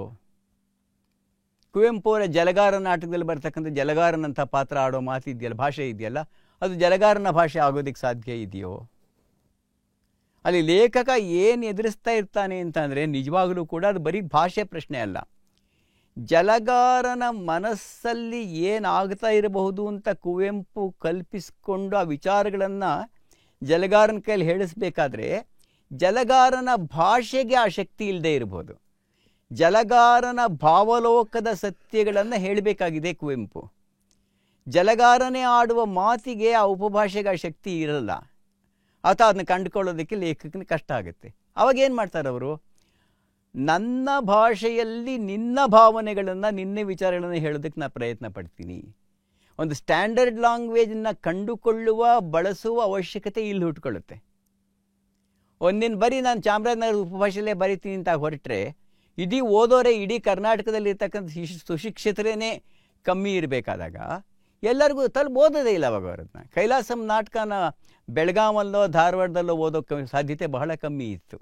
ಕುವೆಂಪು ಅವರ ಜಲಗಾರ ನಾಟಕದಲ್ಲಿ ಬರ್ತಕ್ಕಂಥ ಜಲಗಾರನಂಥ ಪಾತ್ರ ಆಡೋ ಮಾತು ಇದೆಯಲ್ಲ, ಭಾಷೆ ಇದೆಯಲ್ಲ, ಅದು ಜಲಗಾರನ ಭಾಷೆ ಆಗೋದಕ್ಕೆ ಸಾಧ್ಯ ಇದೆಯೋ? ಅಲ್ಲಿ ಲೇಖಕ ಏನು ಎದುರಿಸ್ತಾ ಇರ್ತಾನೆ ಅಂತಂದರೆ ನಿಜವಾಗಲೂ ಕೂಡ ಅದು ಬರೀ ಭಾಷೆ ಪ್ರಶ್ನೆ ಅಲ್ಲ, ಜಲಗಾರನ ಮನಸ್ಸಲ್ಲಿ ಏನಾಗ್ತಾ ಇರಬಹುದು ಅಂತ ಕುವೆಂಪು ಕಲ್ಪಿಸಿಕೊಂಡು ಆ ವಿಚಾರಗಳನ್ನು ಜಲಗಾರನ ಕೈಯಲ್ಲಿ ಹೇಳಿಸ್ಬೇಕಾದ್ರೆ ಜಲಗಾರನ ಭಾಷೆಗೆ ಆ ಶಕ್ತಿ ಇಲ್ಲದೆ ಇರಬಹುದು. ಜಲಗಾರನ ಭಾವಲೋಕದ ಸತ್ಯಗಳನ್ನು ಹೇಳಬೇಕಾಗಿದೆ ಕುವೆಂಪು. ಜಲಗಾರನೇ ಆಡುವ ಮಾತಿಗೆ ಆ ಉಪಭಾಷೆಗೆ ಆ ಶಕ್ತಿ ಇರಲ್ಲ, ಅಥವಾ ಅದನ್ನ ಕಂಡುಕೊಳ್ಳೋದಕ್ಕೆ ಲೇಖಕನ ಕಷ್ಟ ಆಗುತ್ತೆ. ಅವಾಗೇನು ಮಾಡ್ತಾರೆ ಅವರು? ನನ್ನ ಭಾಷೆಯಲ್ಲಿ ನಿನ್ನ ಭಾವನೆಗಳನ್ನು, ನಿನ್ನ ವಿಚಾರಗಳನ್ನು ಹೇಳೋದಕ್ಕೆ ನಾನು ಪ್ರಯತ್ನ ಪಡ್ತೀನಿ. ಒಂದು ಸ್ಟ್ಯಾಂಡರ್ಡ್ ಲ್ಯಾಂಗ್ವೇಜನ್ನು ಕಂಡುಕೊಳ್ಳುವ, ಬಳಸುವ ಅವಶ್ಯಕತೆ ಇಲ್ಲಿ ಹುಟ್ಕೊಳ್ಳುತ್ತೆ. ಒಂದಿನ ಬರೀ ನಾನು ಚಾಮರಾಜನಗರ ಉಪಭಾಷೆಯಲ್ಲೇ ಬರಿತೀನಿ ಅಂತ ಹೊರಟ್ರೆ ಇಡೀ ಓದೋರೆ, ಇಡೀ ಕರ್ನಾಟಕದಲ್ಲಿ ಇರ್ತಕ್ಕಂಥ ಸುಶಿಕ್ಷಿತರೇ ಕಮ್ಮಿ ಇರಬೇಕಾದಾಗ ಎಲ್ಲರಿಗೂ ಓದೋದೇ ಇಲ್ಲ. ಅವಾಗ ಅವರನ್ನ ಕೈಲಾಸಂ ನಾಟಕನ ಬೆಳಗಾವಲ್ಲೋ ಧಾರವಾಡದಲ್ಲೋ ಓದೋ ಸಾಧ್ಯತೆ ಬಹಳ ಕಮ್ಮಿ ಇತ್ತು.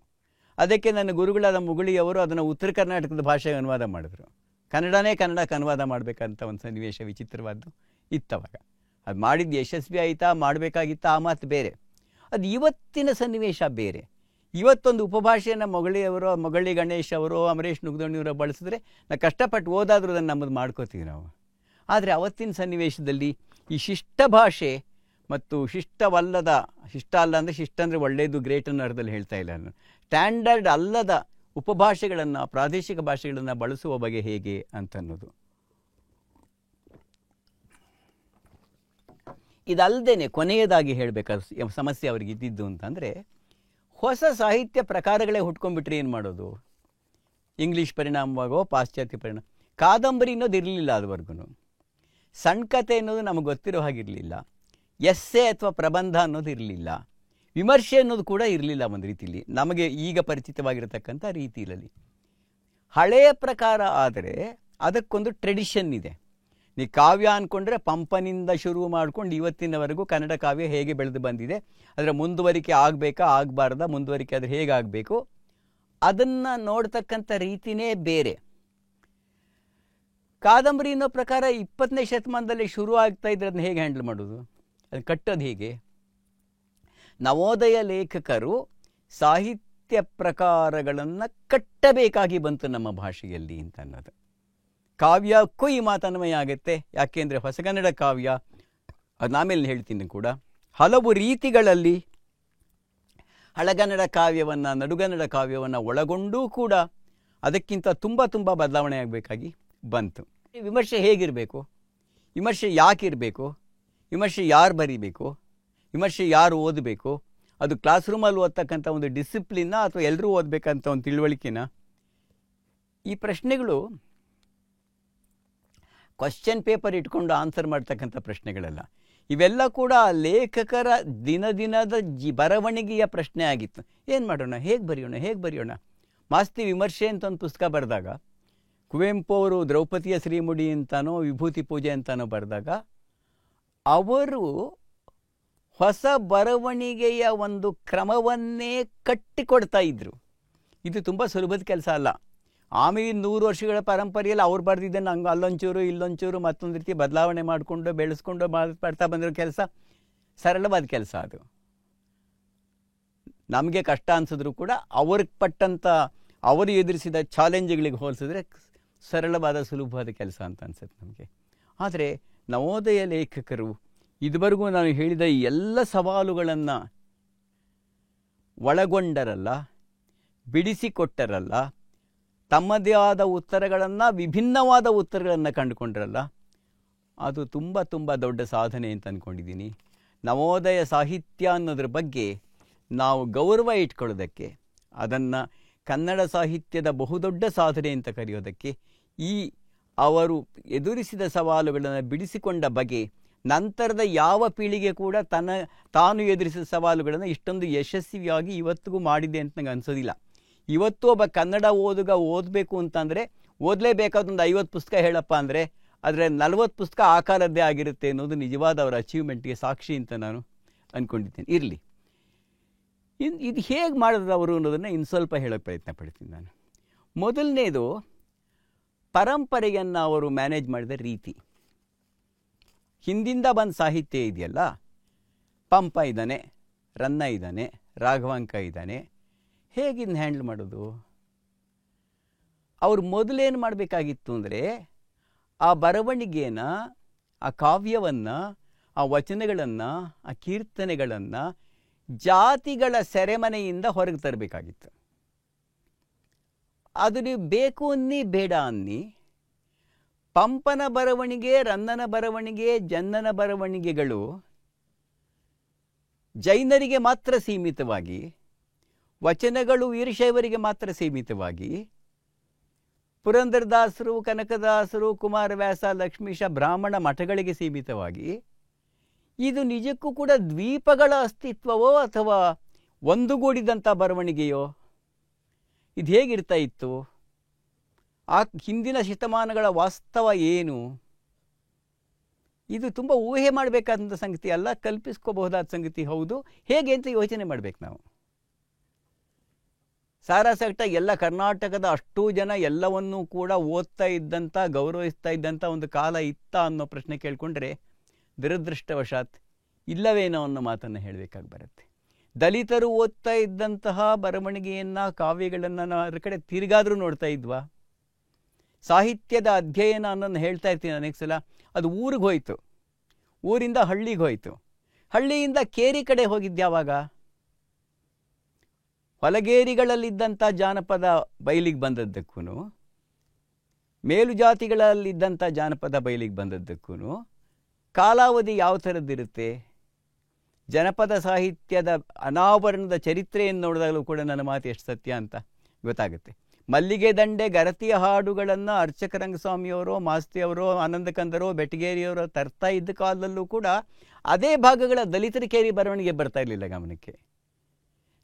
ಅದಕ್ಕೆ ನನ್ನ ಗುರುಗಳಾದ ಮುಗುಳಿಯವರು ಅದನ್ನು ಉತ್ತರ ಕರ್ನಾಟಕದ ಭಾಷೆಗೆ ಅನುವಾದ ಮಾಡಿದ್ರು. ಕನ್ನಡಕ್ಕೆ ಅನುವಾದ ಮಾಡಬೇಕಂತ ಒಂದು ಸನ್ನಿವೇಶ ವಿಚಿತ್ರವಾದ್ದು ಇತ್ತವಾಗ. ಅದು ಮಾಡಿದ್ದು ಯಶಸ್ವಿ ಆಯಿತಾ, ಮಾಡಬೇಕಾಗಿತ್ತ, ಆ ಮಾತು ಬೇರೆ. ಅದು ಇವತ್ತಿನ ಸನ್ನಿವೇಶ ಬೇರೆ. ಇವತ್ತೊಂದು ಉಪಭಾಷೆಯನ್ನು ಮೊಗಳಿ ಗಣೇಶ್ ಅವರು, ಅಮರೇಶ್ ನುಗ್ದೋಣಿಯವರು ಬಳಸಿದ್ರೆ ನಾವು ಕಷ್ಟಪಟ್ಟು ಓದಾದರೂ ಅದನ್ನು ನಮ್ಮದು ಮಾಡ್ಕೋತೀವಿ ನಾವು. ಆದರೆ ಅವತ್ತಿನ ಸನ್ನಿವೇಶದಲ್ಲಿ ಈ ಶಿಷ್ಟ ಭಾಷೆ ಮತ್ತು ಶಿಷ್ಟವಲ್ಲದ, ಶಿಷ್ಟ ಅಲ್ಲ ಅಂದರೆ ಶಿಷ್ಟ ಅಂದರೆ ಒಳ್ಳೆಯದು, ಗ್ರೇಟ್ ಅನ್ನೋ ಅರ್ಥದಲ್ಲಿ ಹೇಳ್ತಾ ಇಲ್ಲ ನಾನು, ಸ್ಟ್ಯಾಂಡರ್ಡ್ ಅಲ್ಲದ ಉಪಭಾಷೆಗಳನ್ನು, ಪ್ರಾದೇಶಿಕ ಭಾಷೆಗಳನ್ನು ಬಳಸುವ ಬಗೆ ಹೇಗೆ ಅಂತನ್ನೋದು. ಇದಲ್ಲದೆ ಕೊನೆಯದಾಗಿ ಹೇಳಬೇಕಾದ ಸಮಸ್ಯೆ ಅವ್ರಿಗೆ ಇದ್ದಿದ್ದು ಅಂತಂದರೆ, ಹೊಸ ಸಾಹಿತ್ಯ ಪ್ರಕಾರಗಳೇ ಹುಟ್ಕೊಂಡ್ಬಿಟ್ರೆ ಏನು ಮಾಡೋದು? ಇಂಗ್ಲೀಷ್ ಪರಿಣಾಮವಾಗೋ ಪಾಶ್ಚಾತ್ಯ ಪರಿಣಾಮ. ಕಾದಂಬರಿ ಅನ್ನೋದು ಇರಲಿಲ್ಲ ಅದುವರೆಗೂ. ಸಣ್ಣ ಕತೆ ಅನ್ನೋದು ನಮಗೆ ಗೊತ್ತಿರೋ ಹಾಗಿರಲಿಲ್ಲ. ಎಸ್ಸೆ ಅಥವಾ ಪ್ರಬಂಧ ಅನ್ನೋದು ಇರಲಿಲ್ಲ. ವಿಮರ್ಶೆ ಅನ್ನೋದು ಕೂಡ ಇರಲಿಲ್ಲ ಒಂದು ರೀತಿಯಲ್ಲಿ, ನಮಗೆ ಈಗ ಪರಿಚಿತವಾಗಿರತಕ್ಕಂಥ ರೀತಿಯಲ್ಲಿ. ಹಳೆಯ ಪ್ರಕಾರ ಆದರೆ ಅದಕ್ಕೊಂದು ಟ್ರೆಡಿಷನ್ ಇದೆ. ನೀ ಕಾವ್ಯ ಅಂದ್ಕೊಂಡ್ರೆ ಪಂಪನಿಂದ ಶುರು ಮಾಡ್ಕೊಂಡು ಇವತ್ತಿನವರೆಗೂ ಕನ್ನಡ ಕಾವ್ಯ ಹೇಗೆ ಬೆಳೆದು ಬಂದಿದೆ, ಅದರ ಮುಂದುವರಿಕೆ ಆಗಬೇಕಾ ಆಗಬಾರ್ದ, ಮುಂದುವರಿಕೆ ಆದರೆ ಹೇಗಾಗಬೇಕು, ಅದನ್ನು ನೋಡ್ತಕ್ಕಂಥ ರೀತಿಯೇ ಬೇರೆ. ಕಾದಂಬರಿ ಅನ್ನೋ ಪ್ರಕಾರ 20ನೇ ಶತಮಾನದಲ್ಲಿ ಶುರು ಆಗ್ತಾ ಇದ್ರೆ ಅದನ್ನ ಹೇಗೆ ಹ್ಯಾಂಡಲ್ ಮಾಡೋದು, ಅದನ್ನು ಕಟ್ಟೋದು ಹೇಗೆ? ನವೋದಯ ಲೇಖಕರು ಸಾಹಿತ್ಯ ಪ್ರಕಾರಗಳನ್ನು ಕಟ್ಟಬೇಕಾಗಿ ಬಂತು ನಮ್ಮ ಭಾಷೆಯಲ್ಲಿ ಅಂತ ಅನ್ನೋದು. ಕಾವ್ಯಕ್ಕೂ ಈ ಮಾತನ್ವಯ ಆಗುತ್ತೆ. ಯಾಕೆಂದರೆ ಹೊಸಗನ್ನಡ ಕಾವ್ಯ, ಅದು ಆಮೇಲೆ ಹೇಳ್ತೀನಿ ಕೂಡ, ಹಲವು ರೀತಿಗಳಲ್ಲಿ ಹಳಗನ್ನಡ ಕಾವ್ಯವನ್ನು ನಡುಗನ್ನಡ ಕಾವ್ಯವನ್ನು ಒಳಗೊಂಡೂ ಕೂಡ ಅದಕ್ಕಿಂತ ತುಂಬ ತುಂಬ ಬದಲಾವಣೆ ಆಗಬೇಕಾಗಿ ಬಂತು. ವಿಮರ್ಶೆ ಹೇಗಿರಬೇಕು, ವಿಮರ್ಶೆ ಯಾಕಿರಬೇಕು, ವಿಮರ್ಶೆ ಯಾರು ಬರೀಬೇಕು, ವಿಮರ್ಶೆ ಯಾರು ಓದಬೇಕು, ಅದು ಕ್ಲಾಸ್ ರೂಮಲ್ಲಿ ಓದ್ತಕ್ಕಂಥ ಒಂದು ಡಿಸಿಪ್ಲಿನ್ನ ಅಥವಾ ಎಲ್ಲರೂ ಓದಬೇಕಂತ ಒಂದು ತಿಳುವಳಿಕೆನ, ಈ ಪ್ರಶ್ನೆಗಳು ಕ್ವಶ್ಚನ್ ಪೇಪರ್ ಇಟ್ಕೊಂಡು ಆನ್ಸರ್ ಮಾಡ್ತಕ್ಕಂಥ ಪ್ರಶ್ನೆಗಳಲ್ಲ. ಇವೆಲ್ಲ ಕೂಡ ಲೇಖಕರ ದಿನದ ಬರವಣಿಗೆಯ ಪ್ರಶ್ನೆ ಆಗಿತ್ತು. ಏನು ಮಾಡೋಣ, ಹೇಗೆ ಬರೆಯೋಣ. ಮಾಸ್ತಿ ವಿಮರ್ಶೆ ಅಂತ ಒಂದು ಪುಸ್ತಕ ಬರೆದಾಗ, ಕುವೆಂಪು ಅವರು ದ್ರೌಪದಿಯ ಶ್ರೀಮುಡಿ ಅಂತಾನೋ ವಿಭೂತಿ ಪೂಜೆ ಅಂತಾನೋ ಬರೆದಾಗ, ಅವರು ಹೊಸ ಬರವಣಿಗೆಯ ಒಂದು ಕ್ರಮವನ್ನೇ ಕಟ್ಟಿಕೊಡ್ತಾ ಇದ್ರು. ಇದು ತುಂಬ ಸುಲಭದ ಕೆಲಸ ಅಲ್ಲ. ಆಮೇಲೆ 100 ವರ್ಷಗಳ ಪರಂಪರೆಯಲ್ಲಿ ಅವ್ರು ಬರೆದಿದ್ದನ್ನು ಹಂಗೆ ಅಲ್ಲೊಂಚೂರು ಇಲ್ಲೊಂಚೂರು ಮತ್ತೊಂದು ರೀತಿ ಬದಲಾವಣೆ ಮಾಡಿಕೊಂಡು ಬೆಳೆಸ್ಕೊಂಡು ಮಾಡ್ತಾ ಬಂದಿರೋ ಕೆಲಸ ಸರಳವಾದ ಕೆಲಸ. ಅದು ನಮಗೆ ಕಷ್ಟ ಅನಿಸಿದ್ರು ಕೂಡ ಅವ್ರಿಗೆ ಪಟ್ಟಂಥ ಅವರು ಎದುರಿಸಿದ ಚಾಲೆಂಜ್ಗಳಿಗೆ ಹೋಲಿಸಿದ್ರೆ ಸರಳವಾದ ಸುಲಭವಾದ ಕೆಲಸ ಅಂತ ಅನ್ಸುತ್ತೆ ನಮಗೆ. ಆದರೆ ನವೋದಯ ಲೇಖಕರು ಇದುವರೆಗೂ ನಾನು ಹೇಳಿದ ಈ ಎಲ್ಲ ಸವಾಲುಗಳನ್ನು ಒಳಗೊಂಡರಲ್ಲ, ಬಿಡಿಸಿಕೊಟ್ಟರಲ್ಲ, ತಮ್ಮದೇ ಆದ ಉತ್ತರಗಳನ್ನು, ವಿಭಿನ್ನವಾದ ಉತ್ತರಗಳನ್ನು ಕಂಡುಕೊಂಡ್ರಲ್ಲ, ಅದು ತುಂಬ ತುಂಬ ದೊಡ್ಡ ಸಾಧನೆ ಅಂತ ಅಂದ್ಕೊಂಡಿದ್ದೀನಿ. ನವೋದಯ ಸಾಹಿತ್ಯ ಅನ್ನೋದ್ರ ಬಗ್ಗೆ ನಾವು ಗೌರವ ಇಟ್ಕೊಳ್ಳೋದಕ್ಕೆ, ಅದನ್ನು ಕನ್ನಡ ಸಾಹಿತ್ಯದ ಬಹುದೊಡ್ಡ ಸಾಧನೆ ಅಂತ ಕರೆಯೋದಕ್ಕೆ, ಈ ಅವರು ಎದುರಿಸಿದ ಸವಾಲುಗಳನ್ನು ಬಿಡಿಸಿಕೊಂಡ ಬಗೆ ನಂತರದ ಯಾವ ಪೀಳಿಗೆ ಕೂಡ ತಾನು ಎದುರಿಸಿದ ಸವಾಲುಗಳನ್ನು ಇಷ್ಟೊಂದು ಯಶಸ್ವಿಯಾಗಿ ಇವತ್ತಿಗೂ ಮಾಡಿದೆ ಅಂತ ನಂಗೆ ಅನಿಸೋದಿಲ್ಲ. ಇವತ್ತು ಒಬ್ಬ ಕನ್ನಡ ಓದುಗ ಓದಬೇಕು ಅಂತಂದರೆ ಓದಲೇಬೇಕಾದೊಂದು 50 ಪುಸ್ತಕ ಹೇಳಪ್ಪ ಅಂದರೆ ಆದರೆ 40 ಪುಸ್ತಕ ಆ ಕಾಲದ್ದೇ ಆಗಿರುತ್ತೆ ಅನ್ನೋದು ನಿಜವಾದ ಅವರ ಅಚೀವ್ಮೆಂಟ್ಗೆ ಸಾಕ್ಷಿ ಅಂತ ನಾನು ಅಂದ್ಕೊಂಡಿದ್ದೇನೆ. ಇರಲಿ, ಇದು ಹೇಗೆ ಮಾಡಿದ್ರು ಅವರು ಅನ್ನೋದನ್ನು ಇನ್ನು ಸ್ವಲ್ಪ ಹೇಳೋಕ್ಕೆ ಪ್ರಯತ್ನ ಪಡ್ತೀನಿ ನಾನು. ಮೊದಲನೇದು, ಪರಂಪರೆಯನ್ನು ಅವರು ಮ್ಯಾನೇಜ್ ಮಾಡಿದ ರೀತಿ. ಹಿಂದಿಂದ ಬಂದ ಸಾಹಿತ್ಯ ಇದೆಯಲ್ಲ, ಪಂಪ ಇದ್ದಾನೆ, ರನ್ನ ಇದ್ದಾನೆ, ರಾಘವಾಂಕ ಇದ್ದಾನೆ, ಹೇಗಿನ್ನು ಹ್ಯಾಂಡಲ್ ಮಾಡೋದು? ಅವರು ಮೊದಲೇನು ಮಾಡಬೇಕಾಗಿತ್ತು ಅಂದರೆ, ಆ ಬರವಣಿಗೆಯನ್ನು, ಆ ಕಾವ್ಯವನ್ನು, ಆ ವಚನಗಳನ್ನು, ಆ ಕೀರ್ತನೆಗಳನ್ನು ಜಾತಿಗಳ ಸೆರೆಮನೆಯಿಂದ ಹೊರಗೆ ತರಬೇಕಾಗಿತ್ತು. ಅದು ನೀವು ಬೇಕು ಅನ್ನಿ ಬೇಡ ಅನ್ನಿ, ಪಂಪನ ಬರವಣಿಗೆ, ರನ್ನನ ಬರವಣಿಗೆ, ಜನ್ನನ ಬರವಣಿಗೆಗಳು ಜೈನರಿಗೆ ಮಾತ್ರ ಸೀಮಿತವಾಗಿ, ವಚನಗಳು ವೀರಶೈವರಿಗೆ ಮಾತ್ರ ಸೀಮಿತವಾಗಿ, ಪುರಂದರದಾಸರು, ಕನಕದಾಸರು, ಕುಮಾರವ್ಯಾಸ, ಲಕ್ಷ್ಮೀಶ, ಬ್ರಾಹ್ಮಣ ಮಠಗಳಿಗೆ ಸೀಮಿತವಾಗಿ, ಇದು ನಿಜಕ್ಕೂ ಕೂಡ ದ್ವೀಪಗಳ ಅಸ್ತಿತ್ವವೋ ಅಥವಾ ಒಂದುಗೂಡಿದಂಥ ಬರವಣಿಗೆಯೋ? ಇದು ಹೇಗಿರ್ತಾ ಇತ್ತು? ಆ ಹಿಂದಿನ ಶತಮಾನಗಳ ವಾಸ್ತವ ಏನು? ಇದು ತುಂಬ ಊಹೆ ಮಾಡಬೇಕಾದಂಥ ಸಂಗತಿ ಅಲ್ಲ, ಕಲ್ಪಿಸ್ಕೋಬಹುದಾದ ಸಂಗತಿ ಹೌದು. ಹೇಗೆ ಅಂತ ಯೋಚನೆ ಮಾಡಬೇಕು ನಾವು. ಸಾರಾಸಗಟ ಎಲ್ಲ ಕರ್ನಾಟಕದ ಅಷ್ಟೂ ಜನ ಎಲ್ಲವನ್ನೂ ಕೂಡ ಓದ್ತಾ ಇದ್ದಂಥ, ಗೌರವಿಸ್ತಾ ಇದ್ದಂಥ ಒಂದು ಕಾಲ ಇತ್ತ ಅನ್ನೋ ಪ್ರಶ್ನೆ ಕೇಳಿಕೊಂಡ್ರೆ ದುರದೃಷ್ಟವಶಾತ್ ಇಲ್ಲವೇನೋ ಅನ್ನೋ ಮಾತನ್ನು ಹೇಳಬೇಕಾಗಿ ಬರುತ್ತೆ. ದಲಿತರು ಓದ್ತಾ ಇದ್ದಂತಹ ಬರವಣಿಗೆಯನ್ನು, ಕಾವ್ಯಗಳನ್ನು ನಾವು ಅದರ ಕಡೆ ತಿರುಗಾದರೂ ನೋಡ್ತಾ ಇದ್ವಾ? ಸಾಹಿತ್ಯದ ಅಧ್ಯಯನ ಅನ್ನೋದು ಹೇಳ್ತಾ ಇರ್ತೀನಿ ಅನೇಕ ಸಲ. ಅದು ಊರಿಗೆ ಹೋಯಿತು, ಊರಿಂದ ಹಳ್ಳಿಗೆ ಹೋಯಿತು, ಹಳ್ಳಿಯಿಂದ ಕೇರಿ ಕಡೆ ಹೋಗಿದ್ಯಾವಾಗ? ಹೊಲಗೇರಿಗಳಲ್ಲಿದ್ದಂಥ ಜಾನಪದ ಬಯಲಿಗೆ ಬಂದದ್ದಕ್ಕೂ, ಮೇಲು ಜಾತಿಗಳಲ್ಲಿದ್ದಂಥ ಜಾನಪದ ಬಯಲಿಗೆ ಬಂದದ್ದಕ್ಕೂ ಕಾಲಾವಧಿ ಯಾವ ಥರದ್ದಿರುತ್ತೆ? ಜನಪದ ಸಾಹಿತ್ಯದ ಅನಾವರಣದ ಚರಿತ್ರೆಯನ್ನು ನೋಡಿದಾಗಲೂ ಕೂಡ ನನ್ನ ಮಾತು ಎಷ್ಟು ಸತ್ಯ ಅಂತ ಗೊತ್ತಾಗುತ್ತೆ. ಮಲ್ಲಿಗೆ ದಂಡೆ, ಗರತಿಯ ಹಾಡುಗಳನ್ನು ಅರ್ಚಕ ರಂಗಸ್ವಾಮಿಯವರೋ, ಮಾಸ್ತಿಯವರೋ, ಆನಂದಕಂದರೋ, ಬೆಟಗೇರಿಯವರೋ ತರ್ತಾ ಇದ್ದ ಕಾಲದಲ್ಲೂ ಕೂಡ ಅದೇ ಭಾಗಗಳ ದಲಿತರ ಕೇರಿ ಬರವಣಿಗೆ ಬರ್ತಾ ಇರಲಿಲ್ಲ ಗಮನಕ್ಕೆ.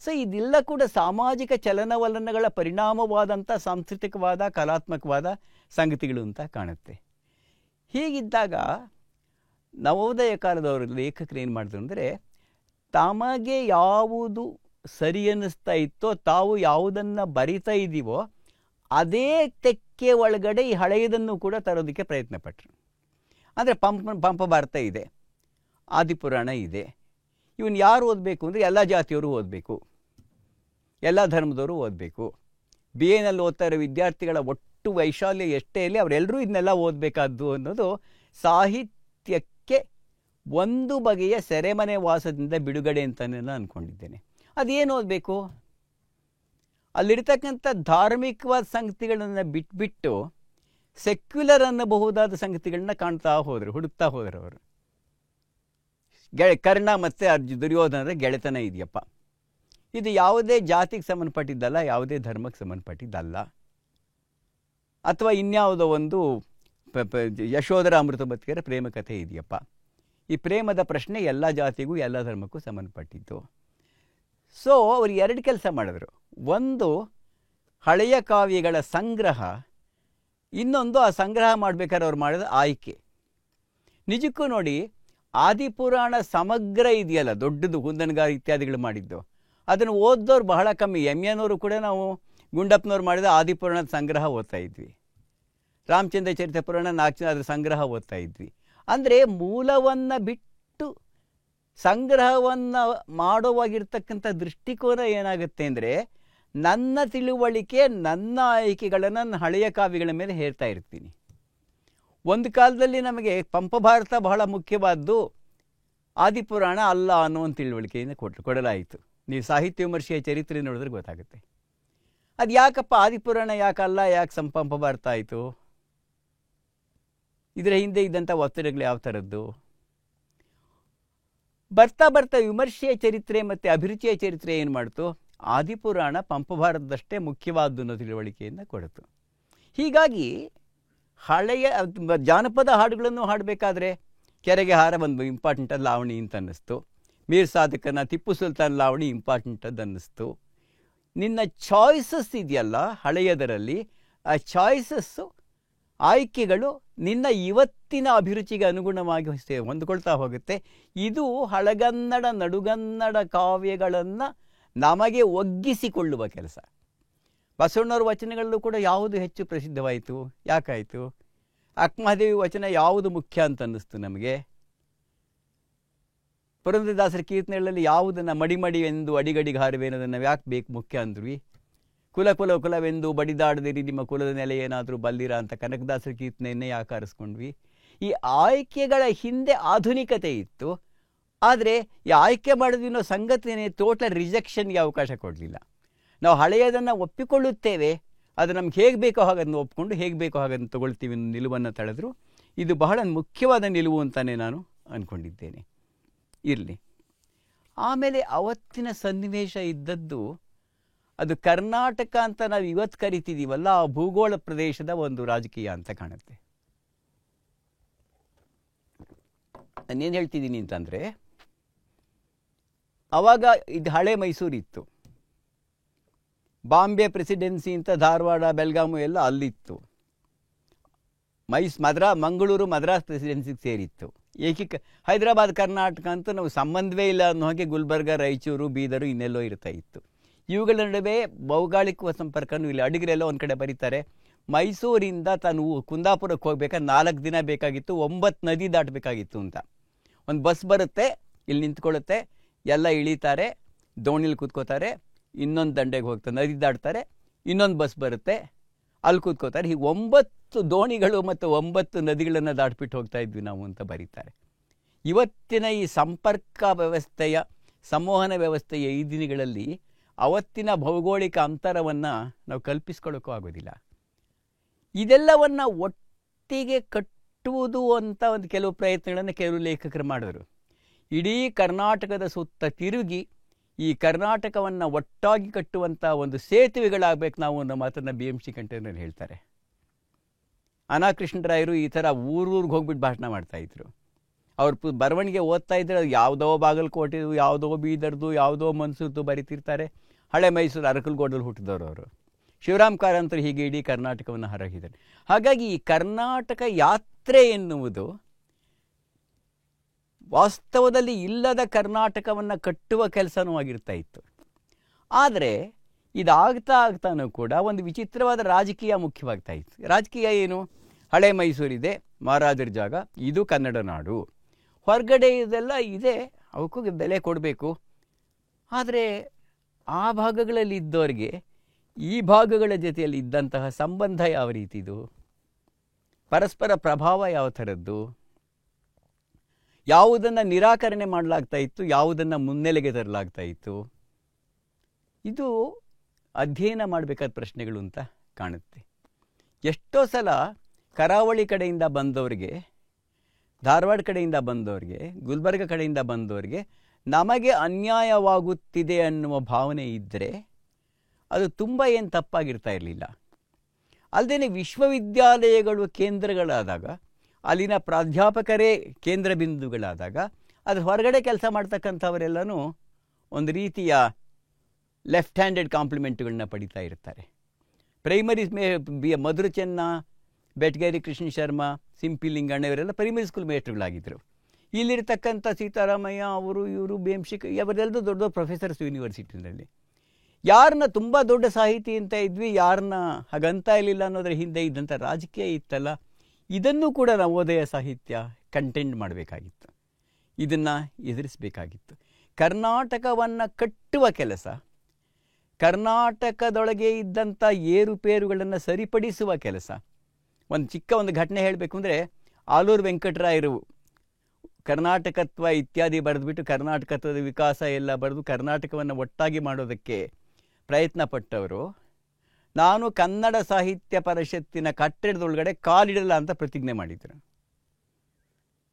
ಸೊ ಇದೆಲ್ಲ ಕೂಡ ಸಾಮಾಜಿಕ ಚಲನವಲನಗಳ ಪರಿಣಾಮವಾದಂಥ ಸಾಂಸ್ಕೃತಿಕವಾದ, ಕಲಾತ್ಮಕವಾದ ಸಂಗತಿಗಳು ಅಂತ ಕಾಣುತ್ತೆ. ಹೀಗಿದ್ದಾಗ ನವೋದಯ ಕಾಲದವರು ಲೇಖಕರು ಏನು ಮಾಡಿದ್ರು ಅಂದರೆ, ತಮಗೆ ಯಾವುದು ಸರಿ ಅನ್ನಿಸ್ತಾ ಇತ್ತೋ, ತಾವು ಯಾವುದನ್ನು ಬರಿತಾ ಇದ್ದೀವೋ ಅದೇ ತೆಕ್ಕೆ ಒಳಗಡೆ ಈ ಹಳೆಯದನ್ನು ಕೂಡ ತರೋದಕ್ಕೆ ಪ್ರಯತ್ನ ಪಟ್ಟರು. ಅಂದರೆ ಪಂಪ ಭಾರತ ಇದೆ, ಆದಿಪುರಾಣ ಇದೆ, ಇವನು ಯಾರು ಓದಬೇಕು ಅಂದರೆ ಎಲ್ಲ ಜಾತಿಯವರು ಓದಬೇಕು, ಎಲ್ಲ ಧರ್ಮದವರು ಓದಬೇಕು. BA ಓದ್ತಾ ಇರೋ ವಿದ್ಯಾರ್ಥಿಗಳ ಒಟ್ಟು ವೈಶಾಲ್ಯ ಎಷ್ಟೇ ಇರಲಿ ಅವರೆಲ್ಲರೂ ಇದನ್ನೆಲ್ಲ ಓದಬೇಕಾದ್ದು ಅನ್ನೋದು ಸಾಹಿತ್ಯಕ್ಕೆ ಒಂದು ಬಗೆಯ ಸೆರೆಮನೆ ವಾಸದಿಂದ ಬಿಡುಗಡೆ ಅಂತ ನಾನು ಅಂದ್ಕೊಂಡಿದ್ದೇನೆ. ಅದೇನು ಓದಬೇಕು? ಅಲ್ಲಿರ್ತಕ್ಕಂಥ ಧಾರ್ಮಿಕವಾದ ಸಂಗತಿಗಳನ್ನು ಬಿಟ್ಬಿಟ್ಟು ಸೆಕ್ಯುಲರ್ ಅನ್ನಬಹುದಾದ ಸಂಗತಿಗಳನ್ನ ಕಾಣ್ತಾ ಹೋದರು, ಹುಡುಕ್ತಾ ಹೋದರು ಅವರು. ಕರ್ಣ ಮತ್ತು ದುರ್ಯೋಧನರ ಗೆಳೆತನ ಇದೆಯಪ್ಪ, ಇದು ಯಾವುದೇ ಜಾತಿಗೆ ಸಂಬಂಧಪಟ್ಟಿದ್ದಲ್ಲ, ಯಾವುದೇ ಧರ್ಮಕ್ಕೆ ಸಂಬಂಧಪಟ್ಟಿದ್ದಲ್ಲ. ಅಥವಾ ಇನ್ಯಾವುದೋ ಒಂದು ಯಶೋಧರ ಅಮೃತಮತಿಯರ ಪ್ರೇಮ ಕಥೆ ಇದೆಯಪ್ಪ. ಈ ಪ್ರೇಮದ ಪ್ರಶ್ನೆ ಎಲ್ಲ ಜಾತಿಗೂ ಎಲ್ಲ ಧರ್ಮಕ್ಕೂ ಸಂಬಂಧಪಟ್ಟಿದ್ದು. ಸೊ ಅವರು ಎರಡು ಕೆಲಸ ಮಾಡಿದ್ರು. ಒಂದು ಹಳೆಯ ಕಾವ್ಯಗಳ ಸಂಗ್ರಹ, ಇನ್ನೊಂದು ಆ ಸಂಗ್ರಹ ಮಾಡಬೇಕಾದ್ರೆ ಅವ್ರು ಮಾಡಿದ ಆಯ್ಕೆ. ನಿಜಕ್ಕೂ ನೋಡಿ, ಆದಿಪುರಾಣ ಸಮಗ್ರ ಇದೆಯಲ್ಲ, ದೊಡ್ಡದು, ಹುಂದನಗಾರ ಇತ್ಯಾದಿಗಳು ಮಾಡಿದ್ದು, ಅದನ್ನು ಓದೋರು ಬಹಳ ಕಮ್ಮಿ. ಎಮ್ಯನವರು ಕೂಡ ನಾವು ಗುಂಡಪ್ಪನವ್ರು ಮಾಡಿದ ಆದಿಪುರಾಣದ ಸಂಗ್ರಹ ಓದ್ತಾ ಇದ್ವಿ, ರಾಮಚಂದ್ರ ಚರಿತ ಪುರಾಣ 4 ಅದರ ಸಂಗ್ರಹ ಓದ್ತಾ ಇದ್ವಿ. ಅಂದರೆ ಮೂಲವನ್ನು ಬಿಟ್ಟು ಸಂಗ್ರಹವನ್ನು ಮಾಡುವಾಗಿರ್ತಕ್ಕಂಥ ದೃಷ್ಟಿಕೋನ ಏನಾಗುತ್ತೆ ಅಂದರೆ, ನನ್ನ ತಿಳುವಳಿಕೆ, ನನ್ನ ಆಯ್ಕೆಗಳನ್ನು ನನ್ನ ಹಳೆಯ ಕಾವ್ಯಗಳ ಮೇಲೆ ಹೇರ್ತಾ ಇರ್ತೀನಿ. ಒಂದು ಕಾಲದಲ್ಲಿ ನಮಗೆ ಪಂಪಭಾರತ ಬಹಳ ಮುಖ್ಯವಾದ್ದು, ಆದಿಪುರಾಣ ಅಲ್ಲ ಅನ್ನೋ ಒಂದು ತಿಳುವಳಿಕೆಯಿಂದ ಕೊಡಲಾಯಿತು. ನೀವು ಸಾಹಿತ್ಯ ವಿಮರ್ಶೆಯ ಚರಿತ್ರೆ ನೋಡಿದ್ರೆ ಗೊತ್ತಾಗುತ್ತೆ. ಅದು ಯಾಕಪ್ಪ ಆದಿಪುರಾಣ ಯಾಕಲ್ಲ, ಯಾಕೆ ಪಂಪಭಾರತ ಆಯಿತು? ಇದರ ಹಿಂದೆ ಇದ್ದಂಥ ಒತ್ತಡಗಳು ಯಾವ ಥರದ್ದು? ಬರ್ತಾ ಬರ್ತಾ ವಿಮರ್ಶೆಯ ಚರಿತ್ರೆ ಮತ್ತು ಅಭಿರುಚಿಯ ಚರಿತ್ರೆ ಏನು ಮಾಡ್ತು? ಆದಿಪುರಾಣ ಪಂಪಭಾರತದಷ್ಟೇ ಮುಖ್ಯವಾದ್ದು ಅನ್ನೋ ತಿಳುವಳಿಕೆಯನ್ನು ಕೊಡ್ತು. ಹೀಗಾಗಿ ಹಳೆಯ ಜಾನಪದ ಹಾಡುಗಳನ್ನು ಹಾಡಬೇಕಾದ್ರೆ ಕೆರೆಗೆ ಹಾರ ಒಂದು ಇಂಪಾರ್ಟೆಂಟ್ ಅದು ಲಾವಣಿ ಅಂತ ಅನ್ನಿಸ್ತು. ಮೀರ್ ಸಾಧಕನ ಟಿಪ್ಪು ಸುಲ್ತಾನ್ ಲಾವಣಿ ಇಂಪಾರ್ಟೆಂಟ್ ಅದು ಅನ್ನಿಸ್ತು. ನಿನ್ನ ಚಾಯ್ಸಸ್ ಇದೆಯಲ್ಲ ಹಳೆಯದರಲ್ಲಿ, ಆ ಚಾಯ್ಸಸ್ಸು, ಆಯ್ಕೆಗಳು ನಿನ್ನ ಇವತ್ತಿನ ಅಭಿರುಚಿಗೆ ಅನುಗುಣವಾಗಿ ಹೊಂದಿಕೊಳ್ತಾ ಹೋಗುತ್ತೆ. ಇದು ಹಳಗನ್ನಡ ನಡುಗನ್ನಡ ಕಾವ್ಯಗಳನ್ನು ನಮಗೆ ಒಗ್ಗಿಸಿಕೊಳ್ಳುವ ಕೆಲಸ. ಬಸವಣ್ಣವ್ರ ವಚನಗಳಲ್ಲೂ ಕೂಡ ಯಾವುದು ಹೆಚ್ಚು ಪ್ರಸಿದ್ಧವಾಯಿತು? ಯಾಕಾಯಿತು? ಅಕ್ಕಮಹಾದೇವಿ ವಚನ ಯಾವುದು ಮುಖ್ಯ ಅಂತ ಅನ್ನಿಸ್ತು ನಮಗೆ? ಪುರಂದರದಾಸರ ಕೀರ್ತನೆಗಳಲ್ಲಿ ಯಾವುದನ್ನು ಮಡಿಮಡಿವೆಂದು ಅಡಿಗಡಿಗೆ ಹಾರುವೇನೋದನ್ನು ನಾವು ಯಾಕೆ ಬೇಕು ಮುಖ್ಯ ಅಂದ್ವಿ? ಕುಲ ಕುಲ ಕುಲವೆಂದು ಬಡಿದಾಡದಿರಿ ನಿಮ್ಮ ಕುಲದ ನೆಲೆ ಏನಾದರೂ ಬಲ್ಲಿರ ಅಂತ ಕನಕದಾಸರ ಕೀರ್ತನೆಯನ್ನೇ ಯಾಕೆ ಆರಿಸ್ಕೊಂಡ್ವಿ? ಈ ಆಯ್ಕೆಗಳ ಹಿಂದೆ ಆಧುನಿಕತೆ ಇತ್ತು. ಆದರೆ ಈ ಆಯ್ಕೆ ಮಾಡಿದ್ವಿ ಅನ್ನೋ ಸಂಗತಿನೇ ಟೋಟಲ್ ರಿಜೆಕ್ಷನ್ಗೆ ಅವಕಾಶ ಕೊಡಲಿಲ್ಲ. ನಾವು ಹಳೆಯದನ್ನು ಒಪ್ಪಿಕೊಳ್ಳುತ್ತೇವೆ, ಅದು ನಮ್ಗೆ ಹೇಗೆ ಬೇಕೋ ಹಾಗನ್ನು ಒಪ್ಪಿಕೊಂಡು ಹೇಗೆ ಬೇಕೋ ಹಾಗನ್ನು ತೊಗೊಳ್ತೀವಿ ಅನ್ನೋ ನಿಲುವನ್ನು ತಳೆದ್ರು. ಇದು ಬಹಳ ಮುಖ್ಯವಾದ ನಿಲುವು ಅಂತಲೇ ನಾನು ಅಂದ್ಕೊಂಡಿದ್ದೇನೆ. ಇರಲಿ. ಆಮೇಲೆ ಅವತ್ತಿನ ಸನ್ನಿವೇಶ ಇದ್ದದ್ದು, ಅದು ಕರ್ನಾಟಕ ಅಂತ ನಾವು ಇವತ್ತು ಕರಿತಿದ್ದೀವಲ್ಲ, ಆ ಭೂಗೋಳ ಪ್ರದೇಶದ ಒಂದು ರಾಜಕೀಯ ಅಂತ ಕಾಣುತ್ತೆ. ನಾನೇನು ಹೇಳ್ತಿದ್ದೀನಿ ಅಂತಂದರೆ, ಆವಾಗ ಇದು ಹಳೆ ಮೈಸೂರಿತ್ತು, ಬಾಂಬೆ ಪ್ರೆಸಿಡೆನ್ಸಿ ಅಂತ ಧಾರವಾಡ ಬೆಳಗಾವಿ ಎಲ್ಲ ಅಲ್ಲಿತ್ತು, ಮಂಗಳೂರು ಮದ್ರಾಸ್ ಪ್ರೆಸಿಡೆನ್ಸಿಗೆ ಸೇರಿತ್ತು. ಹೈದರಾಬಾದ್ ಕರ್ನಾಟಕ ಅಂತೂ ನಾವು ಸಂಬಂಧವೇ ಇಲ್ಲ ಅನ್ನೋ ಹಾಗೆ ಗುಲ್ಬರ್ಗ, ರಾಯಚೂರು, ಬೀದರು ಇನ್ನೆಲ್ಲೋ ಇರ್ತಾ ಇತ್ತು. ಇವುಗಳ ನಡುವೆ ಭೌಗೋಳಿಕ ಸಂಪರ್ಕನೂ ಇಲ್ಲ. ಅಡಿಗರೆಲ್ಲ ಒಂದು ಕಡೆ ಬರೀತಾರೆ, ಮೈಸೂರಿಂದ ತಾನು ಕುಂದಾಪುರಕ್ಕೆ ಹೋಗ್ಬೇಕಾದ್ರೆ 4 ದಿನ ಬೇಕಾಗಿತ್ತು, 9 ನದಿ ದಾಟಬೇಕಾಗಿತ್ತು ಅಂತ. ಒಂದು ಬಸ್ ಬರುತ್ತೆ, ಇಲ್ಲಿ ನಿಂತ್ಕೊಳ್ಳುತ್ತೆ, ಎಲ್ಲ ಇಳೀತಾರೆ, ದೋಣಿಲಿ ಕೂತ್ಕೋತಾರೆ, ಇನ್ನೊಂದು ದಂಡೆಗೆ ಹೋಗ್ತಾರೆ, ನದಿ ದಾಟ್ತಾರೆ, ಇನ್ನೊಂದು ಬಸ್ ಬರುತ್ತೆ, ಅಲ್ಲಿ ಕೂತ್ಕೋತಾರೆ. ಹೀಗೆ 9 ದೋಣಿಗಳು ಮತ್ತು 9 ನದಿಗಳನ್ನು ದಾಟ್ಬಿಟ್ಟು ಹೋಗ್ತಾ ಇದ್ವಿ ನಾವು ಅಂತ ಬರೀತಾರೆ. ಇವತ್ತಿನ ಈ ಸಂಪರ್ಕ ವ್ಯವಸ್ಥೆಯ, ಸಂವಹನ ವ್ಯವಸ್ಥೆಯ ಈ ದಿನಗಳಲ್ಲಿ ಅವತ್ತಿನ ಭೌಗೋಳಿಕ ಅಂತರವನ್ನು ನಾವು ಕಲ್ಪಿಸ್ಕೊಳ್ಳೋಕ್ಕೂ ಆಗೋದಿಲ್ಲ. ಇದೆಲ್ಲವನ್ನು ಒಟ್ಟಿಗೆ ಕಟ್ಟುವುದು ಅಂತ ಒಂದು ಕೆಲವು ಪ್ರಯತ್ನಗಳನ್ನು ಕೆಲವು ಲೇಖಕರು ಮಾಡಿದರು. ಇಡೀ ಕರ್ನಾಟಕದ ಸುತ್ತ ತಿರುಗಿ ಈ ಕರ್ನಾಟಕವನ್ನು ಒಟ್ಟಾಗಿ ಕಟ್ಟುವಂಥ ಒಂದು ಸೇತುವೆಗಳಾಗಬೇಕು ನಾವು ಅನ್ನೋ ಮಾತನ್ನು BMC ಕಂಠೇನವರು ಹೇಳ್ತಾರೆ. ಅನಾಕೃಷ್ಣರಾಯರು ಈ ಥರ ಊರೂರಿಗೆ ಹೋಗ್ಬಿಟ್ಟು ಭಾಷಣ ಮಾಡ್ತಾಯಿದ್ರು. ಅವ್ರು ಬರವಣಿಗೆ ಓದ್ತಾ ಇದ್ರೆ ಯಾವುದೋ ಬಾಗಲಕೋಟೆ, ಯಾವುದೋ ಬೀದರ್ದು, ಯಾವುದೋ ಮನ್ಸೂರ್ದು ಬರೀತಿರ್ತಾರೆ. ಹಳೆ ಮೈಸೂರು ಅರಕಲ್ಗೋಡಲ್ಲಿ ಹುಟ್ಟಿದವರು ಅವರು. ಶಿವರಾಮ್ ಕಾರಂತರು ಹೀಗೆ ಇಡೀ ಕರ್ನಾಟಕವನ್ನು ಹರಗಿದ್ದಾರೆ. ಹಾಗಾಗಿ ಈ ಕರ್ನಾಟಕ ಯಾತ್ರೆ ಎನ್ನುವುದು ವಾಸ್ತವದಲ್ಲಿ ಇಲ್ಲದ ಕರ್ನಾಟಕವನ್ನು ಕಟ್ಟುವ ಕೆಲಸನೂ ಆಗಿರ್ತಾ ಇತ್ತು. ಆದರೆ ಇದಾಗ್ತಾ ಆಗ್ತಾನೂ ಕೂಡ ಒಂದು ವಿಚಿತ್ರವಾದ ರಾಜಕೀಯ ಮುಖ್ಯವಾಗ್ತಾ ಇತ್ತು. ರಾಜಕೀಯ ಏನು? ಹಳೆ ಮೈಸೂರಿದೆ, ಮಹಾರಾಜರ ಜಾಗ, ಇದು ಕನ್ನಡ ನಾಡು, ಹೊರಗಡೆ ಇದೆಲ್ಲ ಇದೆ, ಅವಕ್ಕೂ ಬೆಲೆ ಕೊಡಬೇಕು. ಆದರೆ ಆ ಭಾಗಗಳಲ್ಲಿ ಇದ್ದವರಿಗೆ ಈ ಭಾಗಗಳ ಜೊತೆಯಲ್ಲಿ ಇದ್ದಂತಹ ಸಂಬಂಧ ಯಾವ ರೀತಿದು, ಪರಸ್ಪರ ಪ್ರಭಾವ ಯಾವ ಥರದ್ದು, ಯಾವುದನ್ನು ನಿರಾಕರಣೆ ಮಾಡಲಾಗ್ತಾ ಇತ್ತು, ಯಾವುದನ್ನು ಮುನ್ನೆಲೆಗೆ ತರಲಾಗ್ತಾ ಇತ್ತು, ಇದು ಅಧ್ಯಯನ ಮಾಡಬೇಕಾದ ಪ್ರಶ್ನೆಗಳು ಅಂತ ಕಾಣುತ್ತೆ. ಎಷ್ಟೋ ಸಲ ಕರಾವಳಿ ಕಡೆಯಿಂದ ಬಂದವರಿಗೆ, ಧಾರವಾಡ ಕಡೆಯಿಂದ ಬಂದವರಿಗೆ, ಗುಲ್ಬರ್ಗ ಕಡೆಯಿಂದ ಬಂದವರಿಗೆ ನಮಗೆ ಅನ್ಯಾಯವಾಗುತ್ತಿದೆ ಅನ್ನುವ ಭಾವನೆ ಇದ್ದರೆ ಅದು ತುಂಬ ಏನು ತಪ್ಪಾಗಿರ್ತಾ ಇರಲಿಲ್ಲ. ಅಲ್ಲದೆ ವಿಶ್ವವಿದ್ಯಾಲಯಗಳು ಕೇಂದ್ರಗಳಾದಾಗ, ಅಲ್ಲಿನ ಪ್ರಾಧ್ಯಾಪಕರೇ ಕೇಂದ್ರ ಬಿಂದುಗಳಾದಾಗ, ಅದ್ರ ಹೊರಗಡೆ ಕೆಲಸ ಮಾಡ್ತಕ್ಕಂಥವರೆಲ್ಲನೂ ಒಂದು ರೀತಿಯ ಲೆಫ್ಟ್ ಹ್ಯಾಂಡೆಡ್ ಕಾಂಪ್ಲಿಮೆಂಟ್ಗಳನ್ನ ಪಡಿತಾ ಇರ್ತಾರೆ. ಪ್ರೈಮರಿ ಮಧುರ ಚೆನ್ನ, ಬೆಟ್ಗೇರಿ ಕೃಷ್ಣ ಶರ್ಮಾ, ಸಿಂಪಿ ಲಿಂಗಣ್ಣ ಇವರೆಲ್ಲ ಪ್ರೈಮರಿ ಸ್ಕೂಲ್ ಮೇಸ್ಟ್ರುಗಳಾಗಿದ್ದರು. ಇಲ್ಲಿರ್ತಕ್ಕಂಥ ಸೀತಾರಾಮಯ್ಯ ಅವರು, ಇವರು ಬೇಂಶಿಕ್ ಅವರೆಲ್ಲರೂ ದೊಡ್ಡ ದೊಡ್ಡ ಪ್ರೊಫೆಸರ್ಸ್ ಯೂನಿವರ್ಸಿಟಿನಲ್ಲಿ. ಯಾರನ್ನ ತುಂಬ ದೊಡ್ಡ ಸಾಹಿತಿ ಅಂತ ಇದ್ವಿ, ಯಾರನ್ನ ಹಾಗಂತ ಇರಲಿಲ್ಲ ಅನ್ನೋದ್ರ ಹಿಂದೆ ಇದ್ದಂಥ ರಾಜಕೀಯ ಇತ್ತಲ್ಲ, ಇದನ್ನು ಕೂಡ ನವೋದಯ ಸಾಹಿತ್ಯ ಕಂಟೆಂಟ್ ಮಾಡಬೇಕಾಗಿತ್ತು, ಇದನ್ನು ಎದುರಿಸಬೇಕಾಗಿತ್ತು. ಕರ್ನಾಟಕವನ್ನು ಕಟ್ಟುವ ಕೆಲಸ, ಕರ್ನಾಟಕದೊಳಗೆ ಇದ್ದಂಥ ಏರುಪೇರುಗಳನ್ನು ಸರಿಪಡಿಸುವ ಕೆಲಸ. ಒಂದು ಘಟನೆ ಹೇಳಬೇಕು ಅಂದರೆ, ಆಲೂರು ವೆಂಕಟರಾಯರು ಕರ್ನಾಟಕತ್ವ ಇತ್ಯಾದಿ ಬರೆದುಬಿಟ್ಟು ಕರ್ನಾಟಕತ್ವದ ವಿಕಾಸ ಎಲ್ಲ ಬರೆದು ಕರ್ನಾಟಕವನ್ನು ಒಟ್ಟಾಗಿ ಮಾಡೋದಕ್ಕೆ ಪ್ರಯತ್ನ ಪಟ್ಟವರು, ನಾನು ಕನ್ನಡ ಸಾಹಿತ್ಯ ಪರಿಷತ್ತಿನ ಕಟ್ಟಡದೊಳಗಡೆ ಕಾಲಿಡಲ್ಲ ಅಂತ ಪ್ರತಿಜ್ಞೆ ಮಾಡಿದರು.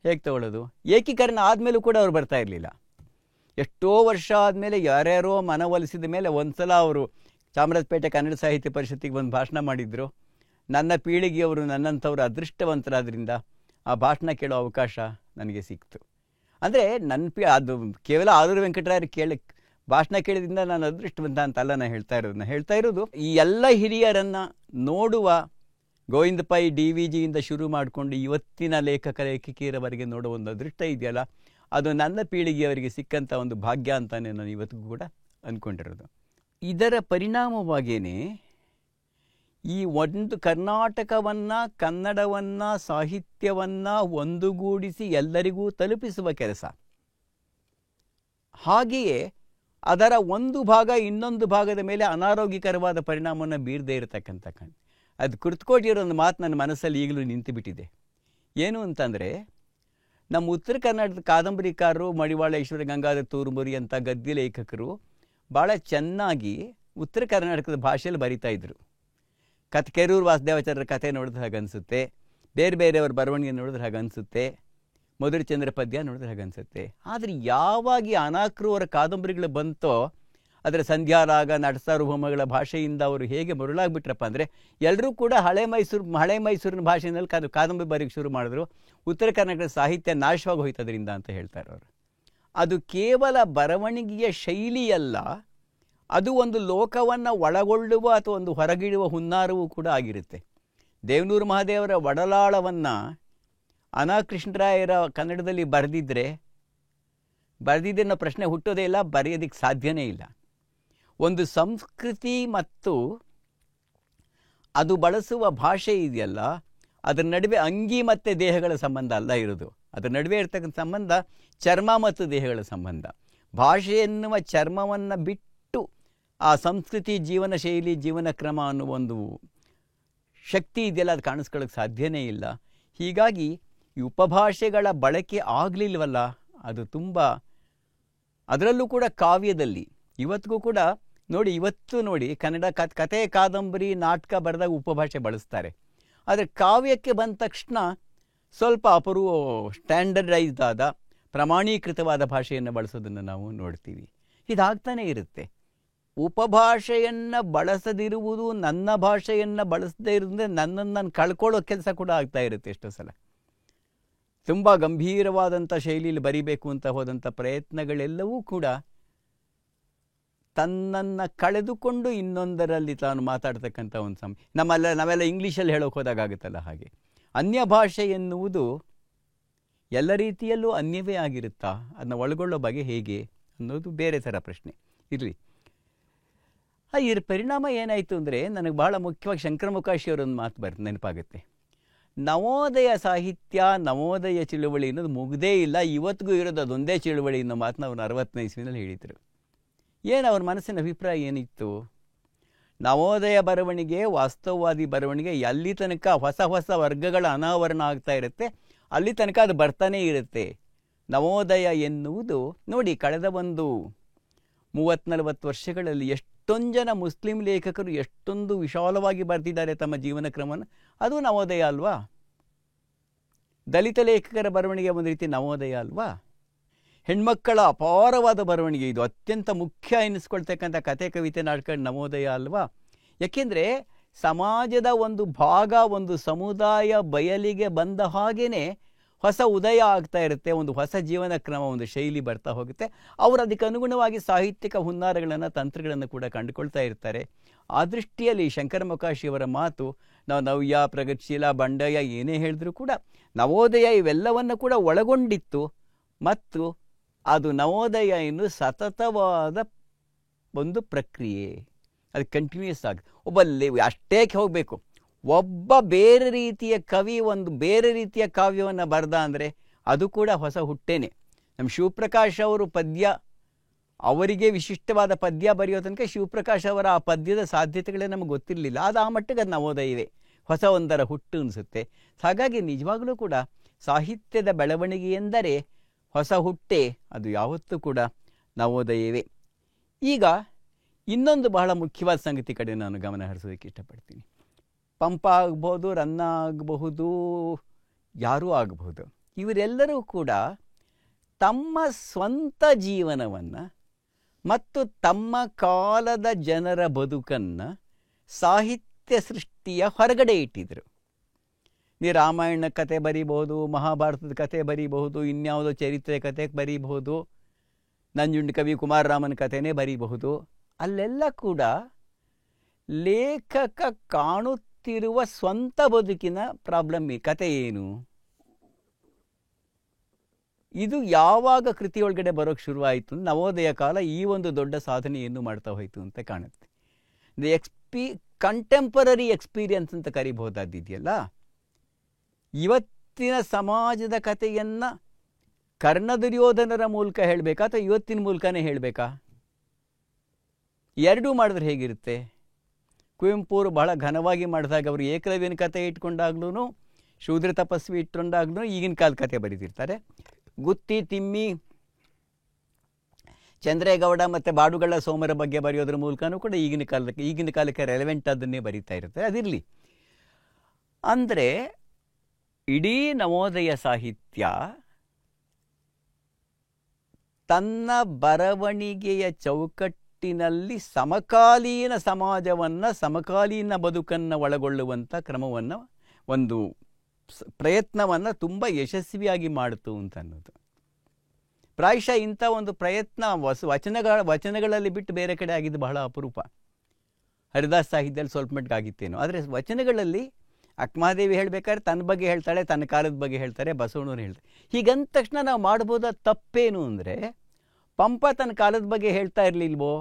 ಹೇಗೆ ತಗೊಳ್ಳೋದು? ಏಕೀಕರಣ ಆದಮೇಲೂ ಕೂಡ ಅವ್ರು ಬರ್ತಾ ಇರಲಿಲ್ಲ. ಎಷ್ಟೋ ವರ್ಷ ಆದಮೇಲೆ ಯಾರ್ಯಾರೋ ಮನವೊಲಿಸಿದ ಮೇಲೆ ಒಂದು ಸಲ ಅವರು ಚಾಮರಾಜಪೇಟೆ ಕನ್ನಡ ಸಾಹಿತ್ಯ ಪರಿಷತ್ತಿಗೆ ಒಂದು ಭಾಷಣ ಮಾಡಿದರು. ನನ್ನ ಪೀಳಿಗೆಯವರು ನನ್ನಂಥವ್ರು ಅದೃಷ್ಟವಂತರಾದ್ರಿಂದ ಆ ಭಾಷಣ ಕೇಳೋ ಅವಕಾಶ ನನಗೆ ಸಿಕ್ತು. ಅಂದರೆ ಅದು ಕೇವಲ ಆಲೂರು ವೆಂಕಟರಾಯರು ಭಾಷಣ ಕೇಳಿದ್ರಿಂದ ನಾನು ಅದೃಷ್ಟವಂತ ಅಂತಲ್ಲ ನಾನು ಹೇಳ್ತಾ ಇರೋದು ಈ ಎಲ್ಲ ಹಿರಿಯರನ್ನು ನೋಡುವ, ಗೋವಿಂದ ಪೈ DVGಯಿಂದ ಶುರು ಮಾಡಿಕೊಂಡು ಇವತ್ತಿನ ಲೇಖಕಿಯರವರೆಗೆ ನೋಡೋ ಒಂದು ಅದೃಷ್ಟ ಇದೆಯಲ್ಲ, ಅದು ನನ್ನ ಪೀಳಿಗೆಯವರಿಗೆ ಸಿಕ್ಕಂಥ ಒಂದು ಭಾಗ್ಯ ಅಂತಾನೆ ನಾನು ಇವತ್ತಿಗೂ ಕೂಡ ಅಂದ್ಕೊಂಡಿರೋದು. ಇದರ ಪರಿಣಾಮವಾಗಿಯೇ ಈ ಒಂದು ಕರ್ನಾಟಕವನ್ನು, ಕನ್ನಡವನ್ನು, ಸಾಹಿತ್ಯವನ್ನು ಒಂದುಗೂಡಿಸಿ ಎಲ್ಲರಿಗೂ ತಲುಪಿಸುವ ಕೆಲಸ. ಹಾಗೆಯೇ ಅದರ ಒಂದು ಭಾಗ ಇನ್ನೊಂದು ಭಾಗದ ಮೇಲೆ ಅನಾರೋಗ್ಯಕರವಾದ ಪರಿಣಾಮವನ್ನು ಬೀರದೇ ಇರತಕ್ಕಂಥ ಅದು ಕುರ್ತಕೋಟಿಯರ ಒಂದು ಮಾತು ನನ್ನ ಮನಸ್ಸಲ್ಲಿ ಈಗಲೂ ನಿಂತು ಬಿಟ್ಟಿದೆ. ಏನು ಅಂತಂದರೆ, ನಮ್ಮ ಉತ್ತರ ಕನ್ನಡದ ಕಾದಂಬರಿಕಾರರು ಮಡಿವಾಳ ಈಶ್ವರ ಗಂಗಾಧರ ತೂರುಮುರಿ ಅಂತ ಗದ್ಯ ಲೇಖಕರು ಭಾಳ ಚೆನ್ನಾಗಿ ಉತ್ತರ ಕರ್ನಾಟಕದ ಭಾಷೆಯಲ್ಲಿ ಬರಿತಾ ಇದ್ರು. ಕೆರೂರು ವಾಸುದೇವಾಚಾರ್ಯರ ಕಥೆ ನೋಡಿದ್ರೆ ಹಾಗನ್ಸುತ್ತೆ, ಬೇರೆ ಬೇರೆಯವ್ರ ಬರವಣಿಗೆ ನೋಡಿದ್ರೆ ಹಾಗನ್ಸುತ್ತೆ, ಮಧುರಚಂದ್ರ ಪದ್ಯ ನೋಡಿದ್ರೆ ಹಾಗನ್ಸುತ್ತೆ. ಆದರೆ ಯಾವಾಗ ಅನಾಕ್ರೂವರ ಕಾದಂಬರಿಗಳು ಬಂತೋ, ಅದರ ಸಂಧ್ಯಾರಾಗ, ನಟಸಾರ್ವಭೌಮಗಳ ಭಾಷೆಯಿಂದ ಅವರು ಹೇಗೆ ಮರುಳಾಗ್ಬಿಟ್ರಪ್ಪ ಅಂದರೆ, ಎಲ್ಲರೂ ಕೂಡ ಹಳೆ ಮೈಸೂರಿನ ಭಾಷೆಯಲ್ಲಿ ಕಾದಂಬರಿ ಬರೆಯೋಕ್ಕೆ ಶುರು ಮಾಡಿದ್ರು. ಉತ್ತರ ಕರ್ನಾಟಕದ ಸಾಹಿತ್ಯ ನಾಶವಾಗಿ ಹೋಯ್ತದ್ರಿಂದ ಅಂತ ಹೇಳ್ತಾರೆ ಅವರು. ಅದು ಕೇವಲ ಬರವಣಿಗೆಯ ಶೈಲಿಯಲ್ಲ, ಅದು ಒಂದು ಲೋಕವನ್ನು ಒಳಗೊಳ್ಳುವ ಅಥವಾ ಒಂದು ಹೊರಗಿಡುವ ಹುನ್ನಾರವೂ ಕೂಡ ಆಗಿರುತ್ತೆ. ದೇವನೂರು ಮಹಾದೇವರ ಒಡಲಾಳವನ್ನು ಅನಾಕೃಷ್ಣರಾಯರ ಕನ್ನಡದಲ್ಲಿ ಬರೆದಿದ್ದರೆ ಅನ್ನೋ ಪ್ರಶ್ನೆ ಹುಟ್ಟೋದೇ ಇಲ್ಲ, ಬರೆಯೋದಕ್ಕೆ ಸಾಧ್ಯನೇ ಇಲ್ಲ. ಒಂದು ಸಂಸ್ಕೃತಿ ಮತ್ತು ಅದು ಬಳಸುವ ಭಾಷೆ ಇದೆಯಲ್ಲ, ಅದರ ನಡುವೆ ಅಂಗಿ ಮತ್ತು ದೇಹಗಳ ಸಂಬಂಧ ಅಲ್ಲ ಇರೋದು. ಅದರ ನಡುವೆ ಇರ್ತಕ್ಕಂಥ ಸಂಬಂಧ ಚರ್ಮ ಮತ್ತು ದೇಹಗಳ ಸಂಬಂಧ. ಭಾಷೆ ಎನ್ನುವ ಚರ್ಮವನ್ನು ಬಿಟ್ಟು ಆ ಸಂಸ್ಕೃತಿ, ಜೀವನ ಶೈಲಿ, ಜೀವನ ಕ್ರಮ ಅನ್ನುವ ಒಂದು ಶಕ್ತಿ ಇದೆಯಲ್ಲ, ಅದು ಕಾಣಿಸ್ಕೊಳ್ಳೋಕ್ಕೆ ಸಾಧ್ಯನೇ ಇಲ್ಲ. ಹೀಗಾಗಿ ಈ ಉಪಭಾಷೆಗಳ ಬಳಕೆ ಆಗಲಿಲ್ವಲ್ಲ, ಅದು ತುಂಬ, ಅದರಲ್ಲೂ ಕೂಡ ಕಾವ್ಯದಲ್ಲಿ ಇವತ್ತಿಗೂ ಕೂಡ ನೋಡಿ ಕನ್ನಡ ಕಥೆ, ಕಾದಂಬರಿ, ನಾಟಕ ಬರೆದಾಗ ಉಪಭಾಷೆ ಬಳಸ್ತಾರೆ. ಆದರೆ ಕಾವ್ಯಕ್ಕೆ ಬಂದ ತಕ್ಷಣ ಸ್ವಲ್ಪ ಸ್ಟ್ಯಾಂಡರ್ಡೈಸ್ಡ್ ಆದ ಪ್ರಮಾಣೀಕೃತವಾದ ಭಾಷೆಯನ್ನು ಬಳಸೋದನ್ನು ನಾವು ನೋಡ್ತೀವಿ. ಇದಾಗ್ತಾನೆ ಇರುತ್ತೆ. ಉಪಭಾಷೆಯನ್ನು ಬಳಸದಿರುವುದು, ನನ್ನ ಭಾಷೆಯನ್ನು ಬಳಸದೇ ಇರೋದ್ರೆ ನನ್ನನ್ನು ನಾನು ಕಳ್ಕೊಳ್ಳೋ ಕೆಲಸ ಕೂಡ ಆಗ್ತಾ ಇರುತ್ತೆ. ಎಷ್ಟೋ ಸಲ ತುಂಬ ಗಂಭೀರವಾದಂಥ ಶೈಲಿಯಲ್ಲಿ ಬರಿಬೇಕು ಅಂತ ಹೋದಂಥ ಪ್ರಯತ್ನಗಳೆಲ್ಲವೂ ಕೂಡ ತನ್ನನ್ನು ಕಳೆದುಕೊಂಡು ಇನ್ನೊಂದರಲ್ಲಿ ತಾನು ಮಾತಾಡ್ತಕ್ಕಂಥ ಒಂದು ನಾವೆಲ್ಲ ಇಂಗ್ಲೀಷಲ್ಲಿ ಹೇಳೋಕೆ ಹೋದಾಗುತ್ತಲ್ಲ, ಹಾಗೆ ಅನ್ಯ ಭಾಷೆ ಎನ್ನುವುದು ಎಲ್ಲ ರೀತಿಯಲ್ಲೂ ಅನ್ಯವೇ ಆಗಿರುತ್ತಾ, ಅದನ್ನ ಒಳಗೊಳ್ಳೋ ಬಗೆ ಹೇಗೆ ಅನ್ನೋದು ಬೇರೆ ಥರ ಪ್ರಶ್ನೆ. ಇರಲಿ, ಇದರ ಪರಿಣಾಮ ಏನಾಯಿತು ಅಂದರೆ, ನನಗೆ ಭಾಳ ಮುಖ್ಯವಾಗಿ ಶಂಕರಮುಖಾಶಿಯವರೊಂದು ಮಾತು ನೆನಪಾಗುತ್ತೆ. ನವೋದಯ ಸಾಹಿತ್ಯ, ನವೋದಯ ಚಳುವಳಿ ಅನ್ನೋದು ಮುಗ್ದೇ ಇಲ್ಲ, ಇವತ್ತಿಗೂ ಇರೋದು ಅದೊಂದೇ ಚಳುವಳಿ ಅನ್ನೋ ಮಾತನ್ನ ಅವ್ರು 60ನೇ ಇಸ್ವಿನಲ್ಲಿ ಹೇಳಿದರು. ಏನು ಅವ್ರ ಮನಸ್ಸಿನ ಅಭಿಪ್ರಾಯ ಏನಿತ್ತು? ನವೋದಯ ಬರವಣಿಗೆ, ವಾಸ್ತವವಾದಿ ಬರವಣಿಗೆ ಎಲ್ಲಿ ತನಕ ಹೊಸ ಹೊಸ ವರ್ಗಗಳ ಅನಾವರಣ ಆಗ್ತಾ ಇರುತ್ತೆ ಅಲ್ಲಿ ತನಕ ಅದು ಬರ್ತಾನೇ ಇರುತ್ತೆ. ನವೋದಯ ಎನ್ನುವುದು ನೋಡಿ, ಕಳೆದ ಒಂದು 30-40 ವರ್ಷಗಳಲ್ಲಿ ಎಷ್ಟು ಎಷ್ಟೊಂದು ಜನ ಮುಸ್ಲಿಂ ಲೇಖಕರು ಎಷ್ಟೊಂದು ವಿಶಾಲವಾಗಿ ಬರೆದಿದ್ದಾರೆ ತಮ್ಮ ಜೀವನ ಕ್ರಮವನ್ನು. ಅದು ನವೋದಯ ಅಲ್ವಾ? ದಲಿತ ಲೇಖಕರ ಬರವಣಿಗೆ ಒಂದು ರೀತಿ ನವೋದಯ ಅಲ್ವಾ? ಹೆಣ್ಮಕ್ಕಳ ಅಪಾರವಾದ ಬರವಣಿಗೆ, ಇದು ಅತ್ಯಂತ ಮುಖ್ಯ ಎನಿಸ್ಕೊಳ್ತಕ್ಕಂಥ ಕತೆ, ಕವಿತೆ, ನಾಟಕ ನವೋದಯ ಅಲ್ವಾ? ಯಾಕೆಂದರೆ ಸಮಾಜದ ಒಂದು ಭಾಗ, ಒಂದು ಸಮುದಾಯ ಬಯಲಿಗೆ ಬಂದ ಹಾಗೇ ಹೊಸ ಉದಯ ಆಗ್ತಾ ಇರುತ್ತೆ, ಒಂದು ಹೊಸ ಜೀವನ ಕ್ರಮ, ಒಂದು ಶೈಲಿ ಬರ್ತಾ ಹೋಗುತ್ತೆ. ಅವರು ಅದಕ್ಕೆ ಅನುಗುಣವಾಗಿ ಸಾಹಿತ್ಯಿಕ ಹುನ್ನಾರಗಳನ್ನು, ತಂತ್ರಗಳನ್ನು ಕೂಡ ಕಂಡುಕೊಳ್ತಾ ಇರ್ತಾರೆ. ಆ ದೃಷ್ಟಿಯಲ್ಲಿ ಶಂಕರ ಮೊಕಾಶಿಯವರ ಮಾತು, ನಾವು ನವ್ಯ, ಪ್ರಗತಿಶೀಲ, ಬಂಡಾಯ ಏನೇ ಹೇಳಿದ್ರೂ ಕೂಡ ನವೋದಯ ಇವೆಲ್ಲವನ್ನು ಕೂಡ ಒಳಗೊಂಡಿತ್ತು. ಮತ್ತು ಅದು ನವೋದಯ ಇನ್ನು ಸತತವಾದ ಒಂದು ಪ್ರಕ್ರಿಯೆ, ಅದು ಕಂಟಿನ್ಯೂಸ್ ಆಗಿ ಅಷ್ಟೇ ಹೋಗಬೇಕು. ಒಬ್ಬ ಬೇರೆ ರೀತಿಯ ಕವಿ ಒಂದು ಬೇರೆ ರೀತಿಯ ಕಾವ್ಯವನ್ನು ಬರೆದ ಅಂದರೆ ಅದು ಕೂಡ ಹೊಸ ಹುಟ್ಟೇನೆ. ನಮ್ಮ ಶಿವಪ್ರಕಾಶ್ ಅವರು ಪದ್ಯ, ಅವರಿಗೆ ವಿಶಿಷ್ಟವಾದ ಪದ್ಯ ಬರೆಯೋ ತನಕ ಶಿವಪ್ರಕಾಶ್ ಅವರ ಆ ಪದ್ಯದ ಸಾಧ್ಯತೆಗಳೇ ನಮಗೆ ಗೊತ್ತಿರಲಿಲ್ಲ. ಅದು ಆ ಮಟ್ಟಿಗೆ ಅದು ನವೋದಯವೇ, ಹೊಸ ಒಂದರ ಹುಟ್ಟು ಅನಿಸುತ್ತೆ. ಹಾಗಾಗಿ ನಿಜವಾಗಲೂ ಕೂಡ ಸಾಹಿತ್ಯದ ಬೆಳವಣಿಗೆ ಎಂದರೆ ಹೊಸ ಹುಟ್ಟೆ, ಅದು ಯಾವತ್ತೂ ಕೂಡ ನವೋದಯವೇ. ಈಗ ಇನ್ನೊಂದು ಬಹಳ ಮುಖ್ಯವಾದ ಸಂಗತಿ ಕಡೆ ನಾನು ಗಮನ ಹರಿಸೋದಕ್ಕೆ ಇಷ್ಟಪಡ್ತೀನಿ. ಪಂಪ ಆಗ್ಬೋದು, ರನ್ನ ಆಗಬಹುದು, ಯಾರೂ ಆಗಬಹುದು, ಇವರೆಲ್ಲರೂ ಕೂಡ ತಮ್ಮ ಸ್ವಂತ ಜೀವನವನ್ನು ಮತ್ತು ತಮ್ಮ ಕಾಲದ ಜನರ ಬದುಕನ್ನು ಸಾಹಿತ್ಯ ಸೃಷ್ಟಿಯ ಹೊರಗಡೆ ಇಟ್ಟಿದ್ರು. ನೀ ರಾಮಾಯಣ ಕತೆ ಬರೀಬಹುದು, ಮಹಾಭಾರತದ ಕತೆ ಬರೀಬಹುದು, ಇನ್ಯಾವುದೋ ಚರಿತ್ರೆ ಕತೆ ಬರೀಬಹುದು, ನಂಜುಂಡ ಕವಿ ಕುಮಾರರಾಮನ ಕಥೆನೇ ಬರೀಬಹುದು. ಅಲ್ಲೆಲ್ಲ ಕೂಡ ಲೇಖಕ ಕಾಣುತ್ತಿರುವ ಸ್ವಂತ ಬದುಕಿನ ಪ್ರಾಬ್ಲಮ್, ಈ ಕತೆ ಏನು, ಇದು ಯಾವಾಗ ಕೃತಿಯೊಳಗಡೆ ಬರೋಕ್ಕೆ ಶುರುವಾಯಿತು, ನವೋದಯ ಕಾಲ ಈ ಒಂದು ದೊಡ್ಡ ಸಾಧನೆಯನ್ನು ಮಾಡ್ತಾ ಹೋಯಿತು ಅಂತ ಕಾಣುತ್ತೆ. ಕಂಟೆಂಪರರಿ ಎಕ್ಸ್ಪೀರಿಯನ್ಸ್ ಅಂತ ಕರಿಬಹುದಾದಿದೆಯಲ್ಲ, ಇವತ್ತಿನ ಸಮಾಜದ ಕಥೆಯನ್ನು ಕರ್ಣದುರ್ಯೋಧನರ ಮೂಲಕ ಹೇಳಬೇಕಾ ಅಥವಾ ಇವತ್ತಿನ ಮೂಲಕನೇ ಹೇಳಬೇಕಾ? ಎರಡೂ ಮಾಡಿದ್ರೆ ಹೇಗಿರುತ್ತೆ? ಕುವೆಂಪುರು ಬಹಳ ಘನವಾಗಿ ಮಾಡಿದಾಗ ಅವರು ಏಕಲವ್ಯನ ಕತೆ ಇಟ್ಕೊಂಡಾಗ್ಲೂ, ಶೂದ್ರ ತಪಸ್ವಿ ಇಟ್ಕೊಂಡಾಗ್ಲೂ ಈಗಿನ ಕಾಲದ ಕತೆ ಬರೀತಿರ್ತಾರೆ. ಗುತ್ತಿ, ತಿಮ್ಮಿ, ಚಂದ್ರೇಗೌಡ ಮತ್ತು ಬಾಡುಗಳ ಸೋಮರ ಬಗ್ಗೆ ಬರೆಯೋದ್ರ ಮೂಲಕನೂ ಕೂಡ ಈಗಿನ ಕಾಲಕ್ಕೆ ರೆಲೆವೆಂಟ್ ಅದನ್ನೇ ಬರೀತಾ ಇರ್ತಾರೆ. ಅದಿರಲಿ. ಅಂದರೆ ಇಡೀ ನವೋದಯ ಸಾಹಿತ್ಯ ತನ್ನ ಬರವಣಿಗೆಯ ಚೌಕಟ್ಟಿನಲ್ಲಿ ಸಮಕಾಲೀನ ಸಮಾಜವನ್ನು, ಸಮಕಾಲೀನ ಬದುಕನ್ನು ಒಳಗೊಳ್ಳುವಂಥ ಕ್ರಮವನ್ನು, ಒಂದು ಪ್ರಯತ್ನವನ್ನು ತುಂಬ ಯಶಸ್ವಿಯಾಗಿ ಮಾಡಿತು ಅಂತ ಅನ್ನೋದು. ಪ್ರಾಯಶಃ ಇಂಥ ಒಂದು ಪ್ರಯತ್ನ ವಚನಗಳಲ್ಲಿ ಬಿಟ್ಟು ಬೇರೆ ಕಡೆ ಆಗಿದ್ದು ಬಹಳ ಅಪರೂಪ. ಹರಿದಾಸ್ ಸಾಹಿತ್ಯದಲ್ಲಿ ಸ್ವಲ್ಪ ಮಟ್ಟಿಗೆ ಆಗಿತ್ತೇನೋ, ಆದರೆ ವಚನಗಳಲ್ಲಿ ಅಕ್ಕಮಹಾದೇವಿ ಹೇಳಬೇಕಾದ್ರೆ ತನ್ನ ಬಗ್ಗೆ ಹೇಳ್ತಾಳೆ, ತನ್ನ ಕಾಲದ ಬಗ್ಗೆ ಹೇಳ್ತಾರೆ, ಬಸವಣ್ಣವ್ರು ಹೇಳ್ತಾರೆ. ಹೀಗಂದ ತಕ್ಷಣ ನಾವು ಮಾಡ್ಬೋದ ತಪ್ಪೇನು ಅಂದರೆ, ಪಂಪ ತನ್ನ ಕಾಲದ ಬಗ್ಗೆ ಹೇಳ್ತಾ ಇರಲಿಲ್ವೋ,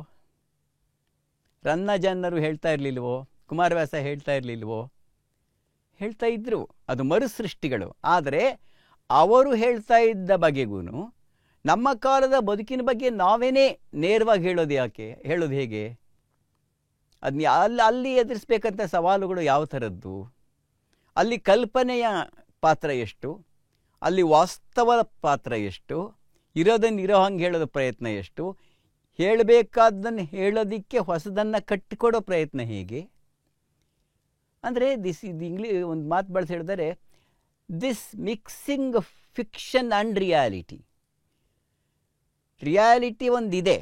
ರನ್ನ ಜನರು ಹೇಳ್ತಾ ಇರಲಿಲ್ವೋ, ಕುಮಾರವ್ಯಾಸ ಹೇಳ್ತಾ ಇರಲಿಲ್ವೋ? ಹೇಳ್ತಾ ಇದ್ರು. ಅದು ಮರುಸೃಷ್ಟಿಗಳು. ಆದರೆ ಅವರು ಹೇಳ್ತಾ ಇದ್ದ ಬಗೆಗೂ ನಮ್ಮ ಕಾಲದ ಬದುಕಿನ ಬಗ್ಗೆ ನಾವೇನೇ ನೇರವಾಗಿ ಹೇಳೋದು ಹೇಗೆ? ಅದನ್ನ ಅಲ್ಲಿ ಎದುರಿಸ್ಬೇಕಂತ ಸವಾಲುಗಳು ಯಾವ ಥರದ್ದು? ಅಲ್ಲಿ ಕಲ್ಪನೆಯ ಪಾತ್ರ ಎಷ್ಟು, ಅಲ್ಲಿ ವಾಸ್ತವದ ಪಾತ್ರ ಎಷ್ಟು, ಇರೋದನ್ನು ಇರೋ ಹಂಗೆ ಹೇಳೋದು ಪ್ರಯತ್ನ ಎಷ್ಟು, ಹೇಳಬೇಕಾದ್ದನ್ನು ಹೇಳೋದಕ್ಕೆ ಹೊಸದನ್ನು ಕಟ್ಟಿಕೊಡೋ ಪ್ರಯತ್ನ ಹೇಗೆ? ಅಂದರೆ ಒಂದು ಮಾತು ಬಳಸಿ ಹೇಳಿದರೆ, this mixing fiction and reality ಒಂದಿದೆ,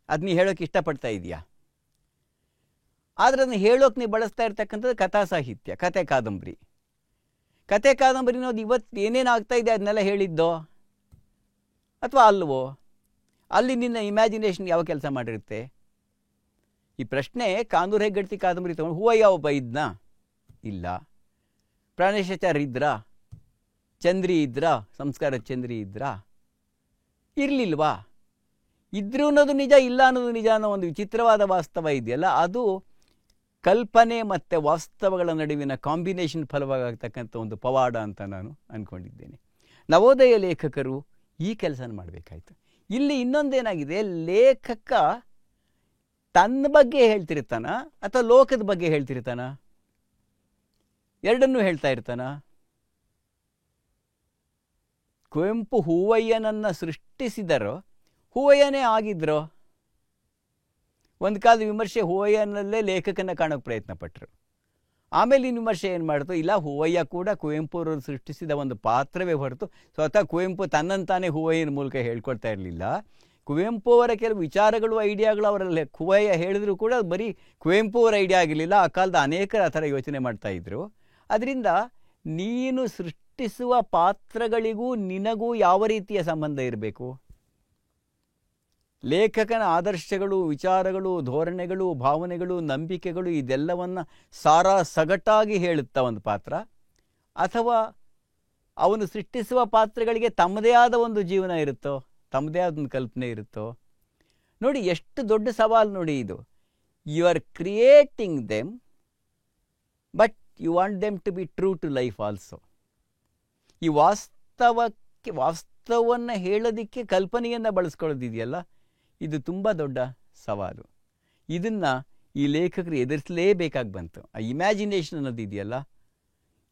ಅದು ನೀ ಹೇಳೋಕೆ ಇಷ್ಟಪಡ್ತಾ ಇದೆಯಾ? ಆದರೆ ಅದನ್ನು ಹೇಳೋಕೆ ನೀವು ಬಳಸ್ತಾ ಇರ್ತಕ್ಕಂಥದ್ದು ಕಥಾ ಸಾಹಿತ್ಯ, ಕತೆ ಕಾದಂಬರಿ. ಕತೆ ಕಾದಂಬರಿನೋದು ಇವತ್ತು ಏನೇನಾಗ್ತಾ ಇದೆ ಅದನ್ನೆಲ್ಲ ಹೇಳಿದ್ದೋ ಅಥವಾ ಅಲ್ವೋ? ಅಲ್ಲಿ ನಿನ್ನ ಇಮ್ಯಾಜಿನೇಷನ್ ಯಾವ ಕೆಲಸ ಮಾಡಿರುತ್ತೆ? ಈ ಪ್ರಶ್ನೆ ಕಾನೂರು ಹೆಗ್ಗಡ್ತಿ ಕಾದಂಬರಿ ತಗೊಂಡು ಹೂವಯ್ಯ ಒಬ್ಬ ಇದ್ನಾ? ಇಲ್ಲ. ಪ್ರಾಣೇಶಾಚಾರ್ಯ ಇದ್ರಾ? ಚಂದ್ರಿ ಇದ್ರಾ? ಸಂಸ್ಕಾರ ಚಂದ್ರಿ ಇದ್ರಾ? ಇರಲಿಲ್ವಾ? ಇದ್ರೂ ಅನ್ನೋದು ನಿಜ, ಇಲ್ಲ ಅನ್ನೋದು ನಿಜ ಅನ್ನೋ ಒಂದು ವಿಚಿತ್ರವಾದ ವಾಸ್ತವ ಇದೆಯಲ್ಲ, ಅದು ಕಲ್ಪನೆ ಮತ್ತು ವಾಸ್ತವಗಳ ನಡುವಿನ ಕಾಂಬಿನೇಷನ್ ಫಲವಾಗತಕ್ಕಂಥ ಒಂದು ಪವಾಡ ಅಂತ ನಾನು ಅಂದ್ಕೊಂಡಿದ್ದೇನೆ. ನವೋದಯ ಲೇಖಕರು ಈ ಕೆಲಸನ ಮಾಡಬೇಕಾಯ್ತು. ಇಲ್ಲಿ ಇನ್ನೊಂದೇನಾಗಿದೆ, ಲೇಖಕ ತನ್ನ ಬಗ್ಗೆ ಹೇಳ್ತಿರ್ತಾನ ಅಥವಾ ಲೋಕದ ಬಗ್ಗೆ ಹೇಳ್ತಿರ್ತಾನ? ಎರಡನ್ನೂ ಹೇಳ್ತಾ ಇರ್ತಾನ? ಕುವೆಂಪು ಹೂವಯ್ಯನನ್ನು ಸೃಷ್ಟಿಸಿದರೋ ಹೂವಯ್ಯನೇ ಆಗಿದ್ರೋ? ಒಂದು ಕಾಲದ ವಿಮರ್ಶೆ ಹೂವಯ್ಯನಲ್ಲೇ ಲೇಖಕನ ಕಾಣೋಕ್ಕೆ ಪ್ರಯತ್ನ ಪಟ್ಟರು. ಆಮೇಲೆ ವಿಮರ್ಶೆ ಏನು ಮಾಡಿತು, ಇಲ್ಲ ಹೂವಯ್ಯ ಕೂಡ ಕುವೆಂಪು ಅವರು ಸೃಷ್ಟಿಸಿದ ಒಂದು ಪಾತ್ರವೇ ಹೊರತು ಸ್ವತಃ ಕುವೆಂಪು ತನ್ನಂತಾನೇ ಹೂವಯ್ಯನ ಮೂಲಕ ಹೇಳ್ಕೊಡ್ತಾ ಇರಲಿಲ್ಲ. ಕುವೆಂಪು ಅವರ ಕೆಲವು ವಿಚಾರಗಳು, ಐಡಿಯಾಗಳು ಅವರಲ್ಲಿ ಹೂವಯ್ಯ ಹೇಳಿದ್ರು ಕೂಡ ಅದು ಬರೀ ಕುವೆಂಪು ಅವರ ಐಡಿಯಾ ಆಗಿರಲಿಲ್ಲ. ಆ ಕಾಲದ ಅನೇಕರು ಆ ಥರ ಯೋಚನೆ ಮಾಡ್ತಾಯಿದ್ರು. ಅದರಿಂದ ನೀನು ಸೃಷ್ಟಿಸುವ ಪಾತ್ರಗಳಿಗೂ ನಿನಗೂ ಯಾವ ರೀತಿಯ ಸಂಬಂಧ ಇರಬೇಕು? ಲೇಖಕನ ಆದರ್ಶಗಳು, ವಿಚಾರಗಳು, ಧೋರಣೆಗಳು, ಭಾವನೆಗಳು, ನಂಬಿಕೆಗಳು ಇದೆಲ್ಲವನ್ನು ಸಗಟಾಗಿ ಹೇಳುತ್ತಾ ಒಂದು ಪಾತ್ರ, ಅಥವಾ ಅವನು ಸೃಷ್ಟಿಸುವ ಪಾತ್ರಗಳಿಗೆ ತಮ್ಮದೇ ಆದ ಒಂದು ಜೀವನ ಇರುತ್ತೋ, ತಮ್ಮದೇ ಆದ ಒಂದು ಕಲ್ಪನೆ ಇರುತ್ತೋ? ನೋಡಿ ಎಷ್ಟು ದೊಡ್ಡ ಸವಾಲು ನೋಡಿ ಇದು. You are creating them, but you want them to be true to life also. ಈ ವಾಸ್ತವವನ್ನು ಹೇಳೋದಕ್ಕೆ ಕಲ್ಪನೆಯನ್ನು ಬಳಸ್ಕೊಳ್ಳೋದಿದೆಯಲ್ಲ, ಇದು ತುಂಬ ದೊಡ್ಡ ಸವಾಲು. ಇದನ್ನು ಈ ಲೇಖಕರು ಎದುರಿಸಲೇಬೇಕಾಗಿ ಬಂತು. ಆ ಇಮ್ಯಾಜಿನೇಷನ್ ಅನ್ನೋದು ಇದೆಯಲ್ಲ,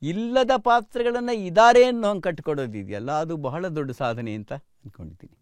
ಇಲ್ಲದ ಪಾತ್ರಗಳನ್ನು ಇದ್ದಾರೆ ಅನ್ನೋ ಹಂಗೆ ಕಟ್ಕೊಡೋದಿದೆಯಲ್ಲ, ಅದು ಬಹಳ ದೊಡ್ಡ ಸಾಧನೆ ಅಂತ ಅಂದ್ಕೊಂಡಿದ್ದೀನಿ.